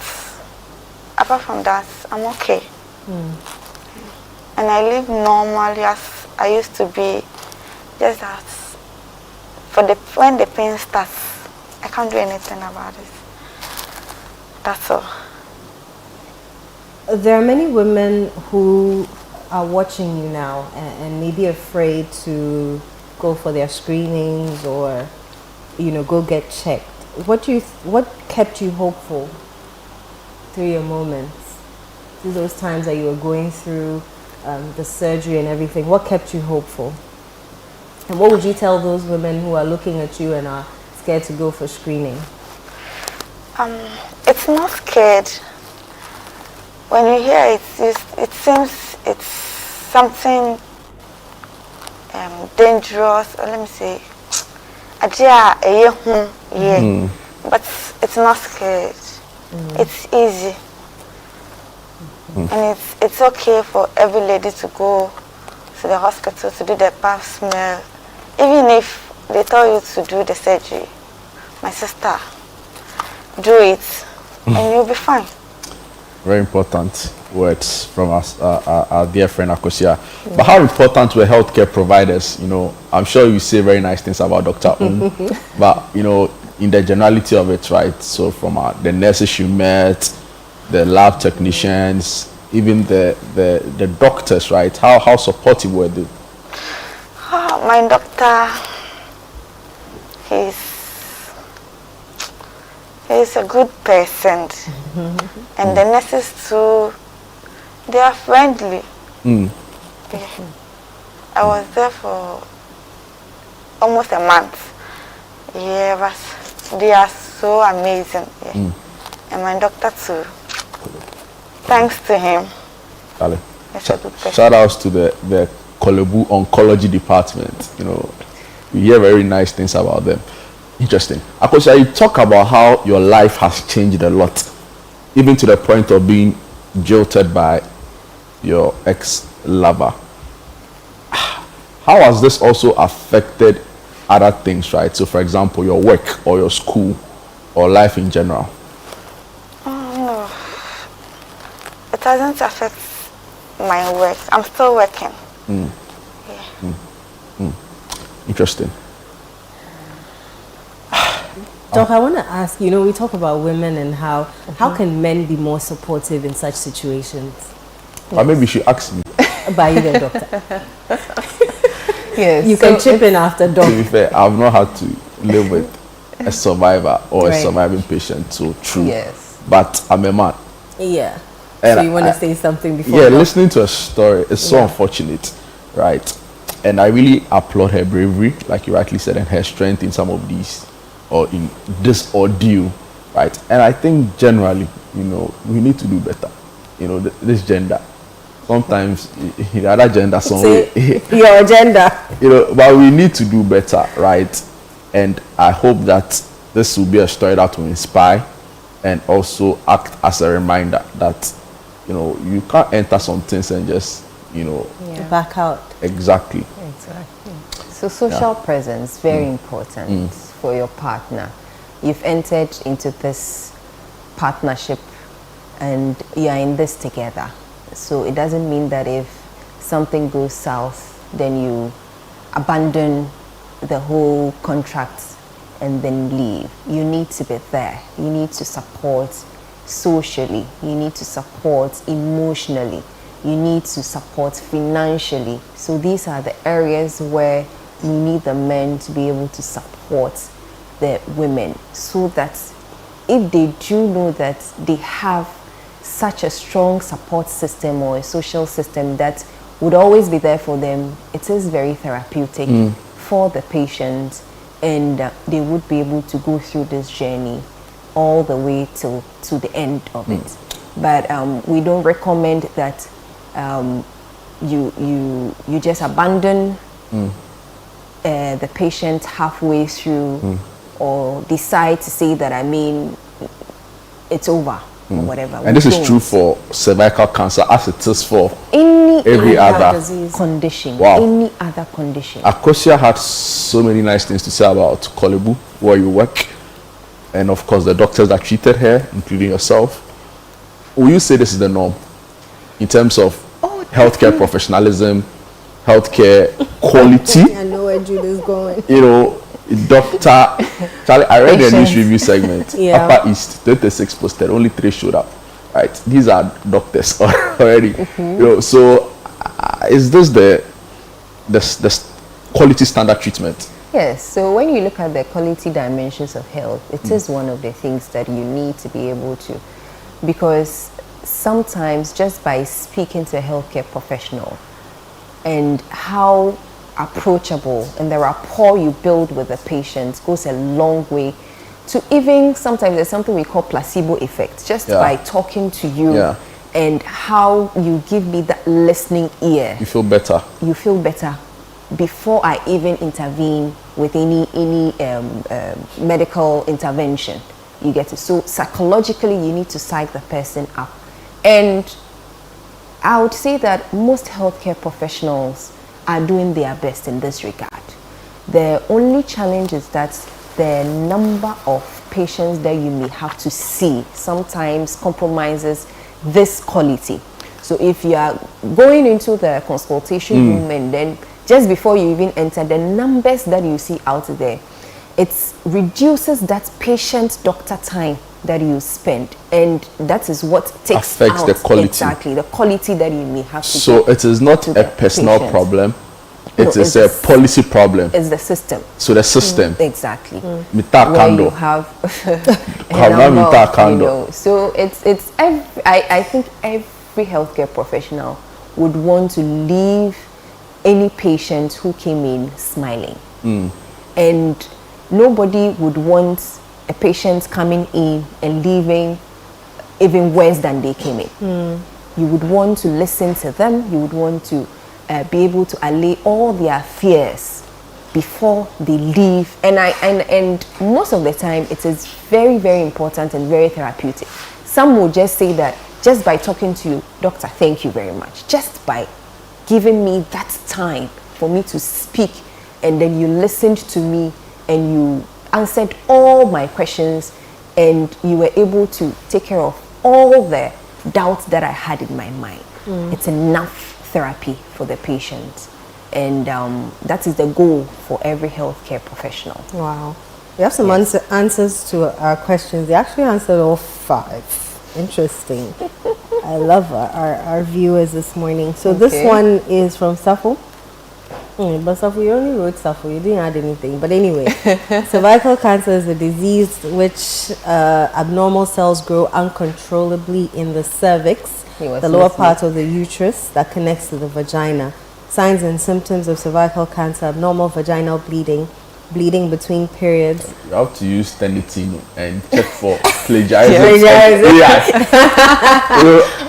apart from that, I'm okay. And I live normally as I used to be. Just that when the pain starts, I can't do anything about it. That's all. There are many women who are watching you now and may be afraid to go for their screenings or, go get checked. What kept you hopeful through your moments, through those times that you were going through the surgery and everything? What kept you hopeful? And what would you tell those women who are looking at you and are scared to go for screening? It's not scared. When you hear it, it seems it's something dangerous, or let me say, but it's not scared. It's easy. And it's okay for every lady to go to the hospital to do the pap smear. Even if they tell you to do the surgery, my sister, do it and you'll be fine. Very important words from us, our dear friend Akosia. But how important were healthcare providers? I'm sure you say very nice things about Dr. But in the generality of it, right? So from the nurses you met, the lab technicians, even the doctors, right? How supportive were they? My doctor, he's a good person. And the nurses too, they are friendly. Yeah. I was there for almost a month. Yeah, but they are so amazing. Yeah. And my doctor too. Thanks to him. Shout outs to the Kolebu Oncology Department. We hear very nice things about them. Interesting. Akosia, you talk about how your life has changed a lot, even to the point of being jilted by your ex-lover. How has this also affected other things, right? So, for example, your work or your school or life in general? No. It doesn't affect my work. I'm still working. Interesting. Doc, I want to ask, we talk about women and how can men be more supportive in such situations? Or maybe you should ask me. By you then, doctor. Yes. You can chip in after Doc. To be fair, I've not had to live with a survivor or a surviving patient, so true. Yes. But I'm a man. Yeah. And so you want to say something before? Yeah, listening to a story is so unfortunate, right? And I really applaud her bravery, like you rightly said, and her strength in some of these, or in this ordeal, right? And I think generally, we need to do better. This gender, sometimes the other gender, your agenda. But we need to do better, right? And I hope that this will be a story that will inspire and also act as a reminder that you can't enter some things and just back out. Exactly. So social presence, very important for your partner. You've entered into this partnership and you are in this together. So it doesn't mean that if something goes south, then you abandon the whole contract and then leave. You need to be there. You need to support socially. You need to support emotionally. You need to support financially. So these are the areas where you need the men to be able to support the women, so that if they do know that they have such a strong support system or a social system that would always be there for them, it is very therapeutic for the patient, and they would be able to go through this journey all the way to the end of it. But we don't recommend that you just abandon the patient halfway through or decide to say that it's over or whatever. And this is true for cervical cancer as it is for any every other condition. Wow. Any other condition. Akosia had so many nice things to say about Kolebu, where you work, and of course the doctors that treated her, including yourself, will you say this is the norm in terms of healthcare professionalism, healthcare quality? I know where Jude is going. You know, Dr. Charlie, I read the news review segment. Yeah. Upper East, 36 posted, only 3 showed up. Right, these are doctors already. You know, so is this the quality standard treatment? Yes, so when you look at the quality dimensions of health, it is one of the things that you need to be able to, because sometimes just by speaking to a healthcare professional and how approachable and the rapport you build with the patient goes a long way to even sometimes there's something we call placebo effect, just by talking to you and how you give me that listening ear. You feel better. You feel better before I even intervene with any medical intervention. You get it. So psychologically, you need to psych the person up. And I would say that most healthcare professionals are doing their best in this regard. The only challenge is that the number of patients that you may have to see sometimes compromises this quality. So if you are going into the consultation room and then just before you even enter, the numbers that you see out there, it reduces that patient-doctor time that you spend, and that is what takes affects out the quality. Exactly, the quality that you may have to. So it is not a personal problem. It is a policy problem. It's the system. So the system. Exactly. Where you have so it's I think every healthcare professional would want to leave any patient who came in smiling. And nobody would want a patient coming in and leaving even worse than they came in. You would want to listen to them. You would want to be able to allay all their fears before they leave. And most of the time, it is very, very important and very therapeutic. Some will just say that just by talking to you, doctor, thank you very much. Just by giving me that time for me to speak, and then you listened to me and you answered all my questions and you were able to take care of all the doubts that I had in my mind. It's enough therapy for the patient, and that is the goal for every healthcare professional. Wow. We have some answers to our questions. They actually answered all 5. Interesting. I love our viewers this morning. So this one is from Safo. But Safo, you only wrote Safo. You didn't add anything. But anyway, cervical cancer is a disease which abnormal cells grow uncontrollably in the cervix, the lower part of the uterus that connects to the vagina. Signs and symptoms of cervical cancer: abnormal vaginal bleeding, bleeding between periods. You have to use Tenitino and check for plagiarism.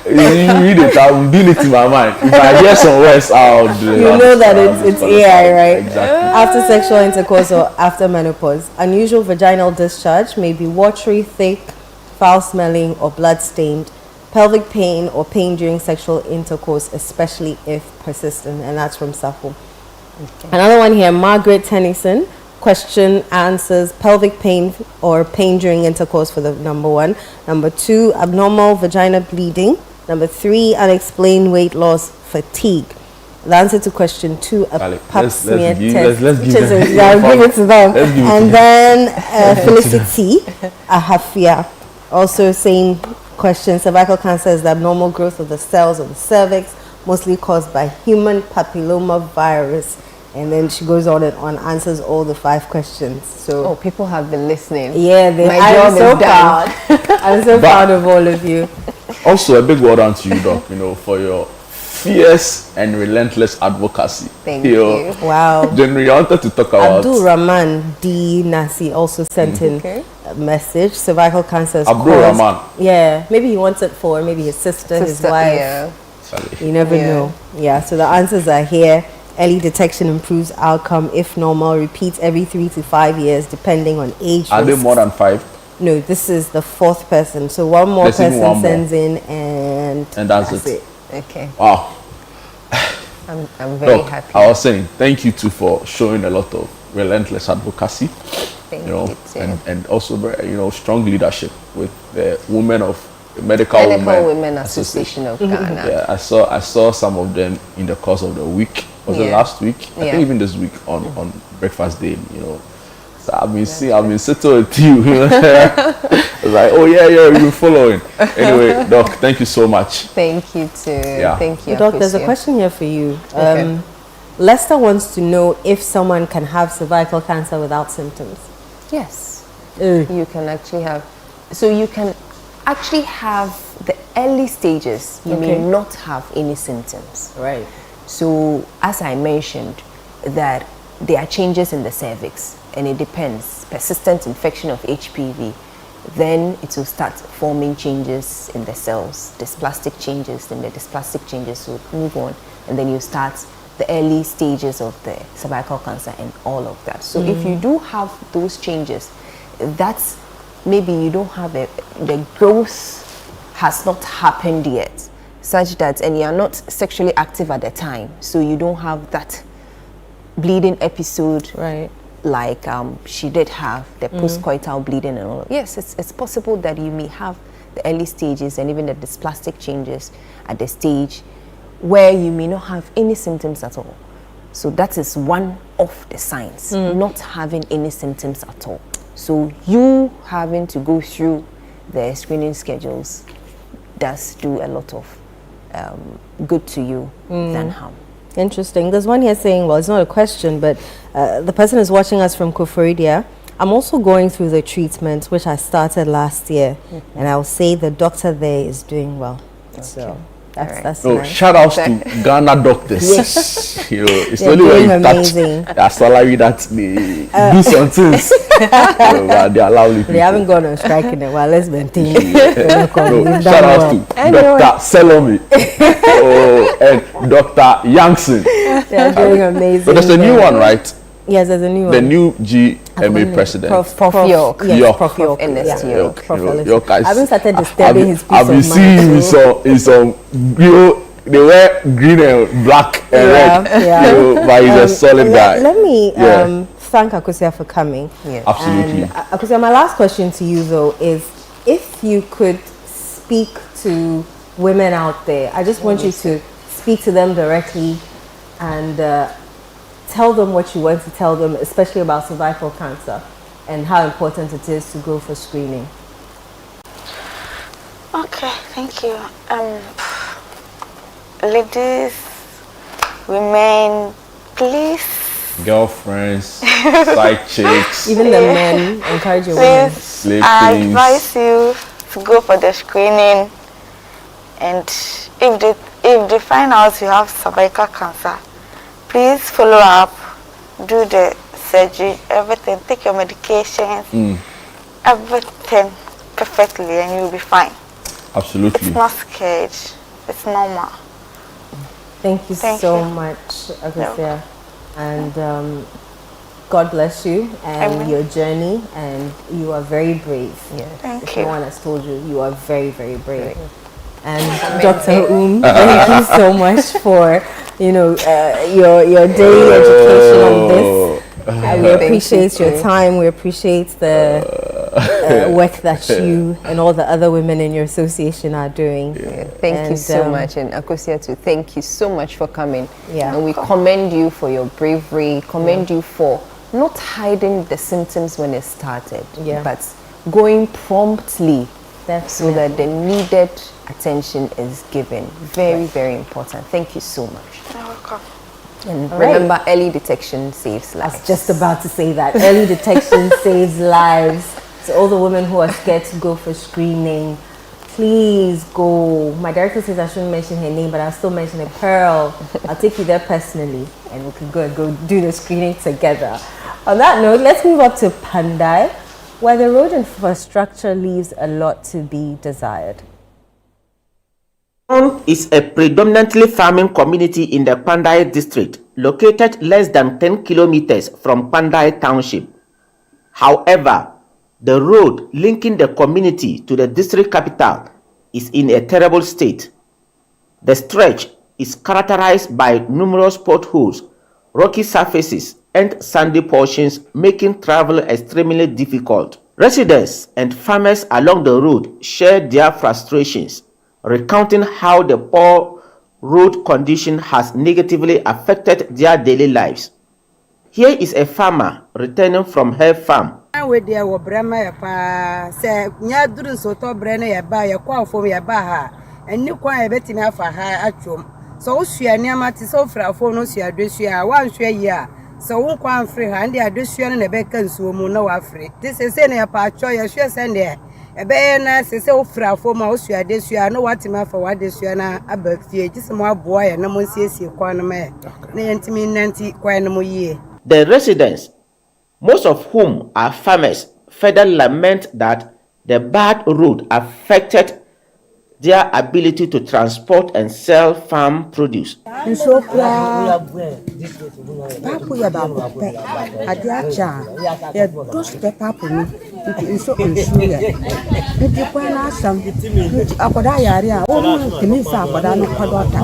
You read it, I'm doing it in my mind. If I hear some words, I'll do it. You know that it's AI, right? Exactly. After sexual intercourse or after menopause, unusual vaginal discharge may be watery, thick, foul-smelling, or blood-stained. Pelvic pain or pain during sexual intercourse, especially if persistent, and that's from Safo. Another one here, Margaret Tennyson. Question answers: pelvic pain or pain during intercourse for the number 1. Number 2, abnormal vaginal bleeding. Number 3, unexplained weight loss, fatigue. The answer to question 2, a pap smear test. Let's give it to them. And then Felicity Ahafia, also same question: cervical cancer is the abnormal growth of the cells of the cervix, mostly caused by human papilloma virus. And then she goes on and on, answers all the 5 questions. So people have been listening. Yeah, I'm so proud. I'm so proud of all of you. Also, a big well done to you, Doc, for your fierce and relentless advocacy. Thank you. Wow. Generally, I wanted to talk about Abdul Rahman D. Nasi also sent in a message. Cervical cancer is Abdul Rahman. Yeah, maybe he wants it for maybe his sister, his wife. Yeah. You never know. Yeah, so the answers are here. Early detection improves outcome if normal. Repeats every 3 to 5 years, depending on age. Are they more than 5? No, this is the 4th person. So one more person sends in, and that's it. Okay. Wow. I'm very happy. I was saying thank you too for showing a lot of relentless advocacy. Thank You know, you too. and also very, strong leadership with the Women of Medical Women Association of Ghana. Yeah, I saw some of them in the course of the week. Was it last week? I think even this week on Breakfast Day. So I've been sitting with you. I was like, oh yeah, you've been following. Anyway, Doc, thank you so much. Thank you too. Yeah. Thank you. Doc, there's a question here for you. Okay. Lester wants to know if someone can have cervical cancer without symptoms. Yes. You can actually have. So you can actually have the early stages. You may not have any symptoms. Right. So as I mentioned, that there are changes in the cervix, and it depends. Persistent infection of HPV, then it will start forming changes in the cells, dysplastic changes, then the dysplastic changes will move on, and then you start the early stages of the cervical cancer and all of that. So if you do have those changes, that's maybe you don't have the growth has not happened yet, such that, and you are not sexually active at the time, so you don't have that bleeding episode, right? Like she did have the postcoital bleeding and all. Yes, it's possible that you may have the early stages and even the dysplastic changes at the stage where you may not have any symptoms at all. So that is one of the signs, not having any symptoms at all. So you having to go through the screening schedules does do a lot of good to you than harm. Interesting. There's one here saying, well, it's not a question, but the person is watching us from Koforidua. I'm also going through the treatment, which I started last year, and I will say the doctor there is doing well. Okay. So that's nice. Shout outs to Ghana doctors. Yes. It's only when you touch their salary that they do some things. But they are lovely people. They haven't gone on strike in a while. Let's maintain. Shout out to Dr. Salome and Dr. Youngson. They are doing amazing. So there's a new one, right? Yes, there's a new one. The new GMA president. Prof York. Yes, Prof York. York. I haven't started disturbing his peace I've been seeing in some, they wear green and black and red. But he's a solid guy. Let me thank Akosua for coming. Yes. Absolutely. And Akosua, my last question to you though is, if you could speak to women out there, I just want you to speak to them directly and tell them what you want to tell them, especially about cervical cancer and how important it is to go for screening. Okay, thank you. Ladies, women, please. Girlfriends, side chicks. Even the men, encourage your women. Please, I advise you to go for the screening, and if they find out you have cervical cancer, please follow up, do the surgery, everything, take your medications, everything perfectly, and you'll be fine. Absolutely. It's not scared, it's normal. Thank you so much, Akosua. And God bless you and your journey, and you are very brave. Thank you. No one has told you, you are very, very brave. And Dr. Thank you so much for your daily education on this. We appreciate your time. We appreciate the work that you and all the other women in your association are doing. Thank you so much, and Akosua too. Thank you so much for coming. And we commend you for your bravery. Commend you for not hiding the symptoms when it started, but going promptly so that the needed attention is given. Very, very important. Thank you so much. You're welcome. And remember, early detection saves lives. I was just about to say that. Early detection saves lives. So all the women who are scared to go for screening, please go. My director says I shouldn't mention her name, but I'll still mention it. Pearl, I'll take you there personally, and we can go do the screening together. On that note, let's move up to Pandai, where the road infrastructure leaves a lot to be desired. Is a predominantly farming community in the Pandai district, located less than 10 kilometers from Pandai township. However, the road linking the community to the district capital is in a terrible state. The stretch is characterized by numerous potholes, rocky surfaces, and sandy portions, making travel extremely difficult. Residents and farmers along the road shared their frustrations, recounting how the poor road condition has negatively affected their daily lives. Here is a farmer returning from her farm. We there were Brema pa say Nyadun Soto Brenna ya ba ya kwa fom ya ba ha and you kwa betting afa ha atwom so usua niama ti so fra fom no sua adesua wan hwe ya so won kwa free ha ndi adesua no na be kan suo mu na wa free this is say na pa atwo ya hwe say ne e be na se se ofra fom a usua adesua no watima fa wa adesua na abafie gisemo aboa ya na mo siesie kwa no me na yentimi nanti kwa no mo yie. The residents, most of whom are farmers, further lament that the bad road affected their ability to transport and sell farm produce. So papu ya babu pe adiacha ya dos pe papu ni so nsure nti kwa na asam akoda yare a o timi sa akoda no kodo ta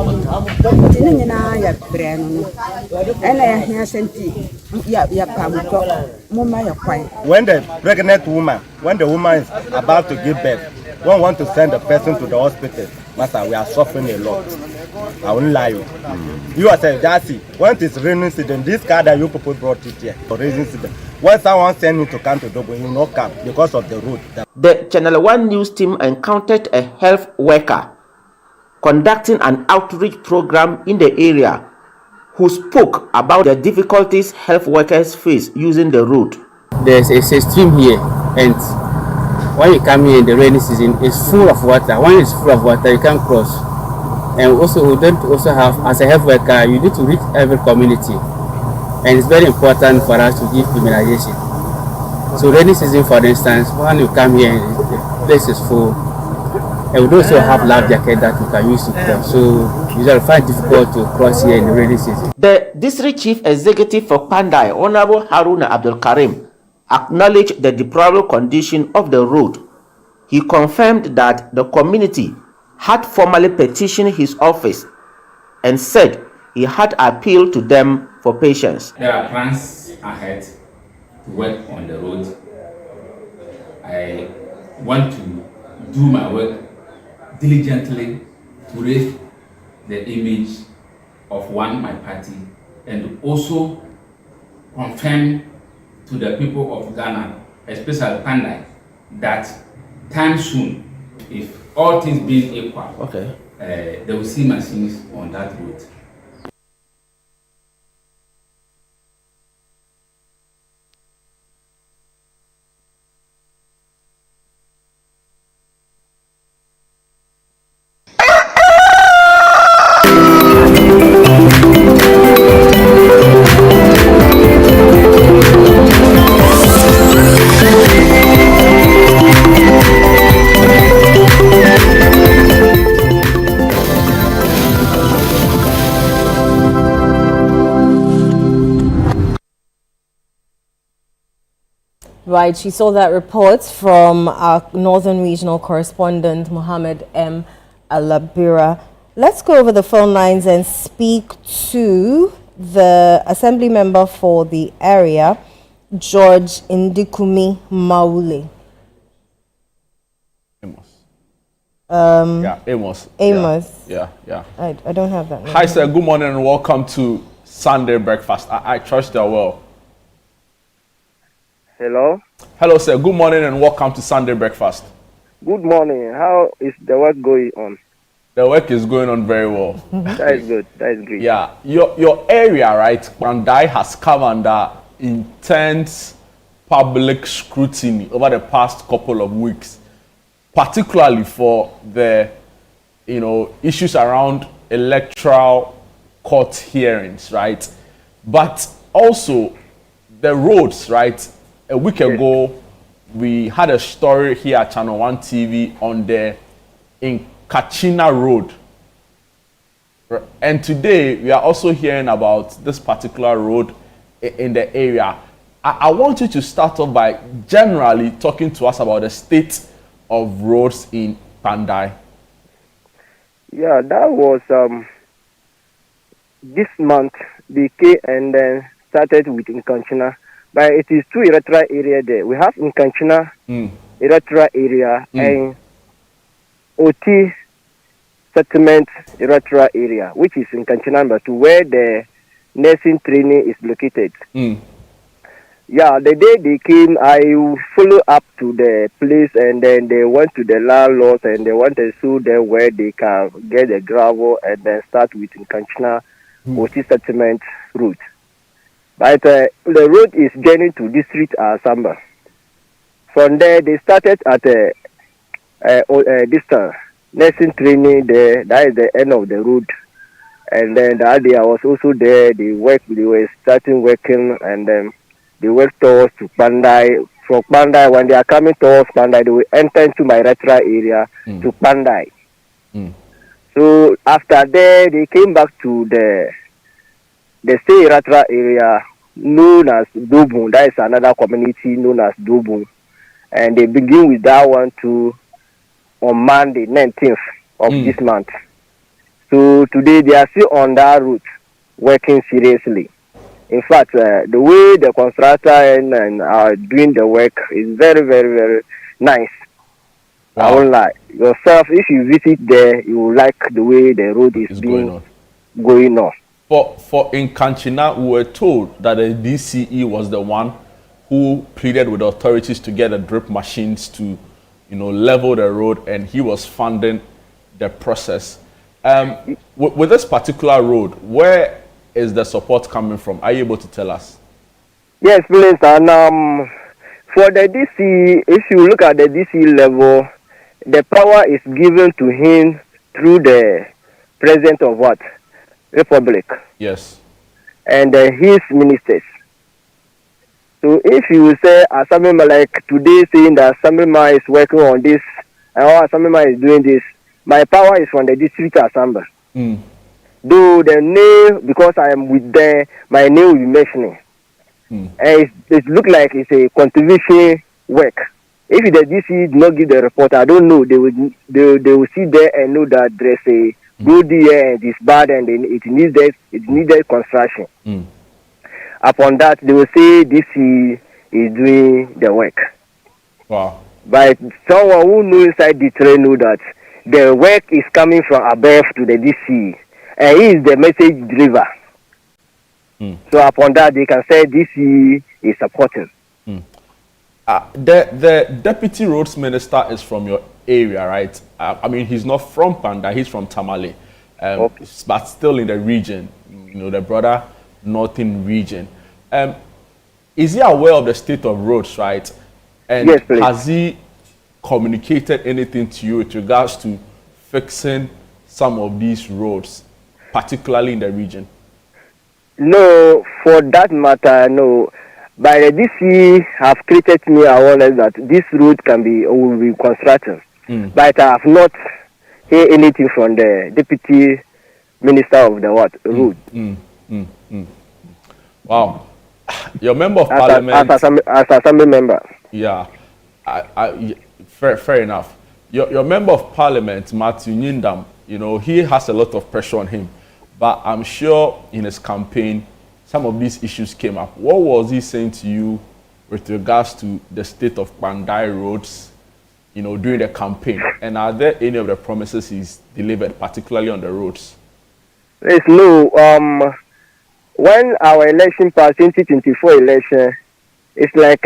nti ni nyina ya bre no ena ya hia senti ya pamuto mama ya kwai. When the pregnant woman, when the woman is about to give birth, one want to send the person to the hospital. Master, we are suffering a lot. I won't lie you. You are saying, Jassy, when it is raining season, this car that you people brought it here for rainy season. When someone send me to come to Dobo, he will not come because of the road. The Channel 1 news team encountered a health worker conducting an outreach program in the area who spoke about the difficulties health workers face using the road. There's a stream here, and when you come here in the rainy season, it's full of water. When it's full of water, you can't cross. And also, we don't also have, as a health worker, you need to reach every community. And it's very important for us to give immunization. So rainy season, for instance, when you come here, the place is full. And we also have life jacket that you can use to cross. So usually find it difficult to cross here in the rainy season. The district chief executive for Pandai, Honorable Haruna Abdul Karim, acknowledged the deplorable condition of the road. He confirmed that the community had formally petitioned his office and said he had appealed to them for patience. There are plans ahead to work on the road. I want to do my work diligently to raise the image of my party, and also confirm to the people of Ghana, especially Pandai, that time soon, if all things being equal, they will see machines on that road. Right, she saw that report from our Northern Regional Correspondent, Mohammed M. Alabira. Let's go over the phone lines and speak to the Assembly member for the area, George Indikumi Maule. Amos. Amos. Yeah. I don't have that. Hi, sir. Good morning and welcome to Sunday Breakfast. I trust you're well. Hello? Hello, sir. Good morning and welcome to Sunday Breakfast. Good morning. How is the work going on? The work is going on very well. That is good. That is great. Yeah. Your area, right, Pandai, has come under intense public scrutiny over the past couple of weeks, particularly for the, issues around electoral court hearings, right? But also the roads, right? A week ago, we had a story here at Channel 1 TV on the Kachina Road. And today, we are also hearing about this particular road in the area. I want you to start off by generally talking to us about the state of roads in Pandai. Yeah, that was this month, and then started with Nkanchina, but it is two electoral area there. We have Nkanchina electoral area and OT settlement electoral area, which is Nkanchina number 2, where the nursing training is located. Yeah, the day they came, I follow up to the place, and then they went to the landlords and they went to show them where they can get the gravel and then start with Nkanchina OT settlement route. But the road is getting to district Asamba. From there, they started at distance nursing training there. That is the end of the road. And then the other day I was also there. They were starting working, and then they went towards to Pandai. From Pandai, when they are coming towards Pandai, they will enter into my electoral area to Pandai. So after that, they came back to the state electoral area known as Dobun. That is another community known as Dobun. And they begin with that one too on Monday, 19th of this month. So today they are still on that route, working seriously. In fact, the way the constructor and are doing the work is very, very, very nice. Wow. I won't lie. Yourself, if you visit there, you will like the way the road is going on. For Nkanchina, we were told that the DCE was the one who pleaded with the authorities to get the drip machines to, level the road, and he was funding the process. With this particular road, where is the support coming from? Are you able to tell us? Yes, please. And for the DC, if you look at the DC level, the power is given to him through the president of what? Republic. Yes. And his ministers. So if you say Assemblyman like today saying that Assemblyman is working on this and Assemblyman is doing this, my power is from the district assembly. Though the name, because I am with them, my name will be mentioning. And it looks like it's a contribution work. If the DC did not give the report, I don't know. They will see there and know that there's a road here and it's bad and it needed construction. Upon that, they will say DC is doing the work. Wow. But someone who knows inside the train know that the work is coming from above to the DC, and he is the message driver. So upon that, they can say DC is supporting. The deputy roads minister is from your area, right? I mean, he's not from Panda, he's from Tamale, but still in the region, the broader northern region. Is he aware of the state of roads, right? And yes, please. Has he communicated anything to you with regards to fixing some of these roads, particularly in the region? No, for that matter, no. But the DC have created me awareness that this road will be constructed. But I have not heard anything from the deputy minister of the road. Wow. Your member of parliament. As assembly member. Yeah. Fair enough. Your member of parliament, Matthew Nyindam, he has a lot of pressure on him. But I'm sure in his campaign, some of these issues came up. What was he saying to you with regards to the state of Pandai roads, during the campaign? And are there any of the promises he's delivered, particularly on the roads? Yes, no. When our election passed, 2024 election, it's like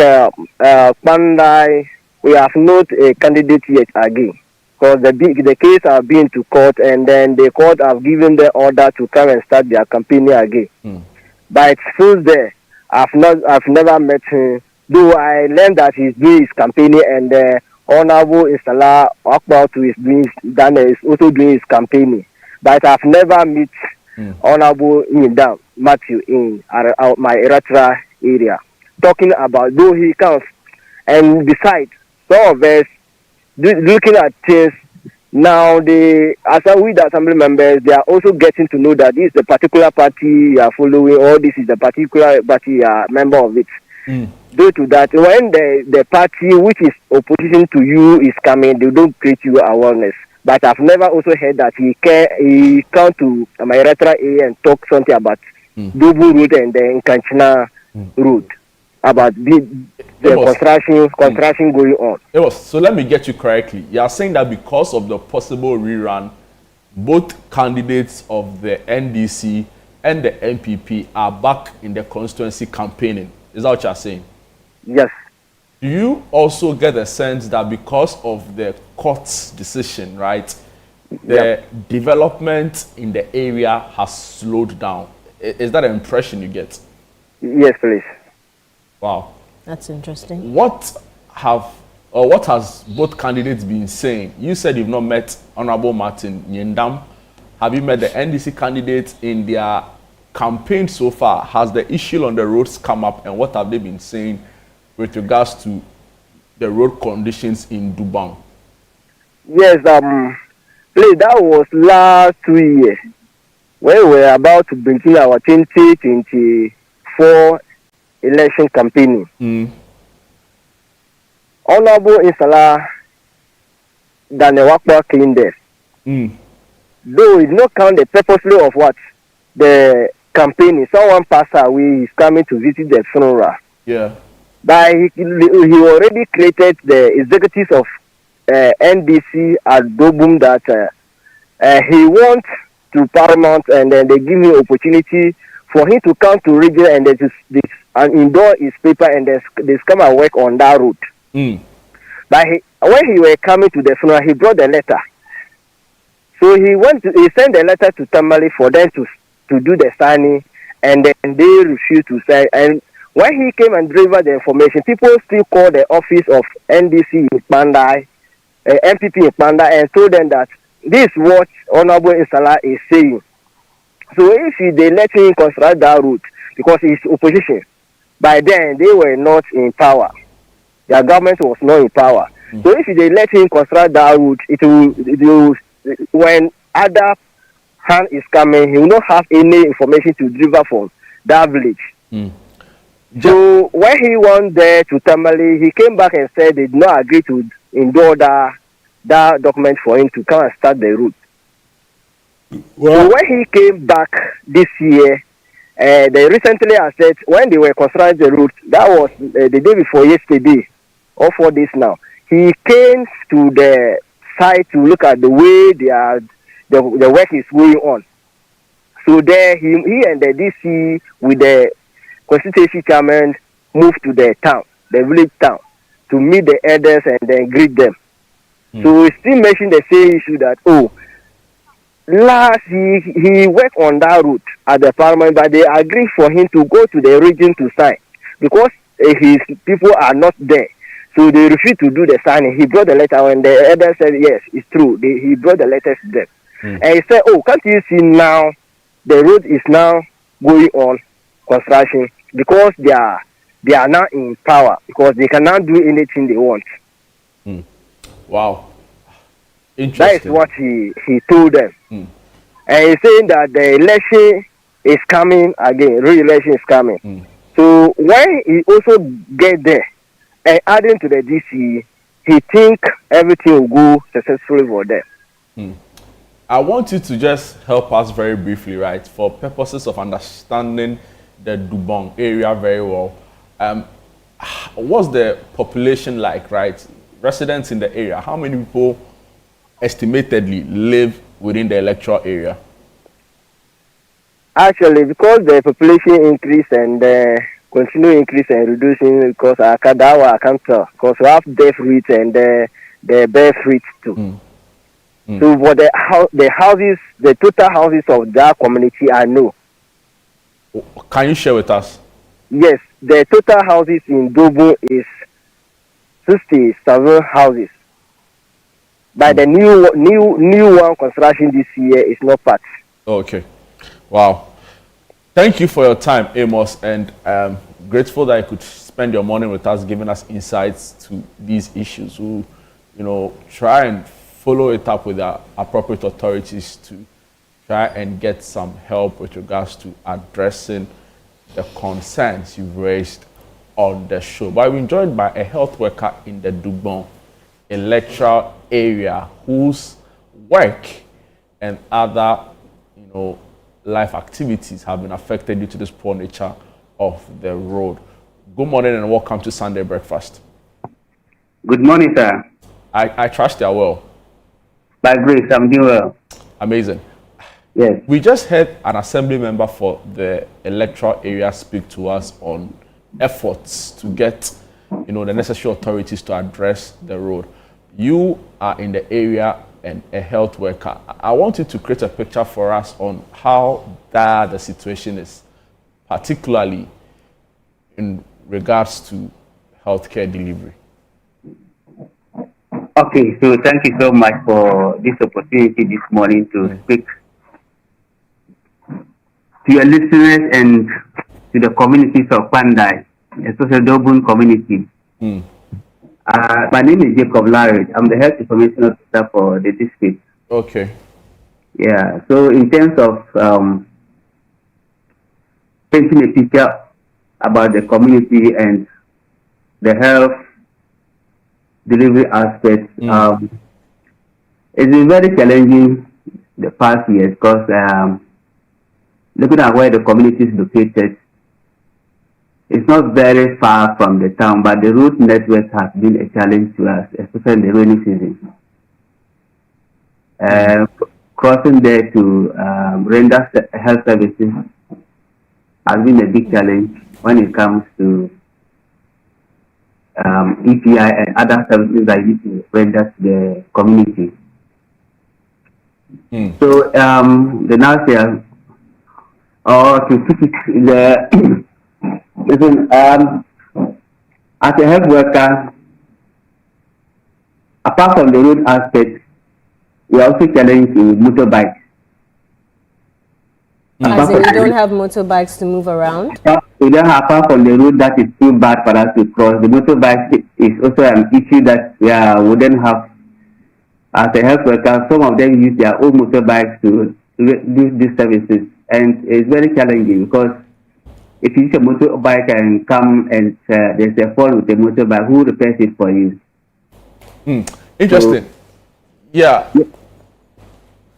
Pandai, we have not a candidate yet again. Because the case have been to court, and then the court have given the order to come and start their campaign again. But it's still there. I've never met him. Though I learned that he's doing his campaign, and Honorable Installer Akbautu is also doing his campaign. But I've never met Honorable Nyindam Matthew in my electoral area, talking about though he comes. And besides, some of us looking at things now, as the assembly members, they are also getting to know that this is the particular party you are following, or this is the particular party you are a member of it. Due to that, when the party which is opposition to you is coming, they don't create you awareness. But I've never also heard that he come to my electoral area and talk something about Dubu Road and the Kanchina Road about the construction going on. So let me get you correctly. You are saying that because of the possible rerun, both candidates of the NDC and the NPP are back in the constituency campaigning. Is that what you are saying? Yes. Do you also get the sense that because of the court's decision, right, the development in the area has slowed down? Is that an impression you get? Yes, please. Wow. That's interesting. What has both candidates been saying? You said you've not met Honorable Martin Nyendam. Have you met the NDC candidates in their campaign so far? Has the issue on the roads come up, and what have they been saying with regards to the road conditions in Dubang? Yes, please, that was last 2 years when we were about to begin our 2024 election campaign. Honorable Insala Danewakwa came there. Though it not count the purposely of what the campaign. Someone passed away, he's coming to visit the funeral. Yeah. But he already created the executives of NDC at Dobum that he wants to Paramount, and then they give him opportunity for him to come to region and and endorse his paper, and they come and work on that route. But when he were coming to the funeral, he brought the letter. So he sent the letter to Tamale for them to do the signing, and then they refused to sign. And when he came and delivered the information, people still called the office of NDC in Pandai, MPP in Pandai, and told them that this is what Honorable Insala is saying. So if they let him construct that route, because it's opposition, by then they were not in power. Their government was not in power. So if they let him construct that route, it will when other hand is coming, he will not have any information to deliver from that village. So when he went there to Tamale, he came back and said they did not agree to endorse that document for him to come and start the route. So when he came back this year, they recently said when they were constructing the route, that was the day before yesterday, or 4 days now, he came to the site to look at the way the work is going on. So there he and the DC with the constituency chairman moved to the town, the village town, to meet the elders and then greet them. So we still mentioned the same issue that last he worked on that route at the Parliament, but they agreed for him to go to the region to sign because his people are not there. So they refused to do the signing. He brought the letter, and the elders said yes, it's true. He brought the letters to them, and he said, can't you see now the road is now going on construction because they are now in power, because they cannot do anything they want. Wow. Interesting. That is what he told them. And he's saying that the election is coming again, re-election is coming. So when he also get there and adding to the DC, he think everything will go successfully for them. I want you to just help us very briefly, right, for purposes of understanding the Dubang area very well. What's the population like, right? Residents in the area, how many people estimatedly live within the electoral area? Actually, because the population increase and continue increase and reducing, because I can't tell, because we have death rate and the birth rate too. So for the houses, the total houses of that community, I know. Can you share with us? Yes, the total houses in Dobo is 67 houses. But the new one construction this year is not part. Okay. Wow. Thank you for your time, Amos, and grateful that you could spend your morning with us, giving us insights to these issues. We'll, try and follow it up with the appropriate authorities to try and get some help with regards to addressing the concerns you've raised on the show. But we're joined by a health worker in the Dubang electoral area whose work and other, life activities have been affected due to this poor nature of the road. Good morning and welcome to Sunday Breakfast. Good morning, sir. I trust you are well. By grace, I'm doing well. Amazing. Yes. We just heard an assembly member for the electoral area speak to us on efforts to get, the necessary authorities to address the road. You are in the area and a health worker. I want you to create a picture for us on how dire the situation is, particularly in regards to healthcare delivery. Okay, so thank you so much for this opportunity this morning to speak to your listeners and to the communities of Pandai, especially the Dobun community. My name is Jacob Larry. I'm the health information officer for the district. Okay. Yeah, so in terms of painting a picture about the community and the health delivery aspect, it's been very challenging the past years because looking at where the community is located, it's not very far from the town, but the road network has been a challenge to us, especially in the rainy season. Crossing there to render health services has been a big challenge when it comes to EPI and other services that you need to render to the community. So the nurse here, to put it listen, as a health worker, apart from the road aspect, we are also challenged with motorbikes. As in, you don't have motorbikes to move around? We don't have, apart from the road that is too bad for us to cross. The motorbike is also an issue that we don't have. As a health worker, some of them use their own motorbikes to do these services. And it's very challenging because if you use a motorbike and come and there's a fault with the motorbike, who repairs it for you? Interesting.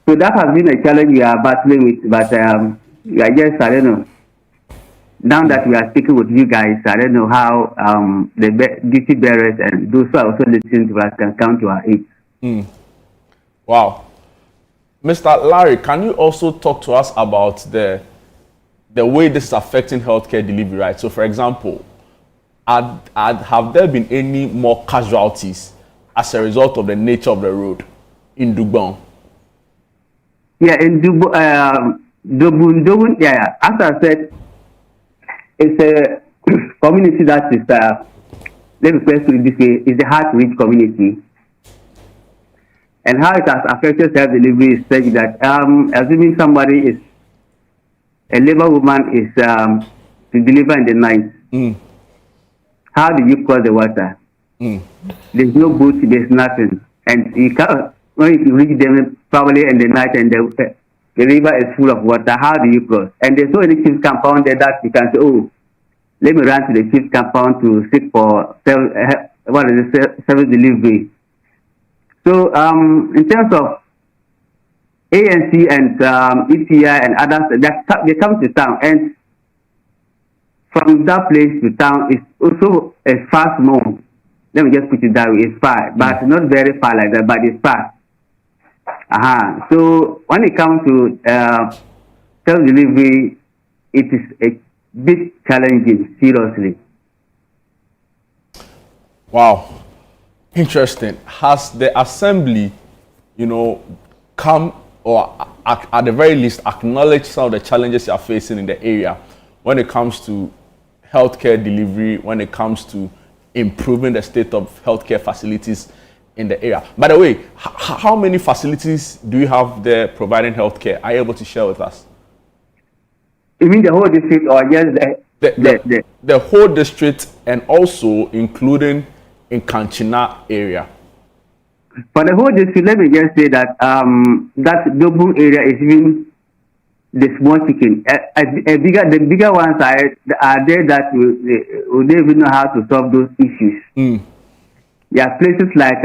So that has been a challenge we are battling with, but we are just, I don't know. Now that we are speaking with you guys, I don't know how the duty bearers and those who are also listening to us can come to our aid. Wow. Mr. Larry, can you also talk to us about the way this is affecting healthcare delivery, right? So, for example, have there been any more casualties as a result of the nature of the road in Dugbon? Yeah, in Dugbon, yeah. As I said, it's a community that is, let me put it this way, it's a hard-to-reach community. And how it has affected self-delivery is such that, assuming somebody is, a labor woman is to deliver in the night, how do you cross the water? There's no boat, there's nothing. And you can't, when you reach them probably in the night and the river is full of water, how do you cross? And there's no any chief compound there that you can say, oh, let me run to the chief compound to seek for service delivery. So in terms of ANC and EPI and others, they come to town, and from that place to town is also a fast move. Let me just put it that way, it's far, but not very far like that, but it's far. So when it comes to self-delivery, it is a bit challenging, seriously. Wow. Interesting. Has the assembly, come or at the very least acknowledge some of the challenges you are facing in the area when it comes to healthcare delivery, when it comes to improving the state of healthcare facilities in the area? By the way, how many facilities do you have there providing healthcare? Are you able to share with us? You mean the whole district or just the whole district, and also including in Kanchina area? For the whole district, let me just say that that Dobun area is even the small chicken. The bigger ones are there that we don't even know how to solve those issues. There are places like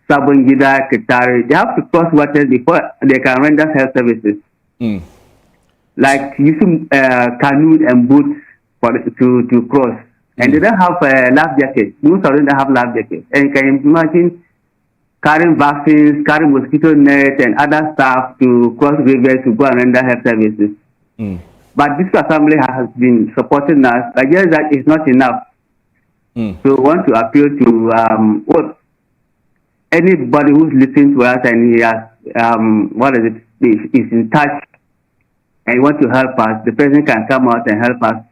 Sabongida, Kitari. They have to cross water before they can render health services. like using canoe and boats to cross. And they don't have life jackets. Most of them don't have life jackets. And you can imagine carrying vaccines, carrying mosquito nets and other stuff to cross rivers to go and render health services. But this assembly has been supporting us. I guess that is not enough. So we want to appeal to anybody who's listening to us and he has, is in touch and want to help us, the person can come out and help us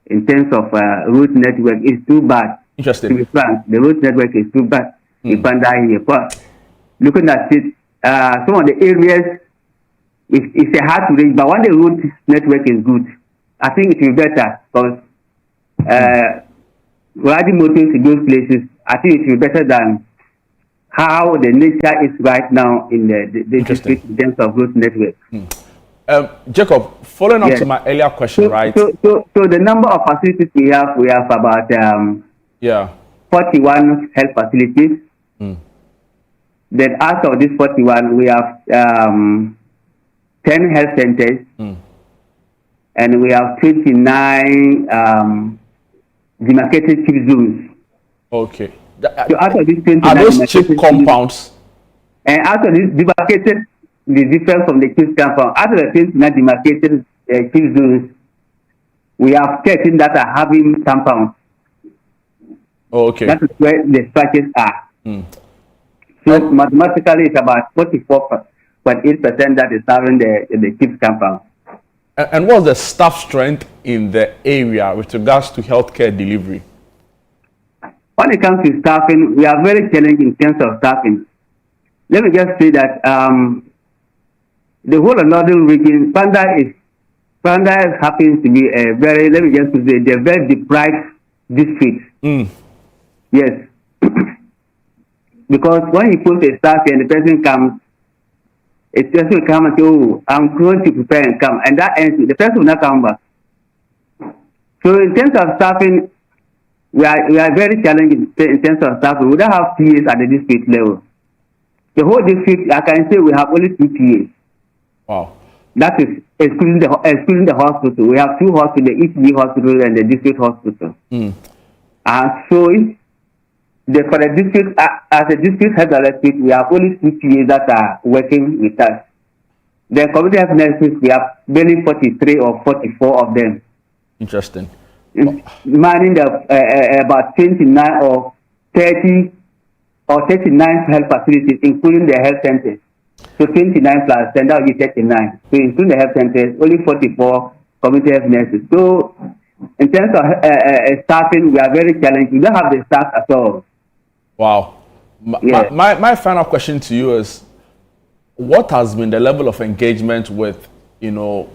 in terms of road network. It's too bad. Interesting. To be frank, the road network is too bad in Pandai here. But looking at it, some of the areas, it's a hard to reach, but when the road network is good, I think it will be better because riding motors to those places, I think it will be better than how the nature is right now in the district in terms of road network. Jacob, following up to my earlier question, right? So the number of facilities we have about 41 health facilities. Then out of these 41, we have 10 health centers, and we have 29 demarcated chip zones. Okay. So out of these 29 are those chip compounds? And out of these demarcated, the difference from the chip compound, out of the 29 demarcated chip zones, we have 13 that are having compounds. Okay. That is where the structures are. So mathematically, it's about 44.8% that is having the chip compound. And what's the staff strength in the area with regards to healthcare delivery? When it comes to staffing, we are very challenged in terms of staffing. Let me just say that the whole of northern region, Panda happens to be a very, let me just say, the very deprived district. Yes. Because when you put a staff and the person comes, it just will come and say, oh, I'm going to prepare and come. And that ends, the person will not come back. So in terms of staffing, we are very challenging in terms of staffing. We don't have PAs at the district level. The whole district, I can say we have only 2 PAs. Wow. That is excluding the hospital. We have 2 hospitals, the ECG hospital and the district hospital. So for the district, as a district health director, we have only 2 PAs that are working with us. The community health nurses, we have barely 43 or 44 of them. Interesting. Manning about 29 or 30 or 39 health facilities, including the health centers. So 29 plus 10, that will be 39. So including the health centers, only 44 community health nurses. So in terms of staffing, we are very challenged. We don't have the staff at all. Wow. My final question to you is, what has been the level of engagement with, the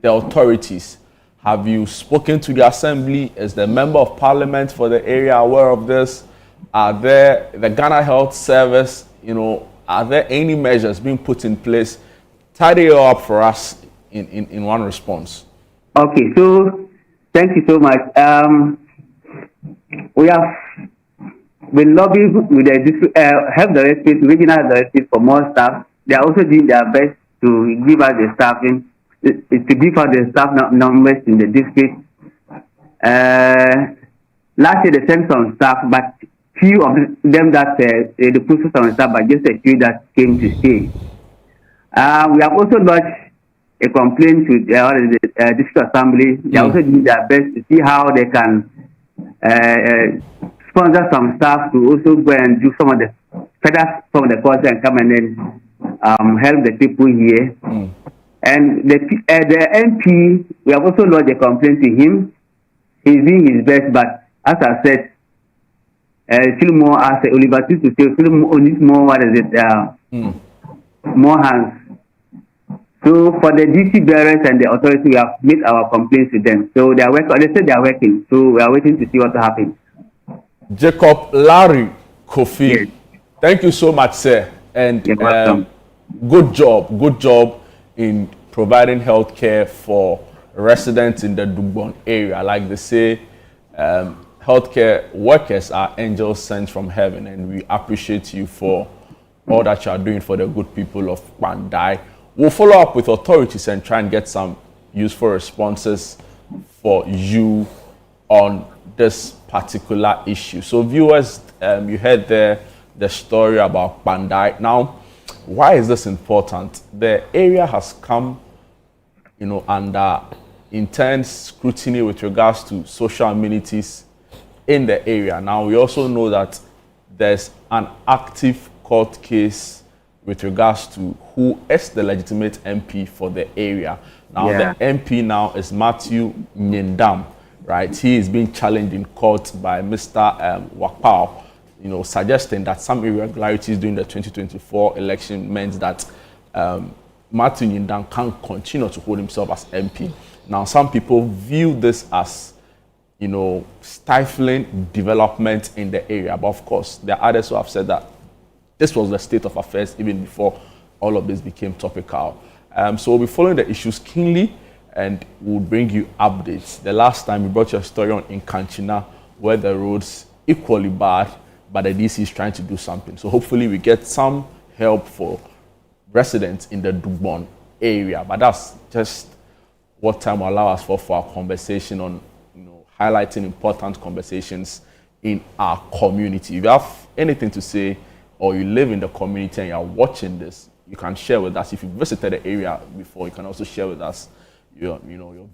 authorities? Have you spoken to the assembly? Is the member of parliament for the area aware of this? Are there, the Ghana Health Service, are there any measures being put in place? Tidy it up for us in one response. Okay, so thank you so much. We have been lobbying with the health directorate, regional health directorate for more staff. They are also doing their best to give us the staffing, to give us the staff numbers in the district. Last year they sent some staff, but few of them that the process on staff, but just a few that came to stay. We have also lodged a complaint to the district assembly. They are also doing their best to see how they can sponsor some staff to also go and do some of the courses and come and then help the people here. And the MP, we have also lodged a complaint to him. He's doing his best, but as I said, still more, as Oliver to say, still needs more, more hands. So for the DC bearers and the authorities, we have made our complaints to them. So they are working. They said they are working. So we are waiting to see what happens. Jacob Larry Kofi, thank you so much, sir, and good job in providing health care for residents in the Dugbon area. Like they say, healthcare workers are angels sent from heaven, and we appreciate you for all that you are doing for the good people of Pandai. we'll follow up with authorities and try and get some useful responses for you on this particular issue. So viewers, you heard the story about Pandai. Now, why is this important? The area has come, under intense scrutiny with regards to social amenities in the area. Now, we also know that there's an active court case with regards to who is the legitimate MP for the area. Now, the MP now is Matthew Nyendam, right? He is being challenged in court by Mr. Wakpao, suggesting that some irregularities during the 2024 election meant that Matthew Nyendam can't continue to hold himself as MP. Now, some people view this as, stifling development in the area. But of course, there are others who have said that this was the state of affairs even before all of this became topical. So we'll be following the issues keenly and we'll bring you updates. The last time we brought you a story on in Kanchina where the roads equally bad, but the DC is trying to do something. So hopefully we get some help for residents in the Dubon area. But that's just what time will allow us for our conversation on highlighting important conversations in our community. If you have anything to say or you live in the community and you are watching this, you can share with us. If you visited the area before, you can also share with us your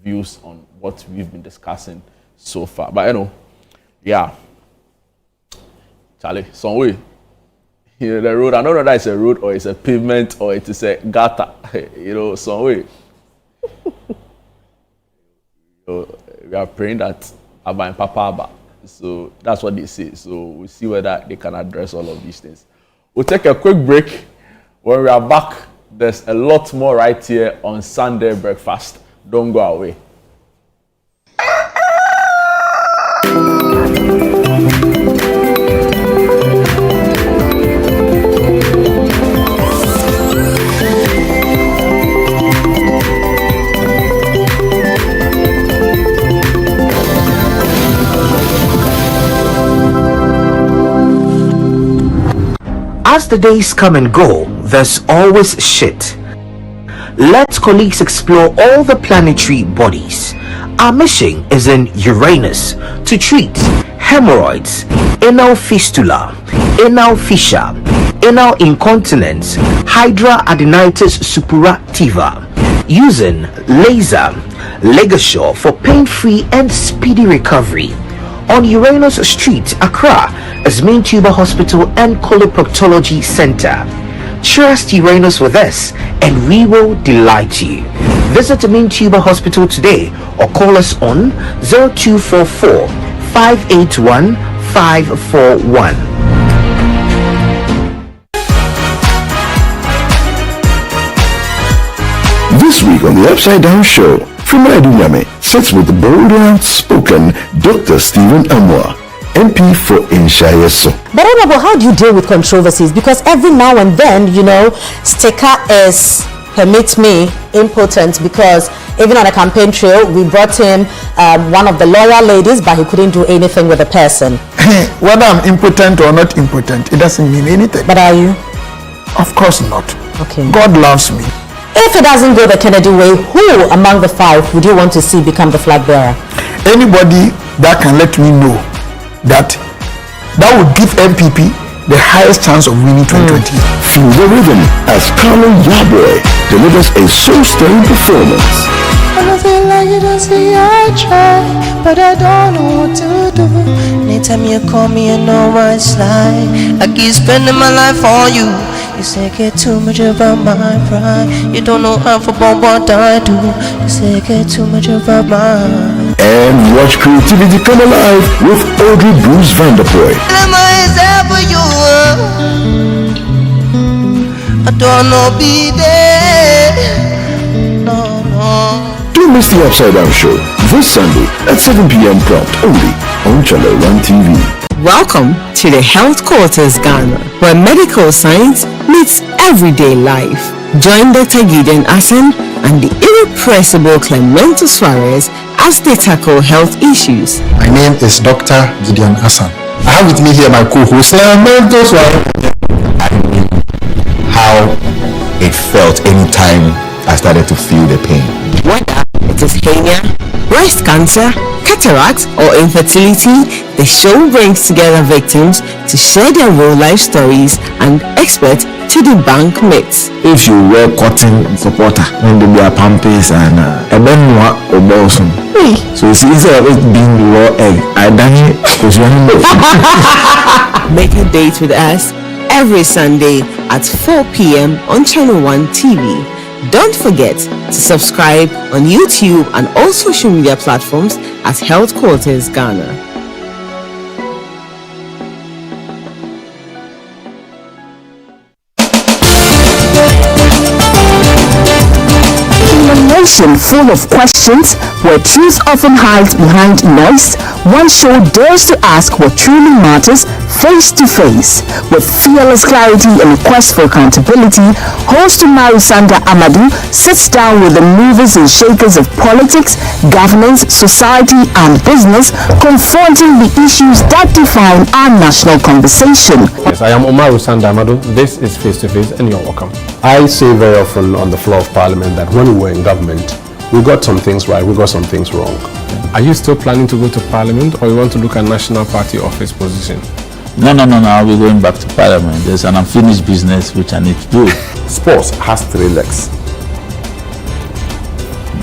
views on what we've been discussing so far. But Charlie, some way. The road, I don't know whether it's a road or it's a pavement or it is a gutter. Some way. We are praying that Abba and Papa Abba. So that's what they say. So we'll see whether they can address all of these things. We'll take a quick break. When we are back, there's a lot more right here on Sunday Breakfast. Don't go away. As the days come and go, there's always shit. Let colleagues explore all the planetary bodies. Our mission is in Uranus to treat hemorrhoids, anal fistula, anal fissure, anal incontinence, hidradenitis suppurativa, using laser ligature for pain-free and speedy recovery. On Uranus Street, Accra, is Main Tuber Hospital and Coloproctology Center. Trust Uranus with us and we will delight you. Visit Main Tuber Hospital today or call us on 0244 581 541. This week on the Upside Down Show, Fumai Dunyame sits with the bold and outspoken Dr. Stephen Amwa, MP for Inshayeso. But Honorable, how do you deal with controversies? Because every now and then, sticker is, permit me, impotent, because even on a campaign trail, we brought in one of the loyal ladies, but he couldn't do anything with the person. Whether I'm impotent or not impotent, it doesn't mean anything. But are you? Of course not. Okay. God loves me. If it doesn't go the Kennedy way, who among the five would you want to see become the flag bearer? Anybody that can let me know that would give MPP the highest chance of winning 2020. Feel the rhythm as Carmen Yabwe delivers a soul-stirring performance. I don't feel like it, I say I try, but I don't know what to do. Anytime you call me, I know I slide. I keep spending my life on you. You say get too much about my pride. You don't know how for what I do. You say get too much about mine. And watch creativity come alive with Audrey Bruce Vanderpoy. I don't know be there. No. Don't miss the Upside Down Show this Sunday at 7 p.m. prompt only on Channel 1 TV. Welcome to the Health Quarters Ghana, where medical science meets everyday life. Join Dr. Gideon Asen and the irrepressible Clemento Suarez as they tackle health issues. My name is Dr. Gideon Asen. I have with me here my co-host Clemento Suarez. How it felt anytime I started to feel the pain. Whether it is hernia, breast cancer, cataracts, or infertility, the show brings together victims to share their real life stories and experts to debunk myths. If you wear cotton supporter, when they wear pampers and a benwa or bosun. So you see, instead of it being raw egg, I done it because you know. Make a date with us every Sunday at 4 p.m. on Channel 1 TV. Don't forget to subscribe on YouTube and all social media platforms at Health Quarters Ghana. Nation full of questions, where truth often hides behind noise, one show dares to ask what truly matters face to face. With fearless clarity and quest for accountability, host Marisanda Amadou sits down with the movers and shakers of politics, governance, society, and business, confronting the issues that define our national conversation. Yes, I am Marisanda Amadou. This is Face to Face, and you're welcome. I say very often on the floor of Parliament that when we were in government, we got some things right, we got some things wrong. Are you still planning to go to Parliament, or you want to look at National Party office position? No, I'll be going back to Parliament. There's an unfinished business which I need to do. Sports has 3 legs: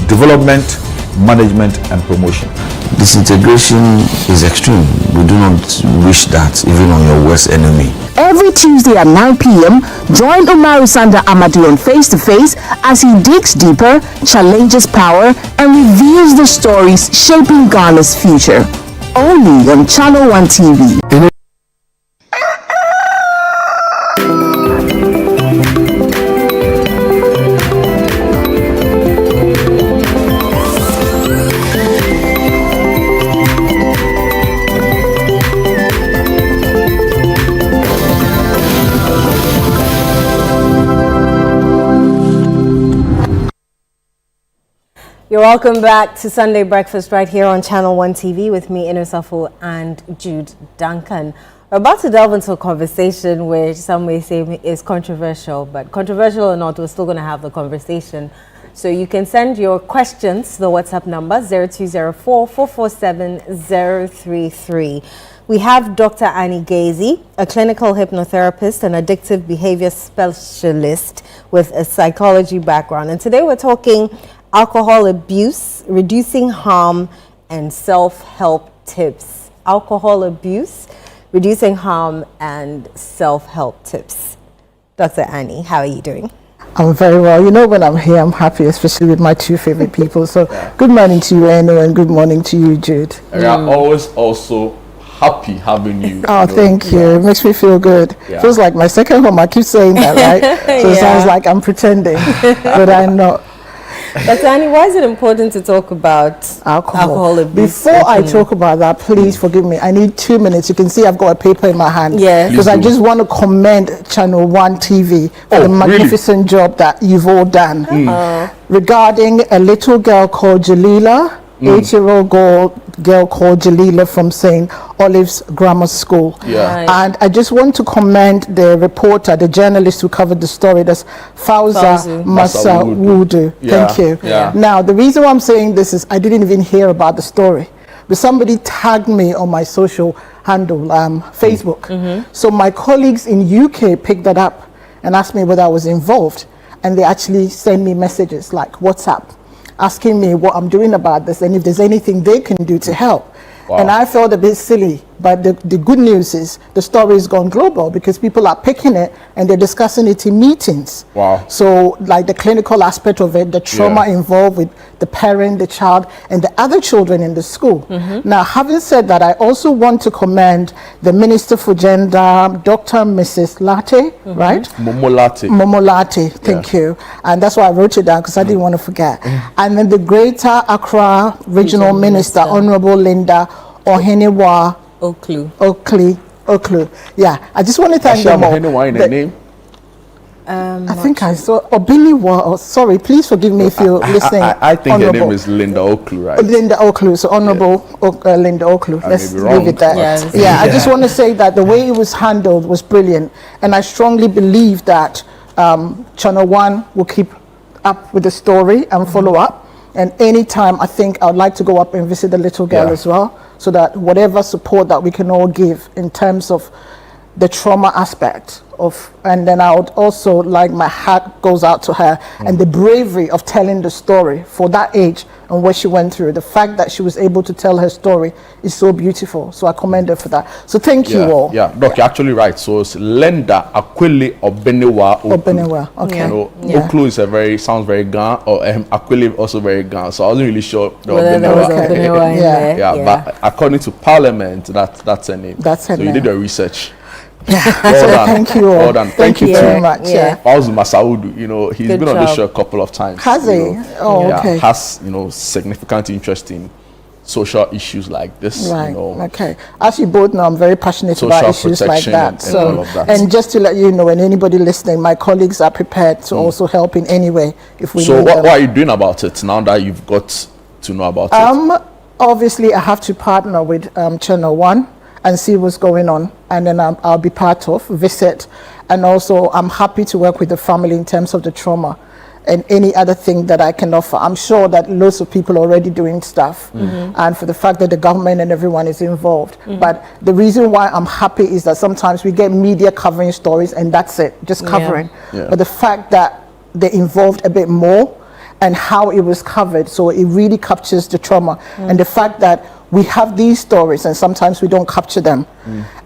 development, management, and promotion. Disintegration is extreme. We do not wish that even on your worst enemy. Every Tuesday at 9 p.m., join Marisanda Amadou on Face to Face as he digs deeper, challenges power, and reveals the stories shaping Ghana's future. Only on Channel 1 TV. You're welcome back to Sunday Breakfast right here on Channel 1 TV with me, Inosafo, and Jude Duncan. We're about to delve into a conversation which some may say is controversial, but controversial or not, we're still going to have the conversation. So you can send your questions to the WhatsApp number 0204-447-033. We have Dr. Annie Gazy, a clinical hypnotherapist and addictive behavior specialist with a psychology background. And today we're talking alcohol abuse, reducing harm, and self-help tips. Alcohol abuse, reducing harm, and self-help tips. Dr. Annie, how are you doing? I'm very well. You know, when I'm here, I'm happy, especially with my 2 favorite people. So good morning to you, Eno, and good morning to you, Jude. We are always also happy having you. Oh, thank you. It makes me feel good. Yeah. Feels like my second home. I keep saying that, right? So it sounds like I'm pretending, but I'm not. Dr. Annie, why is it important to talk about alcohol abuse? Before I talk about that, please forgive me. I need 2 minutes. You can see I've got a paper in my hand. Yes. Because I just want to commend Channel 1 TV for the magnificent job that you've all done. Regarding a little girl called Jalila, 8-year-old girl called Jalila from St. Olive's Grammar School. Yeah. Right. And I just want to commend the reporter, the journalist who covered the story. That's Fauza Masawudu. Yeah. Thank you. Yeah. Now, the reason why I'm saying this is I didn't even hear about the story, but somebody tagged me on my social handle, Facebook. So my colleagues in UK picked that up and asked me whether I was involved. And they actually send me messages like WhatsApp, asking me what I'm doing about this and if there's anything they can do to help. Wow. And I felt a bit silly, but the good news is the story has gone global because people are picking it and they're discussing it in meetings. Wow. So like the clinical aspect of it, the trauma involved with the parent, the child, and the other children in the school. Now, having said that, I also want to commend the Minister for Gender, Dr. Mrs. Latte, right? Momo Latte. Momo Latte, thank you. And that's why I wrote it down because I didn't want to forget. And then the Greater Accra Regional Minister, Honorable Linda Ohenewa Oklu. Yeah, I just want to thank them all. Ohenewa in the name? I think I saw Obiniwa. Oh, sorry, please forgive me if you're listening. I think her name is Linda Oklu, right? Linda Oklu, so Honorable Linda Oklu. Let's leave it there. Yes. I just want to say that the way it was handled was brilliant, and I strongly believe that Channel 1 will keep up with the story and follow up. And anytime I think I would like to go up and visit the little girl as well, so that whatever support that we can all give in terms of the trauma aspect of, and then I would also like, my heart goes out to her and the bravery of telling the story for that age and what she went through. The fact that she was able to tell her story is so beautiful. So I commend her for that. So thank you all. Yeah, Doc, you're actually right. So it's Lenda Akwili Obenewa. Obenewa, okay. You know, Oklu is sounds very Gan, or Akwili also very Gan. So I wasn't really sure the whether there was Obenewa in there. Yeah, but according to Parliament, that's her name. That's her name. So you did your research. Yeah. Well done. Thank you all. Well done. Thank you very much. Fauzi Masaudu, you know, he's been on this show a couple of times. Has he? Oh, okay. Has, you know, significant interest in social issues like this. Right. You know, okay. As you both know, I'm very passionate about issues like that. And all of that. And just to let you know, and anybody listening, my colleagues are prepared to also help in any way if we need So them. what are you doing about it now that you've got to know about it? Obviously, I have to partner with Channel 1 and see what's going on, and then I'll be part of, visit, and also I'm happy to work with the family in terms of the trauma and any other thing that I can offer. I'm sure that lots of people are already doing stuff, and for the fact that the government and everyone is involved. But the reason why I'm happy is that sometimes we get media covering stories and that's it, just covering. But the fact that they involved a bit more and how it was covered, so it really captures the trauma, and the fact that we have these stories and sometimes we don't capture them,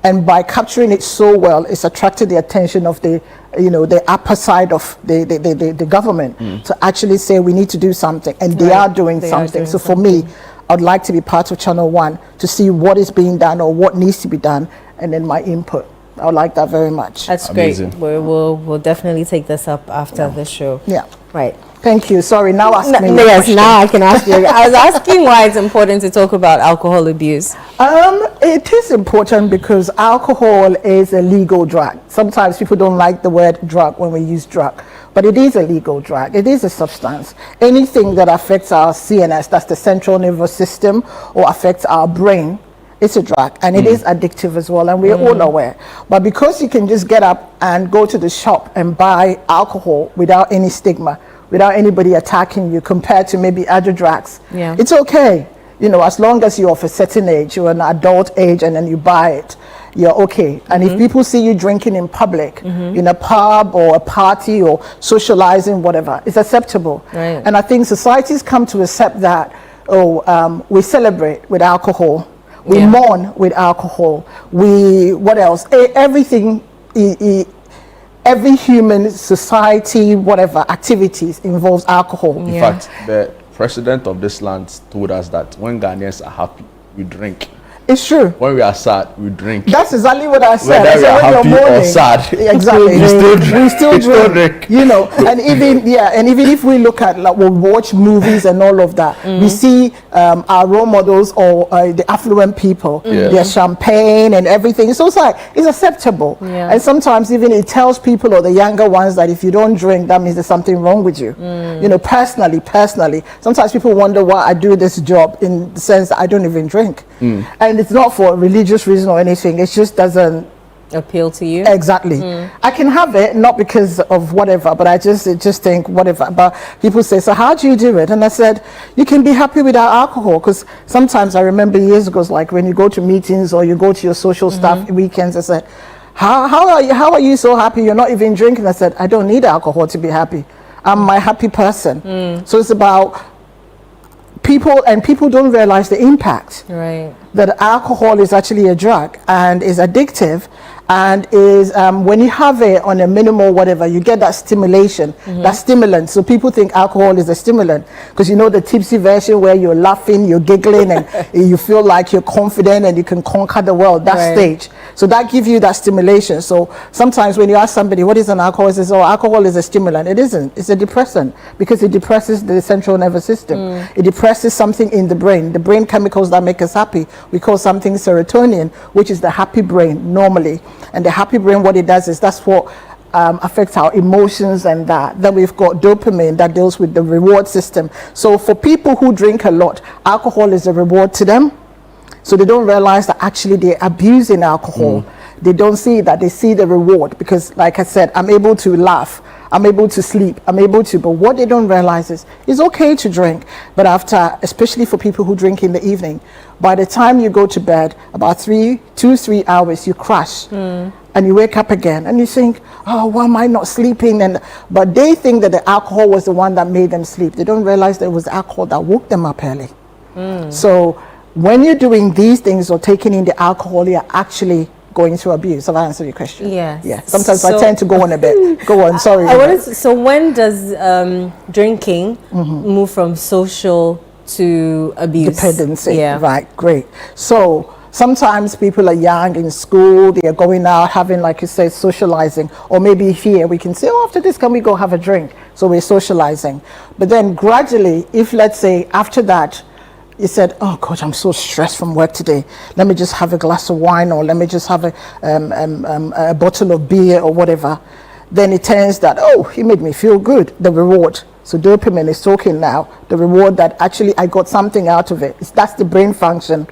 and by capturing it so well, it's attracted the attention of the, you know, the upper side of the government to actually say we need to do something, and they are doing something. So for me, I'd like to be part of Channel 1 to see what is being done or what needs to be done, and then my input. I would like that very much. That's amazing. Great. We'll definitely take this up after the show. Yeah. Right. Thank you. Sorry, now ask me. Yes, now I can ask you. I was asking why it's important to talk about alcohol abuse. It is important because alcohol is a legal drug. Sometimes people don't like the word drug when we use drug, but it is a legal drug. It is a substance. Anything that affects our CNS, that's the central nervous system, or affects our brain, it's a drug, and it is addictive as well, and we're all aware. But because you can just get up and go to the shop and buy alcohol without any stigma, without anybody attacking you, compared to maybe other drugs, it's okay. You know, as long as you're of a certain age, you're an adult age, and then you buy it, you're okay. And if people see you drinking in public, in a pub or a party or socializing, whatever, it's acceptable. Right. And I think society's come to accept that, we celebrate with alcohol. We mourn with alcohol. What else? Everything, every human society, whatever activities involves alcohol. In fact, the president of this land told us that when Ghanaians are happy, we drink. It's true. When we are sad, we drink. That's exactly what I said. Whether we are happy or sad, exactly. we still drink. You know, and even if we look at, like, we watch movies and all of that, we see our role models or the affluent people, their champagne and everything. So it's like, it's acceptable. And sometimes even it tells people, or the younger ones, that if you don't drink, that means there's something wrong with you. You know, personally, sometimes people wonder why I do this job, in the sense that I don't even drink. And it's not for a religious reason or anything. It just doesn't appeal to you. Exactly. I can have it, not because of whatever, but I just think whatever. But people say, so how do you do it? And I said, you can be happy without alcohol, because sometimes I remember years ago, like when you go to meetings or you go to your social stuff weekends, I said, how are you so happy you're not even drinking? I said, I don't need alcohol to be happy. I'm my happy person. So it's about people, and people don't realize the impact that alcohol is actually a drug and is addictive, and is when you have it on a minimal whatever, you get that stimulation, that stimulant. So people think alcohol is a stimulant because, you know, the tipsy version where you're laughing, you're giggling, and you feel like you're confident and you can conquer the world, that stage. So that gives you that stimulation. So sometimes when you ask somebody what is an alcohol, they say, oh, alcohol is a stimulant. It isn't. It's a depressant, because it depresses the central nervous system. It depresses something in the brain chemicals that make us happy. We call something serotonin, which is the happy brain normally. And the happy brain, what it does is, that's what affects our emotions, and that. Then we've got dopamine that deals with the reward system. So for people who drink a lot, alcohol is a reward to them. So they don't realize that actually they're abusing alcohol. they don't see that. They see the reward because, like I said, I'm able to laugh, I'm able to sleep, I'm able to. But what they don't realize is it's okay to drink, but after, especially for people who drink in the evening, by the time you go to bed, about 3 hours, you crash. And you wake up again and you think, oh, why am I not sleeping? But they think that the alcohol was the one that made them sleep. They don't realize that it was the alcohol that woke them up early. So when you're doing these things or taking in the alcohol, you're actually going through abuse. Have I answered your question? Yes. Yeah. Sometimes I tend to go on a bit. Go on, sorry. So when does drinking move from social to abuse? Dependency. Yeah. Right, great. So sometimes people are young in school, they are going out having, like you said, socializing, or maybe here we can say, oh, after this, can we go have a drink? So we're socializing. But then gradually, if let's say after that, you said, oh gosh, I'm so stressed from work today. Let me just have a glass of wine, or let me just have a bottle of beer or whatever. Then it turns that, oh, he made me feel good, the reward. So dopamine is talking now, the reward that actually I got something out of it. That's the brain function.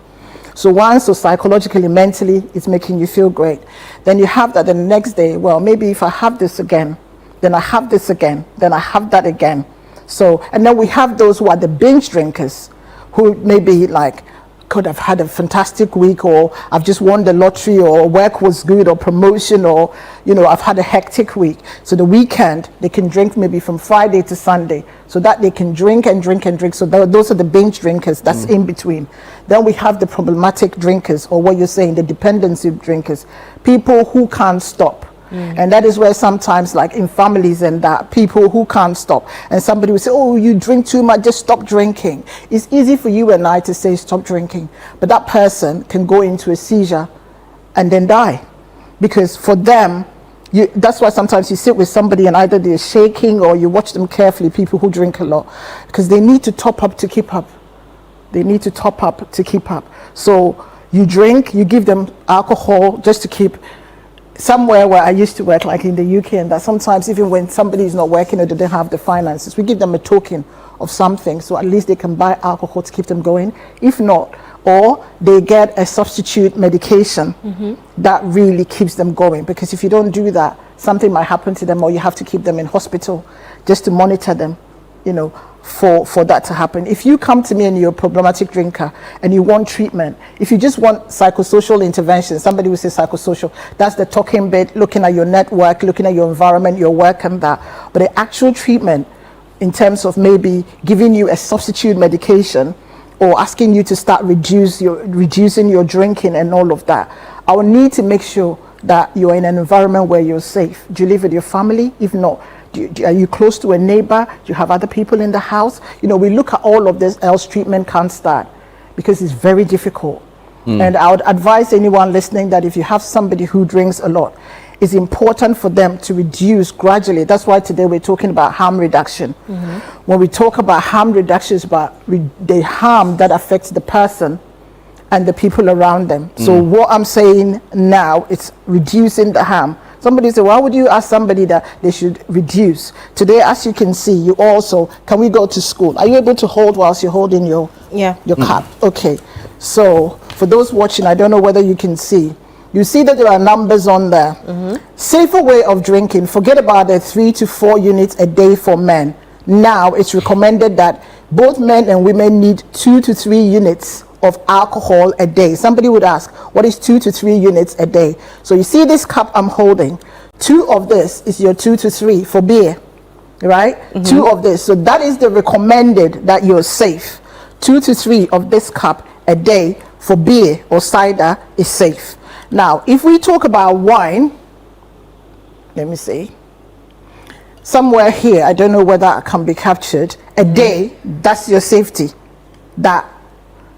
So once, so psychologically, mentally, it's making you feel great. Then you have that the next day, well, maybe if I have this again, then I have this again, then I have that again. So, and then we have those who are the binge drinkers, who maybe like could have had a fantastic week, or I've just won the lottery, or work was good, or promotion, or I've had a hectic week. So the weekend they can drink maybe from Friday to Sunday, so that they can drink and drink and drink. So those are the binge drinkers. That's in between. Then we have the problematic drinkers, or what you're saying, the dependency drinkers, people who can't stop. And that is where sometimes, like in families and that, people who can't stop, and somebody will say, oh, you drink too much, just stop drinking. It's easy for you and I to say stop drinking, but that person can go into a seizure and then die, because for them, that's why sometimes you sit with somebody and either they're shaking or you watch them carefully, people who drink a lot, because they need to top up to keep up. They need to top up to keep up. So you drink, you give them alcohol just to keep. Somewhere where I used to work, like in the UK, and that sometimes even when somebody is not working or they don't have the finances, we give them a token of something, so at least they can buy alcohol to keep them going. If not, or they get a substitute medication that really keeps them going, because if you don't do that, something might happen to them, or you have to keep them in hospital just to monitor them, for that to happen. If you come to me and you're a problematic drinker and you want treatment, if you just want psychosocial intervention, somebody will say psychosocial, that's the talking bit, looking at your network, looking at your environment, your work and that. But the actual treatment, in terms of maybe giving you a substitute medication or asking you to start reducing your drinking and all of that, I will need to make sure that you're in an environment where you're safe. Do you live with your family? If not, are you close to a neighbor? Do you have other people in the house? We look at all of this, else treatment can't start, because it's very difficult. And I would advise anyone listening that if you have somebody who drinks a lot, it's important for them to reduce gradually. That's why today we're talking about harm reduction. When we talk about harm reduction, it's about the harm that affects the person and the people around them. So what I'm saying now, it's reducing the harm. Somebody said, why would you ask somebody that they should reduce? Today, as you can see, you also, can we go to school? Are you able to hold whilst you're holding your cup? Okay. So for those watching, I don't know whether you can see. You see that there are numbers on there. Safer way of drinking, forget about the 3 to 4 units a day for men. Now it's recommended that both men and women need 2 to 3 units of alcohol a day. Somebody would ask, what is 2 to 3 units a day? So you see this cup I'm holding, 2 of this is your 2 to 3 for beer, right? 2 of this. So that is the recommended that you're safe. 2 to 3 of this cup a day for beer or cider is safe. Now, if we talk about wine, let me see. Somewhere here, I don't know whether it can be captured, a day, that's your safety.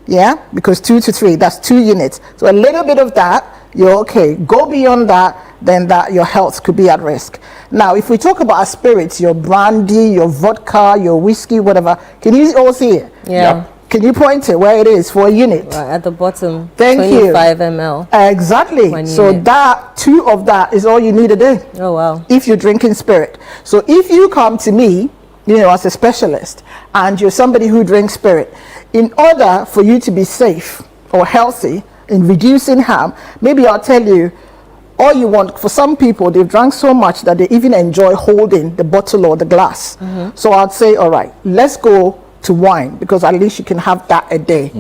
Because 2 to 3, that's 2 units. So a little bit of that, you're okay. Go beyond that, then your health could be at risk. Now, if we talk about spirits, your brandy, your vodka, your whiskey, whatever, can you all see it? Yeah. Can you point it where it is for a unit? Right at the bottom. Thank 25 ml. Exactly. So that 2 of that is all you need a day. Oh wow. If you're drinking spirit. So if you come to me, as a specialist, and you're somebody who drinks spirit, in order for you to be safe or healthy in reducing harm, maybe I'll tell you, all you want, for some people, they've drunk so much that they even enjoy holding the bottle or the glass. So I'd say, all right, let's go to wine, because at least you can have that a day.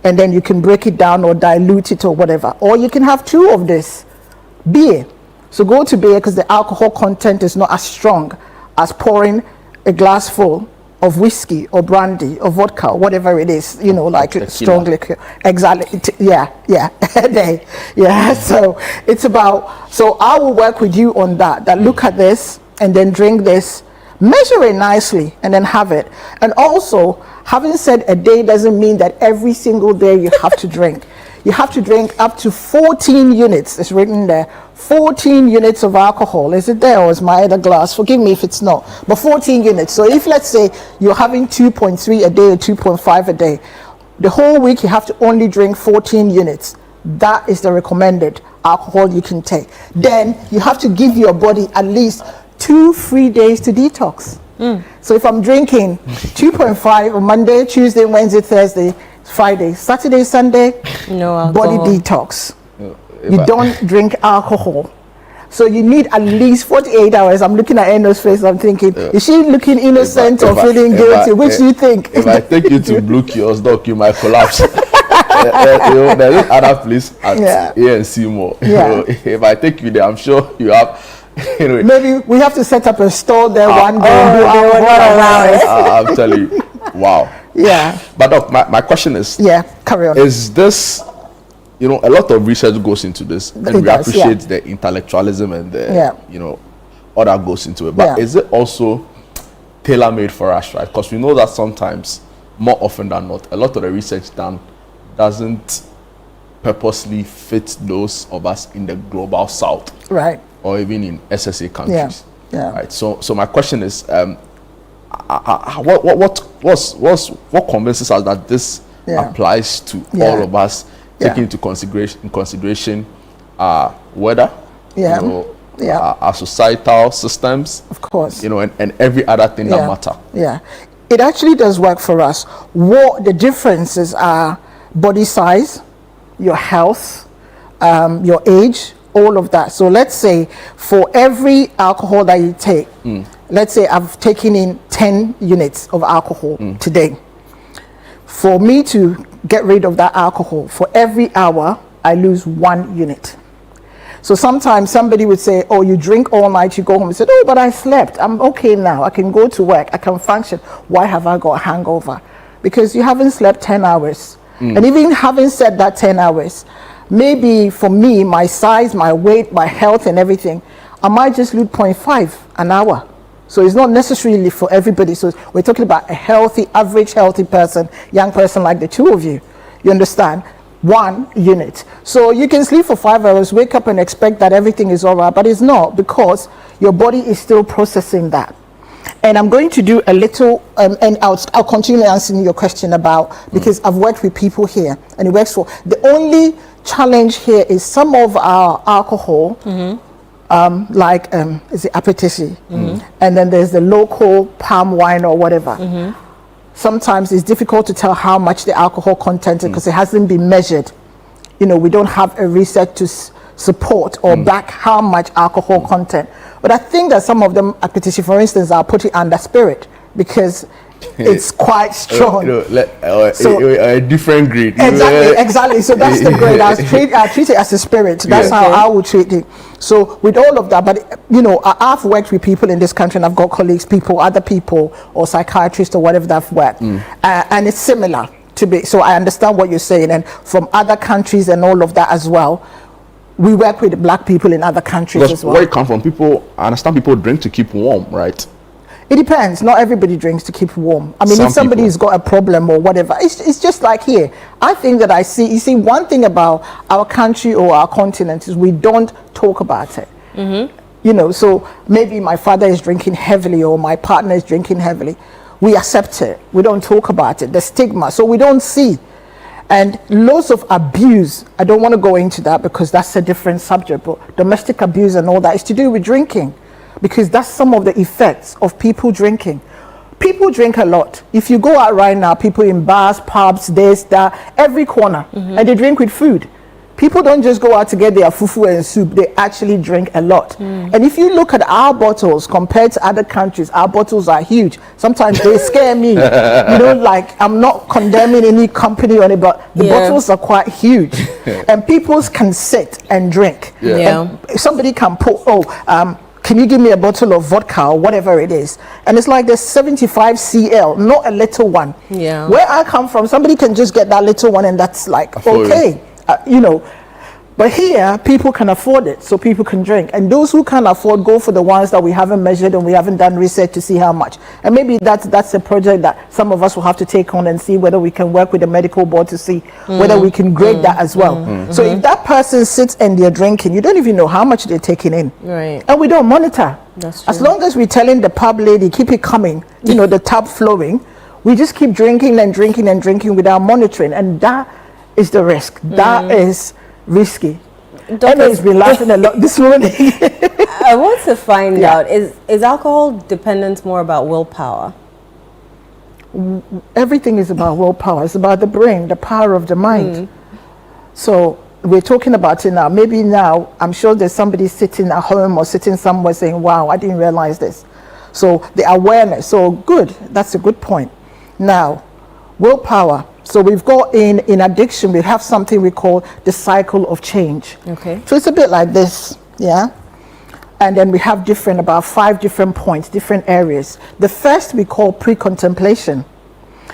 And then you can break it down or dilute it or whatever. Or you can have 2 of this. Beer. So go to beer because the alcohol content is not as strong as pouring a glass full of whiskey or brandy or vodka or whatever it is, you know, like strong liquor. Exactly. Yeah. A day. Yeah. So it's about, so I will work with you on that look at this and then drink this, measure it nicely and then have it. And also, having said a day doesn't mean that every single day you have to drink. You have to drink up to 14 units. It's written there. 14 units of alcohol. Is it there or is my other glass? Forgive me if it's not. But 14 units. So if, let's say, you're having 2.3 a day or 2.5 a day, the whole week you have to only drink 14 units. That is the recommended alcohol you can take. Then you have to give your body at least 2 free days to detox. So if I'm drinking 2.5 on Monday, Tuesday, Wednesday, Thursday, Friday, Saturday, Sunday, no body detox. You don't drink alcohol. So you need at least 48 hours. I'm looking at Eno's face. I'm thinking, is she looking innocent or feeling guilty? Which do you think? If I take you to Blue Kiosk, Doc, you might collapse. There's other place at ANC Mall. If I take you there, I'm sure you have. Anyway. Maybe we have to set up a store there one day and do I'm telling you, wow. Yeah. But Doc, my question is, carry on. Is this, you know, a lot of research goes into this, and we appreciate the intellectualism and the, you know, all that goes into it. But is it also tailor-made for us, right? Because we know that sometimes, more often than not, a lot of the research done doesn't purposely fit those of us in the global south, right? Or even in SSA countries, right? So my question is, what convinces us that this applies to all of us, taking into consideration weather, you know, our societal systems, of course, you know, and every other thing that matter. It actually does work for us. What the differences are: body size, your health, your age, all of that. So let's say for every alcohol that you take, let's say I've taken in 10 units of alcohol today. For me to get rid of that alcohol, for every hour, I lose 1 unit. So sometimes somebody would say, oh, you drink all night, you go home and say, oh, but I slept. I'm okay now. I can go to work. I can function. Why have I got a hangover? Because you haven't slept 10 hours. And even having said that 10 hours, maybe for me, my size, my weight, my health and everything, I might just lose 0.5 an hour. So it's not necessarily for everybody. So we're talking about a healthy, average healthy person, young person like the two of you. You understand? 1 unit. So you can sleep for 5 hours, wake up and expect that everything is all right, but it's not, because your body is still processing that. And I'm going to do a little, and I'll continue answering your question about, because I've worked with people here, and it works for, the only challenge here is some of our alcohol, like, is it Apetisi? And then there's the local palm wine or whatever. Sometimes it's difficult to tell how much the alcohol content is because it hasn't been measured. You know, we don't have a research to support or back how much alcohol content. But I think that some of them, Apetisi, for instance, are put it under spirit because it's quite strong. So, a different grade. Exactly. So that's the grade. I treat it as a spirit. That's how I would treat it. So with all of that, but you know, I've worked with people in this country, and I've got colleagues, people, other people, or psychiatrists or whatever that I've worked, and it's similar to be. So I understand what you're saying, and from other countries and all of that as well. We work with black people in other countries as well. Where you come from, people, I understand people drink to keep warm, right? It depends. Not everybody drinks to keep warm. I mean, if somebody's got a problem or whatever, it's just like here. I think that you see, one thing about our country or our continent is we don't talk about it. You know, so maybe my father is drinking heavily or my partner is drinking heavily. We accept it. We don't talk about it. The stigma. So we don't see. And lots of abuse, I don't want to go into that because that's a different subject, but domestic abuse and all that is to do with drinking, because that's some of the effects of people drinking. People drink a lot. If you go out right now, people in bars, pubs, this, that, every corner, and they drink with food. People don't just go out to get their fufu and soup, they actually drink a lot. And if you look at our bottles compared to other countries, our bottles are huge. Sometimes they scare me. Like, I'm not condemning any company on it, but the bottles are quite huge. And people can sit and drink. And somebody can put, can you give me a bottle of vodka or whatever it is? And it's like there's 75 cl, not a little one. Where I come from, somebody can just get that little one and that's like, okay. But here people can afford it, so people can drink, and those who can't afford go for the ones that we haven't measured and we haven't done research to see how much. And maybe that's a project that some of us will have to take on and see whether we can work with the medical board to see whether we can grade that as well. So if that person sits and they're drinking, you don't even know how much they're taking in, and we don't monitor. As long as we're telling the pub lady keep it coming, the tap flowing, we just keep drinking and drinking and drinking without monitoring, and that is the risk. That is risky. Emma's been laughing a lot this morning. I want to find out, is alcohol dependence more about willpower? Everything is about willpower. It's about the brain, the power of the mind. So we're talking about it now. Maybe now, I'm sure there's somebody sitting at home or sitting somewhere saying, wow, I didn't realize this. So the awareness, so good, that's a good point. Now, willpower. So we've got in addiction, we have something we call the cycle of change. So it's a bit like this, and then we have about 5 different points, different areas. The first we call pre-contemplation.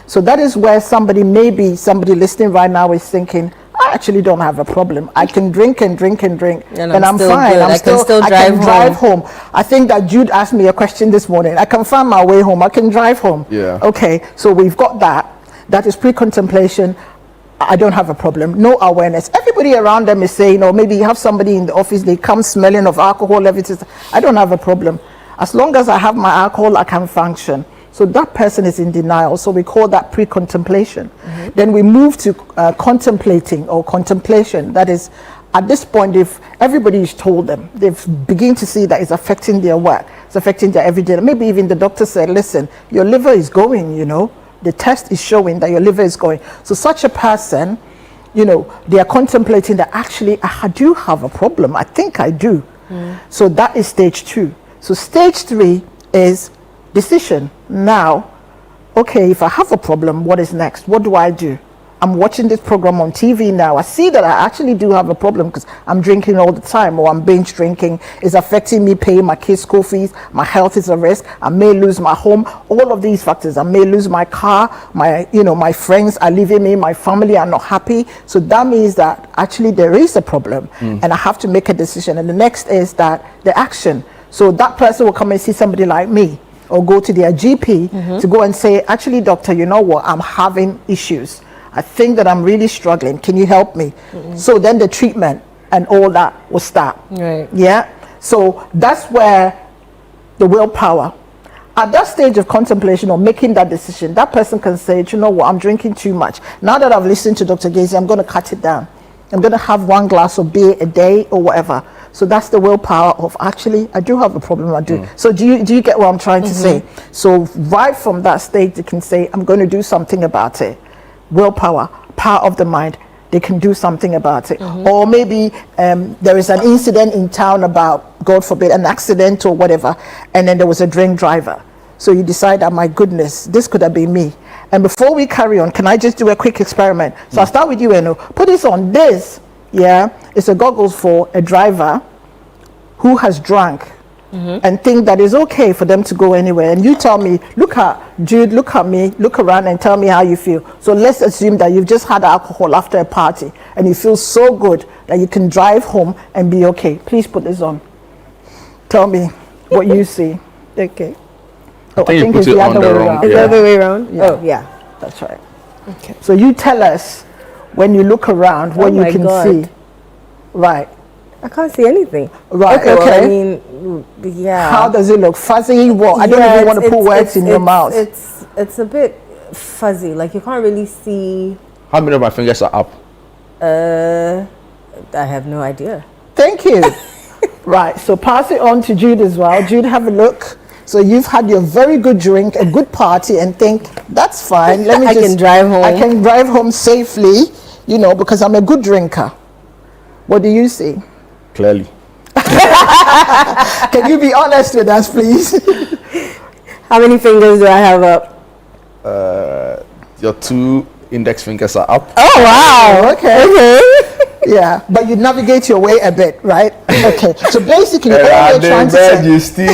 So that is where somebody listening right now is thinking, I actually don't have a problem. I can drink and drink and drink, and I'm fine. I can drive home. I think that Jude asked me a question this morning. I can find my way home. I can drive home. Okay, so we've got that. That is pre-contemplation. I don't have a problem. No awareness. Everybody around them is saying, or maybe you have somebody in the office, they come smelling of alcohol, everything. I don't have a problem. As long as I have my alcohol, I can function. So that person is in denial. So we call that pre-contemplation. Then we move to contemplating or contemplation. That is, at this point, if everybody is told them, they've begin to see that it's affecting their work, it's affecting their everyday. Maybe even the doctor said, listen, your liver is going, the test is showing that your liver is going. So such a person, they are contemplating that actually I do have a problem. I think I do. So that is stage 2. So stage 3 is decision. Now, okay, if I have a problem, what is next? What do I do? I'm watching this program on TV now. I see that I actually do have a problem because I'm drinking all the time, or I'm binge drinking. It's affecting me paying my kids' school fees. My health is at risk. I may lose my home. All of these factors. I may lose my car. My friends are leaving me. My family are not happy. So that means that actually there is a problem, and I have to make a decision. And the next is that the action. So that person will come and see somebody like me, or go to their GP to go and say, actually, doctor, you know what? I'm having issues. I think that I'm really struggling. Can you help me? So then the treatment and all that will start. So that's where the willpower. At that stage of contemplation or making that decision, that person can say, you know what, I'm drinking too much. Now that I've listened to Dr. Gacy, I'm going to cut it down. I'm going to have 1 glass of beer a day or whatever. So that's the willpower of actually, I do have a problem. I do. So do you get what I'm trying to say? So right from that stage, they can say, I'm going to do something about it. Willpower, power of the mind, they can do something about it. Or maybe there is an incident in town about, God forbid, an accident or whatever, and then there was a drink driver. So you decide, oh my goodness, this could have been me. And before we carry on, can I just do a quick experiment? So I'll start with you, Eno. Put this on. This, it's a goggles for a driver who has drunk and think that it's okay for them to go anywhere. And you tell me, look at Jude, look at me, look around and tell me how you feel. So let's assume that you've just had alcohol after a party and you feel so good that you can drive home and be okay. Please put this on. Tell me what you see. Okay. I think it's the other way around. It's the other way around? Yeah. Oh, yeah. That's right. Okay. So you tell us when you look around what you can see. Right. I can't see anything. Right. Okay. Well, I mean, yeah. How does it look? Fuzzy? What? I don't even want to put words in your mouth. It's a bit fuzzy. Like you can't really see. How many of my fingers are up? I have no idea. Thank you. Right. So pass it on to Jude as well. Jude, have a look. So you've had your very good drink, a good party, and think that's fine. Let me I can drive home. I can drive home safely, because I'm a good drinker. What do you see? Clearly. Can you be honest with us, please? How many fingers do I have up? Your 2 index fingers are up. Oh wow! Okay. Yeah, but you navigate your way a bit, right? Okay. So basically, all you're trying to say.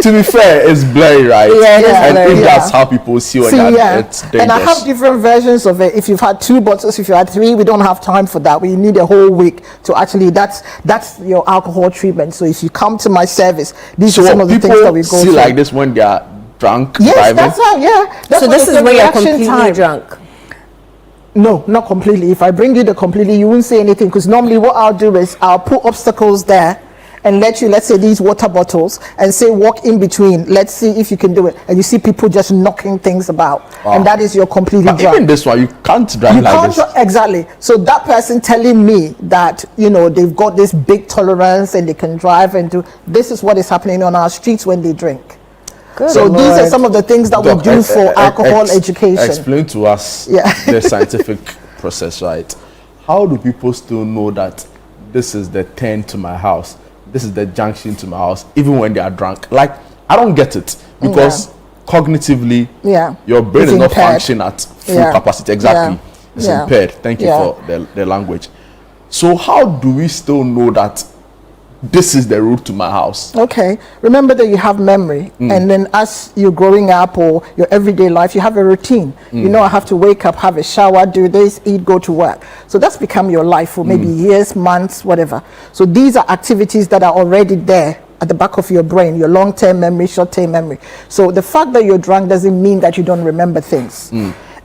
To be fair, it's blurry, right? Yeah, it is and blurry, if yeah. that's how people see it, it's dangerous. And I have different versions of it. If you've had 2 bottles, if you had 3, we don't have time for that. We need a whole week to actually. That's your alcohol treatment. So if you come to my service, these are some of the things that we go see through. like this when they are drunk. Yes, driving. that's how. Yeah. That's So this is where you're completely drunk. No, not completely. If I bring you the completely, you won't say anything, because normally what I'll do is I'll put obstacles there and let you, let's say these water bottles, and say walk in between. Let's see if you can do it. And you see people just knocking things about. Wow. And that is your completely But drunk. even this one, you can't drive You like can't this. exactly. So that person telling me that, they've got this big tolerance and they can drive and do, this is what is happening on our streets when they drink. Good So these are Lord. some of the things that we do for alcohol education. Explain to us the scientific process, right? How do people still know that this is the turn to my house, this is the junction to my house, even when they are drunk? Like, I don't get it, because cognitively, your brain It's is not impaired. functioning at full capacity. Exactly. It's impaired. Thank you for the language. So how do we still know that this is the route to my house? Okay, remember that you have memory, and then as you're growing up or your everyday life, you have a routine. I have to wake up, have a shower, do this, eat, go to work. So that's become your life for maybe years, months, whatever. So these are activities that are already there at the back of your brain, your long-term memory, short-term memory. So the fact that you're drunk doesn't mean that you don't remember things.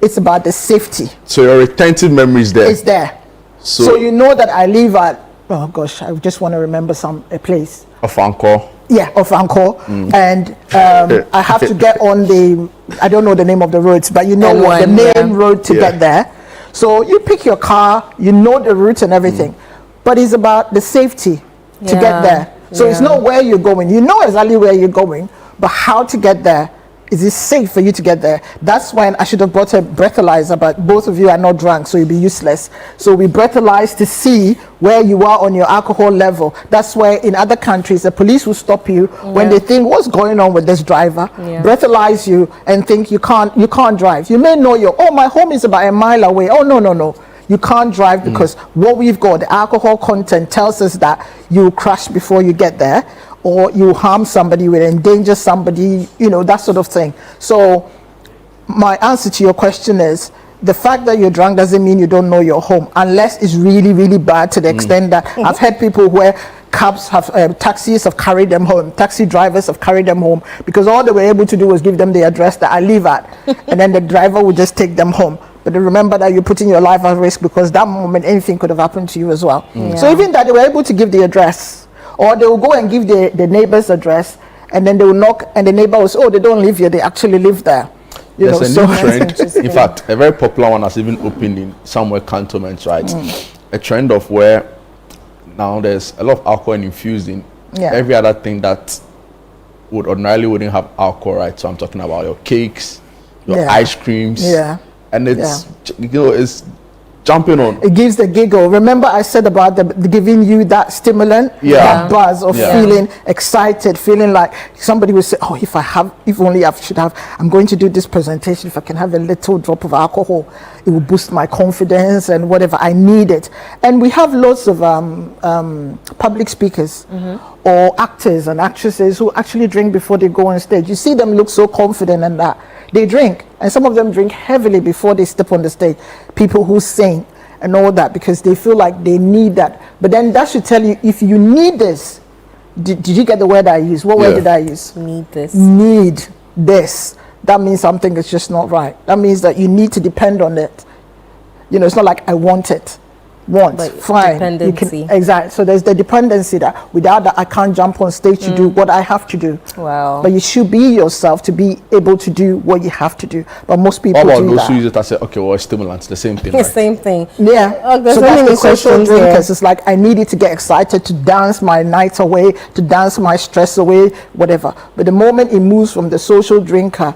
It's about the safety. So your retentive memory is there. It's there. So you know that I live at, oh gosh, I just want to remember a place. Of Angkor. Yeah, of Angkor. And I have to get on the, I don't know the name of the roads, but the main road to get there. So you pick your car, you know the route and everything, but it's about the safety to get there. So it's not where you're going. You know exactly where you're going, but how to get there. Is it safe for you to get there? That's when I should have brought a breathalyzer, but both of you are not drunk, so you'll be useless. So we breathalyze to see where you are on your alcohol level. That's where in other countries, the police will stop you when they think, what's going on with this driver? Breathalyze you and think you can't drive. You may know my home is about a mile away. Oh, no. You can't drive because what we've got, the alcohol content tells us that you crash before you get there, or you harm somebody, you will endanger somebody, that sort of thing. So my answer to your question is, the fact that you're drunk doesn't mean you don't know your home, unless it's really, really bad to the extent that I've had people where cabs have, taxis have carried them home, taxi drivers have carried them home, because all they were able to do was give them the address that I live at, and then the driver would just take them home. But remember that you're putting your life at risk, because that moment anything could have happened to you as well. So even that they were able to give the address, or they will go and give the neighbor's address, and then they will knock, and the neighbor will say, oh, they don't live here, they actually live there. There's a new trend. In fact, a very popular one has even opened in somewhere cantonments, right? A trend of where now there's a lot of alcohol infused in every other thing that would ordinarily wouldn't have alcohol, right? So I'm talking about your cakes, your ice creams, and it's it's jumping on. It gives the giggle. Remember I said about the giving you that stimulant, that buzz of feeling excited, feeling like somebody will say, oh, if only I should have, I'm going to do this presentation, if I can have a little drop of alcohol, it will boost my confidence and whatever, I need it. And we have lots of public speakers or actors and actresses who actually drink before they go on stage. You see them look so confident and that. They drink, and some of them drink heavily before they step on the stage. People who sing and all that, because they feel like they need that. But then that should tell you, if you need this, did you get the word I used? What word did I use? Need this. Need this. That means something is just not right. That means that you need to depend on it. It's not like I want it. But fine. Dependency. Exactly. So there's the dependency that without that I can't jump on stage to do what I have to do. Wow. But you should be yourself to be able to do what you have to do. But most people How about do those that. who use it as stimulants? The same thing. The Right? same thing. Yeah. There's So so that's many the social questions here. drinkers. It's like I needed to get excited to dance my night away, to dance my stress away, whatever. But the moment it moves from the social drinker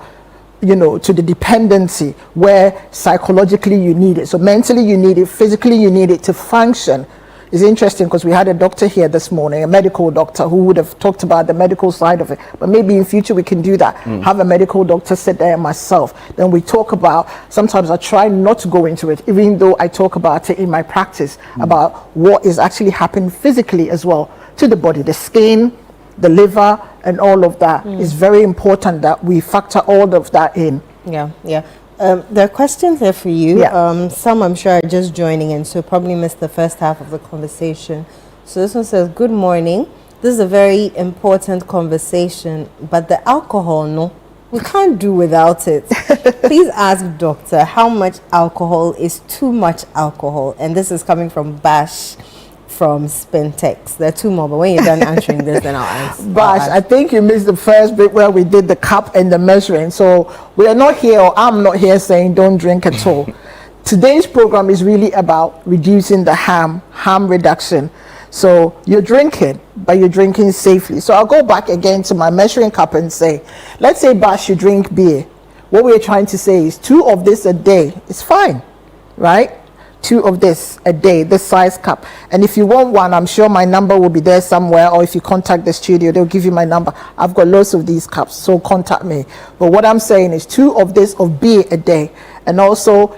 you know, to the dependency where psychologically you need it. So mentally you need it, physically you need it to function. It's interesting because we had a doctor here this morning, a medical doctor, who would have talked about the medical side of it. But maybe in future we can do that. Have a medical doctor sit there and myself. Then we talk about, sometimes I try not to go into it, even though I talk about it in my practice, about what is actually happening physically as well to the body, the skin, the liver, and all of that. It's very important that we factor all of that in. Yeah, yeah. There are questions there for you. Yeah. Some I'm sure are just joining in, so probably missed the first half of the conversation. So this one says, good morning. This is a very important conversation, but the alcohol, no, we can't do without it. Please ask doctor how much alcohol is too much alcohol. And this is coming from Bash from Spintex. There are two more, but when you're done answering this, then I'll answer. Bash, I think you missed the first bit where we did the cup and the measuring. So we are not here, or I'm not here saying don't drink at all. Today's program is really about reducing the harm reduction. So you're drinking, but you're drinking safely. So I'll go back again to my measuring cup and say, let's say, Bash, you drink beer. What we're trying to say is 2 of this a day is fine, right? 2 of this a day, this size cup. And if you want one, I'm sure my number will be there somewhere, or if you contact the studio, they'll give you my number. I've got lots of these cups, so contact me. But what I'm saying is 2 of this of beer a day, and also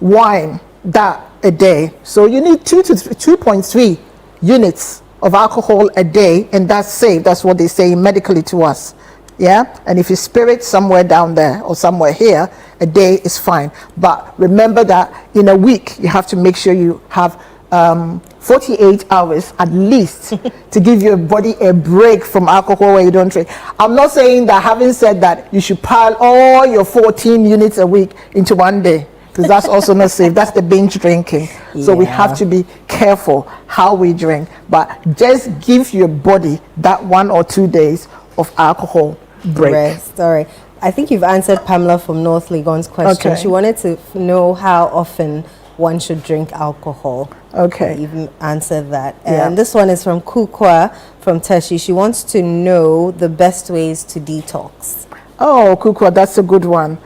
wine, that a day. So you need 2 to 2.3 units of alcohol a day, and that's safe. That's what they say medically to us. Yeah, and if you spirit somewhere down there or somewhere here, a day is fine. But remember that in a week, you have to make sure you have 48 hours at least to give your body a break from alcohol where you don't drink. I'm not saying that, having said that, you should pile all your 14 units a week into one day, because that's also not safe. That's the binge drinking. So we have to be careful how we drink, but just give your body that 1 or 2 days of alcohol break. Rest. All right. I think you've answered Pamela from North Legon's question. Okay. She wanted to know how often one should drink alcohol. Okay. You even answered that. Yeah. And this one is from Kukwa from Teshi. She wants to know the best ways to detox. Oh, Kukwa, that's a good one.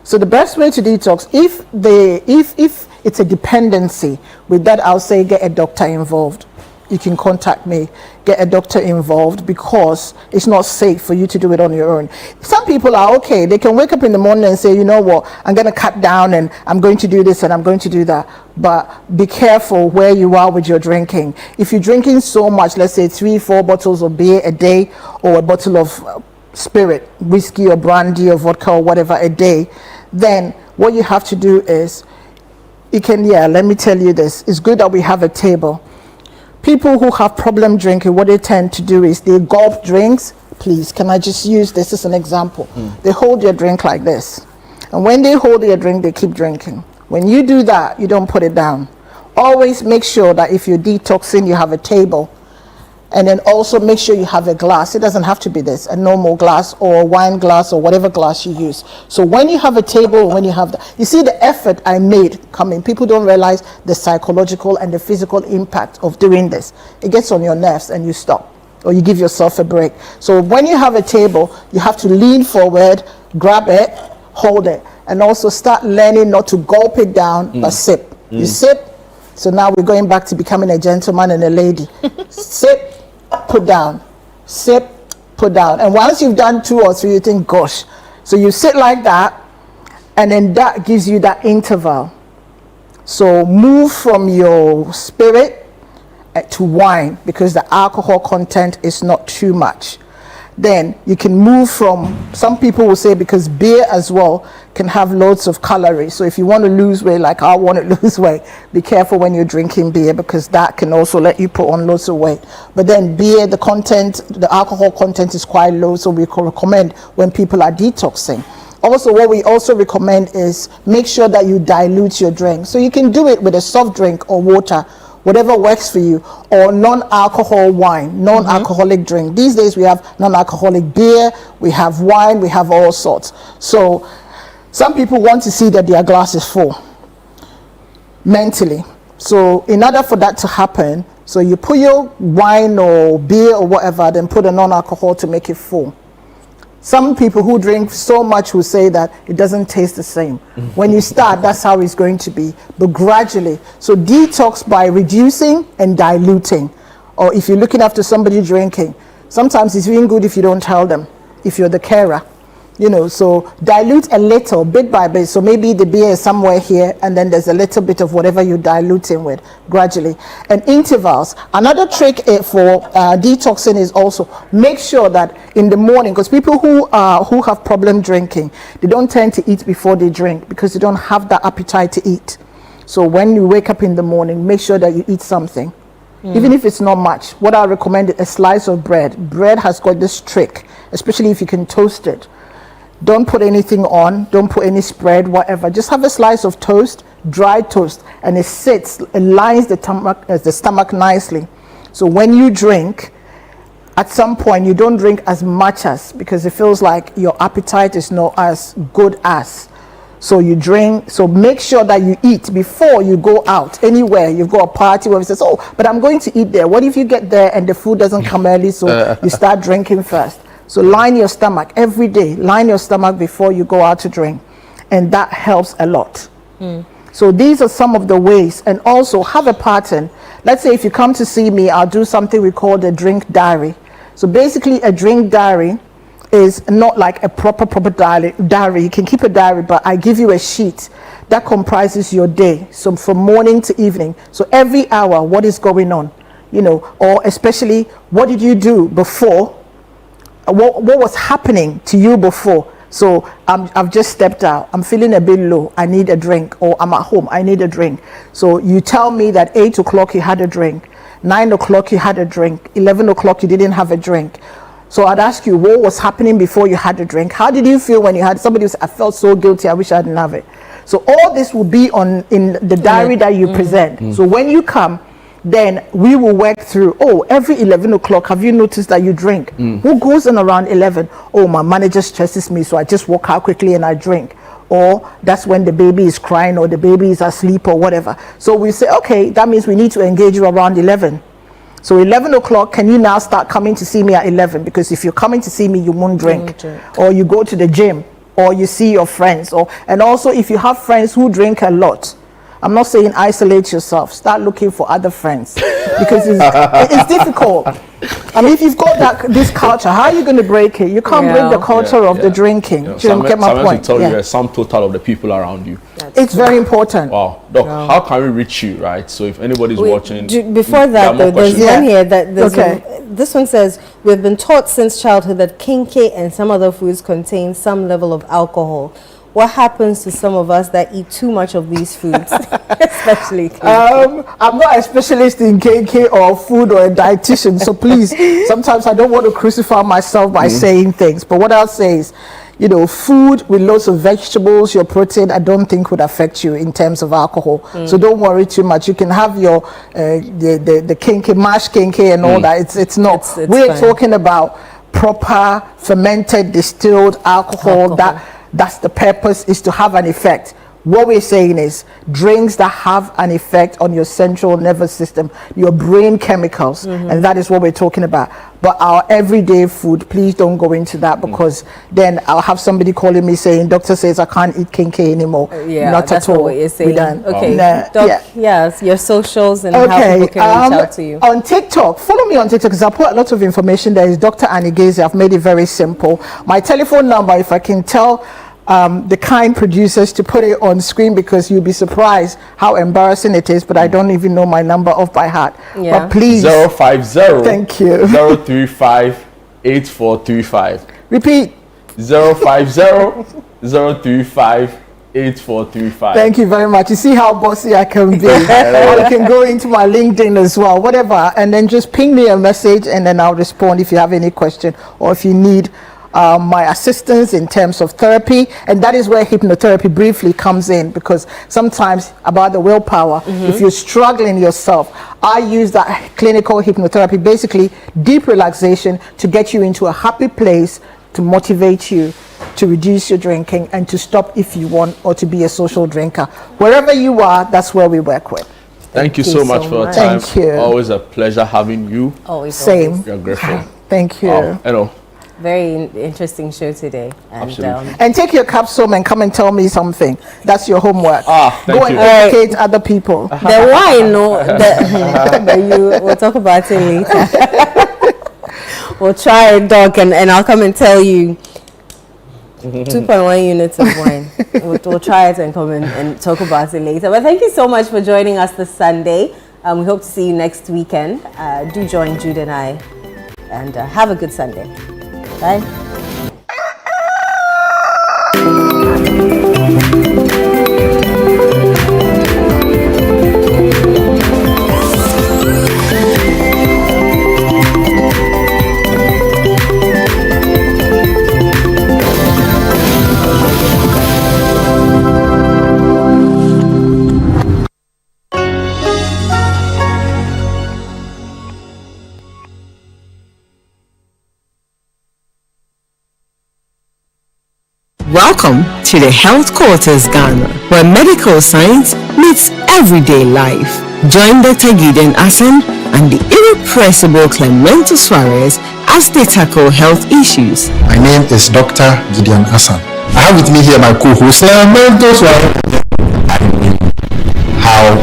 So the best way to detox, if it's a dependency, with that I'll say get a doctor involved. You can contact me, get a doctor involved, because it's not safe for you to do it on your own. Some people are okay. They can wake up in the morning and say, you know what, I'm going to cut down and I'm going to do this and I'm going to do that. But be careful where you are with your drinking. If you're drinking so much, let's say 3-4 bottles of beer a day, or a bottle of spirit, whiskey or brandy or vodka or whatever a day, then what you have to do is, let me tell you this. It's good that we have a table. People who have problem drinking, what they tend to do is they gulp drinks. Please, can I just use this as an example? They hold your drink like this. And when they hold your drink, they keep drinking. When you do that, you don't put it down. Always make sure that if you're detoxing, you have a table. And then also make sure you have a glass. It doesn't have to be this, a normal glass or a wine glass or whatever glass you use. So when you have a table, when you have that, you see the effort I made coming. People don't realize the psychological and the physical impact of doing this. It gets on your nerves and you stop, or you give yourself a break. So when you have a table, you have to lean forward, grab it, hold it, and also start learning not to gulp it down, but sip. You sip. So now we're going back to becoming a gentleman and a lady. Sip, put down, sip, put down. And once you've done 2 or 3, you think, gosh. So you sit like that, and then that gives you that interval. So move from your spirit to wine, because the alcohol content is not too much. Then you can move from, some people will say, because beer as well can have loads of calories. So if you want to lose weight, like I want to lose weight, be careful when you're drinking beer, because that can also let you put on loads of weight. But then beer, the content, the alcohol content is quite low, so we can recommend when people are detoxing. Also, what we also recommend is make sure that you dilute your drink. So you can do it with a soft drink or water, whatever works for you, or non-alcohol wine, non-alcoholic drink. These days we have non-alcoholic beer, we have wine, we have all sorts. So some people want to see that their glass is full mentally. So in order for that to happen, so you put your wine or beer or whatever, then put a non-alcohol to make it full. Some people who drink so much will say that it doesn't taste the same. When you start, that's how it's going to be, but gradually. So detox by reducing and diluting. Or if you're looking after somebody drinking, sometimes it's even good if you don't tell them, if you're the carer. You know, so dilute a little, bit by bit. So maybe the beer is somewhere here, and then there's a little bit of whatever you're diluting with gradually. And intervals. Another trick for detoxing is also make sure that in the morning, because people who have problem drinking, they don't tend to eat before they drink because they don't have the appetite to eat. So when you wake up in the morning, make sure that you eat something. Even if it's not much. What I recommend is a slice of bread. Bread has got this trick, especially if you can toast it. Don't put anything on, don't put any spread, whatever. Just have a slice of toast, dry toast, and it lines the stomach nicely. So when you drink, at some point you don't drink as much as, because it feels like your appetite is not as good as. So you drink, so make sure that you eat before you go out anywhere. You've got a party where it says, oh, but I'm going to eat there. What if you get there and the food doesn't come early, so you start drinking first? So line your stomach every day. Line your stomach before you go out to drink. And that helps a lot. So these are some of the ways. And also have a pattern. Let's say if you come to see me, I'll do something we call the drink diary. So basically a drink diary is not like a proper diary. You can keep a diary, but I give you a sheet that comprises your day. So from morning to evening. So every hour, what is going on? You know, or especially what did you do before? What was happening to you before? So I've just stepped out. I'm feeling a bit low. I need a drink. Or I'm at home. I need a drink. So you tell me that 8 o'clock you had a drink. 9 o'clock you had a drink. 11 o'clock you didn't have a drink. So I'd ask you, what was happening before you had a drink? How did you feel when you had somebody who said, I felt so guilty. I wish I didn't have it. So all this will be in the diary that you present. So when you come, then we will work through, oh, every 11 o'clock, have you noticed that you drink? Who goes in around 11? Oh, my manager stresses me, so I just walk out quickly and I drink. Or that's when the baby is crying or the baby is asleep or whatever. So we say, okay, that means we need to engage you around 11. So 11 o'clock, can you now start coming to see me at 11? Because if you're coming to see me, you won't drink. Or you go to the gym, or you see your friends. And also if you have friends who drink a lot, I'm not saying isolate yourself. Start looking for other friends because it's difficult. I mean, if you've got this culture, how are you going to break it? You can't break the culture of the drinking. Do you get my point? To tell you the sum total of the people around you. It's very important. Wow. Doc, how can we reach you, right? So if anybody's watching. Before that, though, there's one here that this one says, we've been taught since childhood that kinky and some other foods contain some level of alcohol. What happens to some of us that eat too much of these foods, especially KK? I'm not a specialist in KK or food or a dietitian, so please, sometimes I don't want to crucify myself by saying things. But what I'll say is, you know, food with lots of vegetables, your protein, I don't think would affect you in terms of alcohol. So don't worry too much. You can have your the kinky, mashed kinky and all that. It's not. We're talking about proper fermented distilled alcohol. That's the purpose, is to have an effect. What we're saying is drinks that have an effect on your central nervous system, your brain chemicals, and that is what we're talking about. But our everyday food, please don't go into that, because then I'll have somebody calling me saying, doctor says I can't eat kinky anymore. Not at all. What you're saying. Okay. Doc, yes, your socials and how people can reach out to you. On TikTok, follow me on TikTok because I put a lot of information there. Is Dr. Anigeze. I've made it very simple. My telephone number, if I can tell the kind producers to put it on screen, because you'll be surprised how embarrassing it is, but I don't even know my number off by heart. But please. 050. Thank you. 035 8435. Repeat. 050 035 8435. Thank you very much. You see how bossy I can be. Or you can go into my LinkedIn as well, whatever, and then just ping me a message and then I'll respond if you have any question or if you need my assistance in terms of therapy. And that is where hypnotherapy briefly comes in, because sometimes about the willpower, if you're struggling yourself, I use that clinical hypnotherapy, basically deep relaxation, to get you into a happy place, to motivate you to reduce your drinking and to stop if you want, or to be a social drinker. Wherever you are, that's where we work with. Thank you so much for your time. Thank you. Always a pleasure having you. Always. Same. We are grateful. Thank you. You know, Very interesting show today. And, and take your cups home and come and tell me something. That's your homework. Go and educate other people. The wine, no, we'll talk about it later. We'll try it, Doc, and I'll come and tell you. 2.1 units of wine. We'll try it and come and talk about it later. But thank you so much for joining us this Sunday. We hope to see you next weekend. Do join Jude and I. And have a good Sunday. Bye. Welcome to the Health Quarters Ghana, where medical science meets everyday life. Join Dr. Gideon Asen and the irrepressible Clemento Suarez as they tackle health issues. My name is Dr. Gideon Asen. I have with me here my co-host, Clemento Suarez. How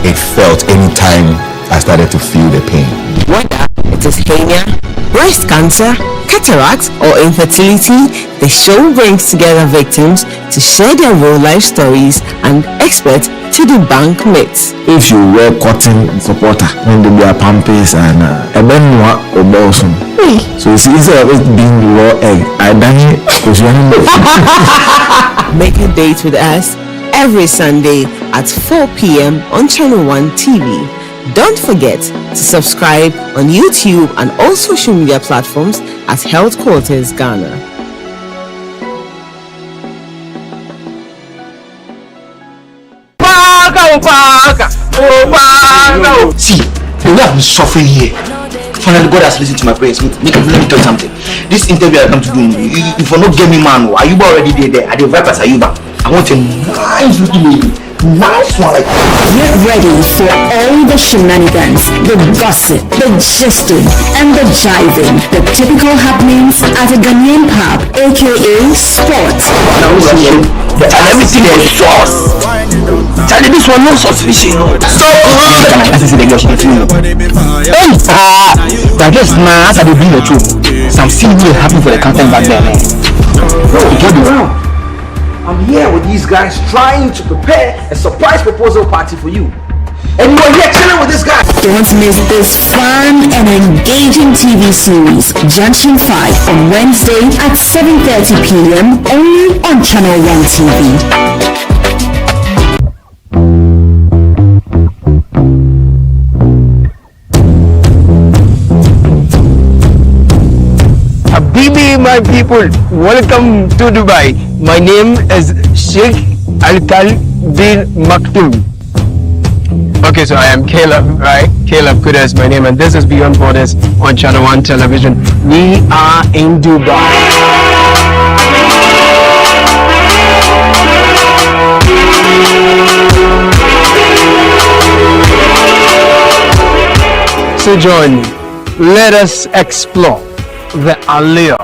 it felt anytime I started to feel the pain. Whether it is hernia, breast cancer, cataracts, or infertility, the show brings together victims to share their real life stories and experts to debunk myths. If you wear cotton supporter, when they are pampers and ebenwa or balsam. So you see, instead of it being raw egg, I done it because you know. Make a date with us every Sunday at 4 p.m. on Channel 1 TV. Don't forget to subscribe on YouTube and all social media platforms at Health Quarters Ghana. See, the way I'm suffering here. Finally, God has listened to my prayers. Let me tell you something. This interview I come to do, if you not get me, man, Ayuba already there. At the Vipers Ayuba. I want a nice looking lady. Nice one like that. Get ready for all the shenanigans, the gossip, the gisting, and the jiving. The typical happenings at a Ghanaian pub, aka Sports. And everything is sauce. Charlie, this one no sauce fishing. Stop! I see the girl she feel. Hey! I guess now as I bring the truth, some things will happen for the content back there, man. No, get around. I'm here with these guys trying to prepare a surprise proposal party for you. And you're here chilling with this guy. Don't miss this fun and engaging TV series, Junction 5, on Wednesday at 7:30 p.m. only on Channel 1 TV. Habibi, my people, welcome to Dubai. My name is Sheikh Alkal bin Maktoum. Okay, so I am Caleb, right? Caleb Kuda is my name, and this is Beyond Borders on Channel 1 Television. We are in Dubai. So join me. Let us explore the allure,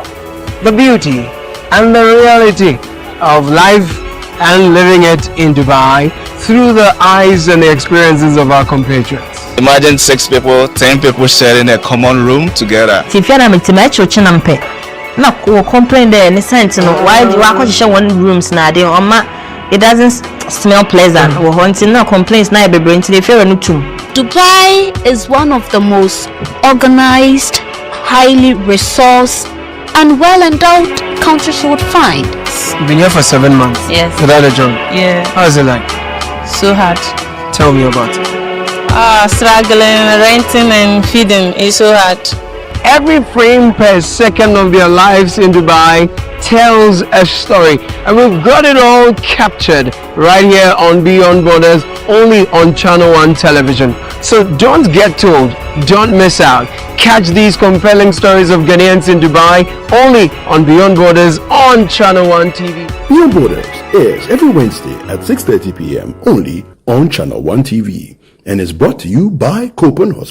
the beauty, and the reality of life and living it in Dubai through the eyes and the experiences of our compatriots. Imagine 6 people, 10 people sharing a common room together. If you're not to chinampe, no, we'll complain there in the sense, you know, why do I share one rooms now? It doesn't smell pleasant. We're hunting no complaints now, baby, into the fair and too. Dubai is one of the most organized, highly resourced, and well-endowed countries you would find. Been here for 7 months. Yes. Without a job. Yeah. How is it like? So hard. Tell me about it. Struggling, renting and feeding is so hard. Every frame per second of their lives in Dubai tells a story, and we've got it all captured right here on Beyond Borders, only on Channel 1 Television. So don't get told, don't miss out. Catch these compelling stories of Ghanaians in Dubai only on Beyond Borders on Channel 1 TV. Beyond Borders airs every Wednesday at 6:30 p.m. only on Channel 1 TV and is brought to you by Copen Hospital.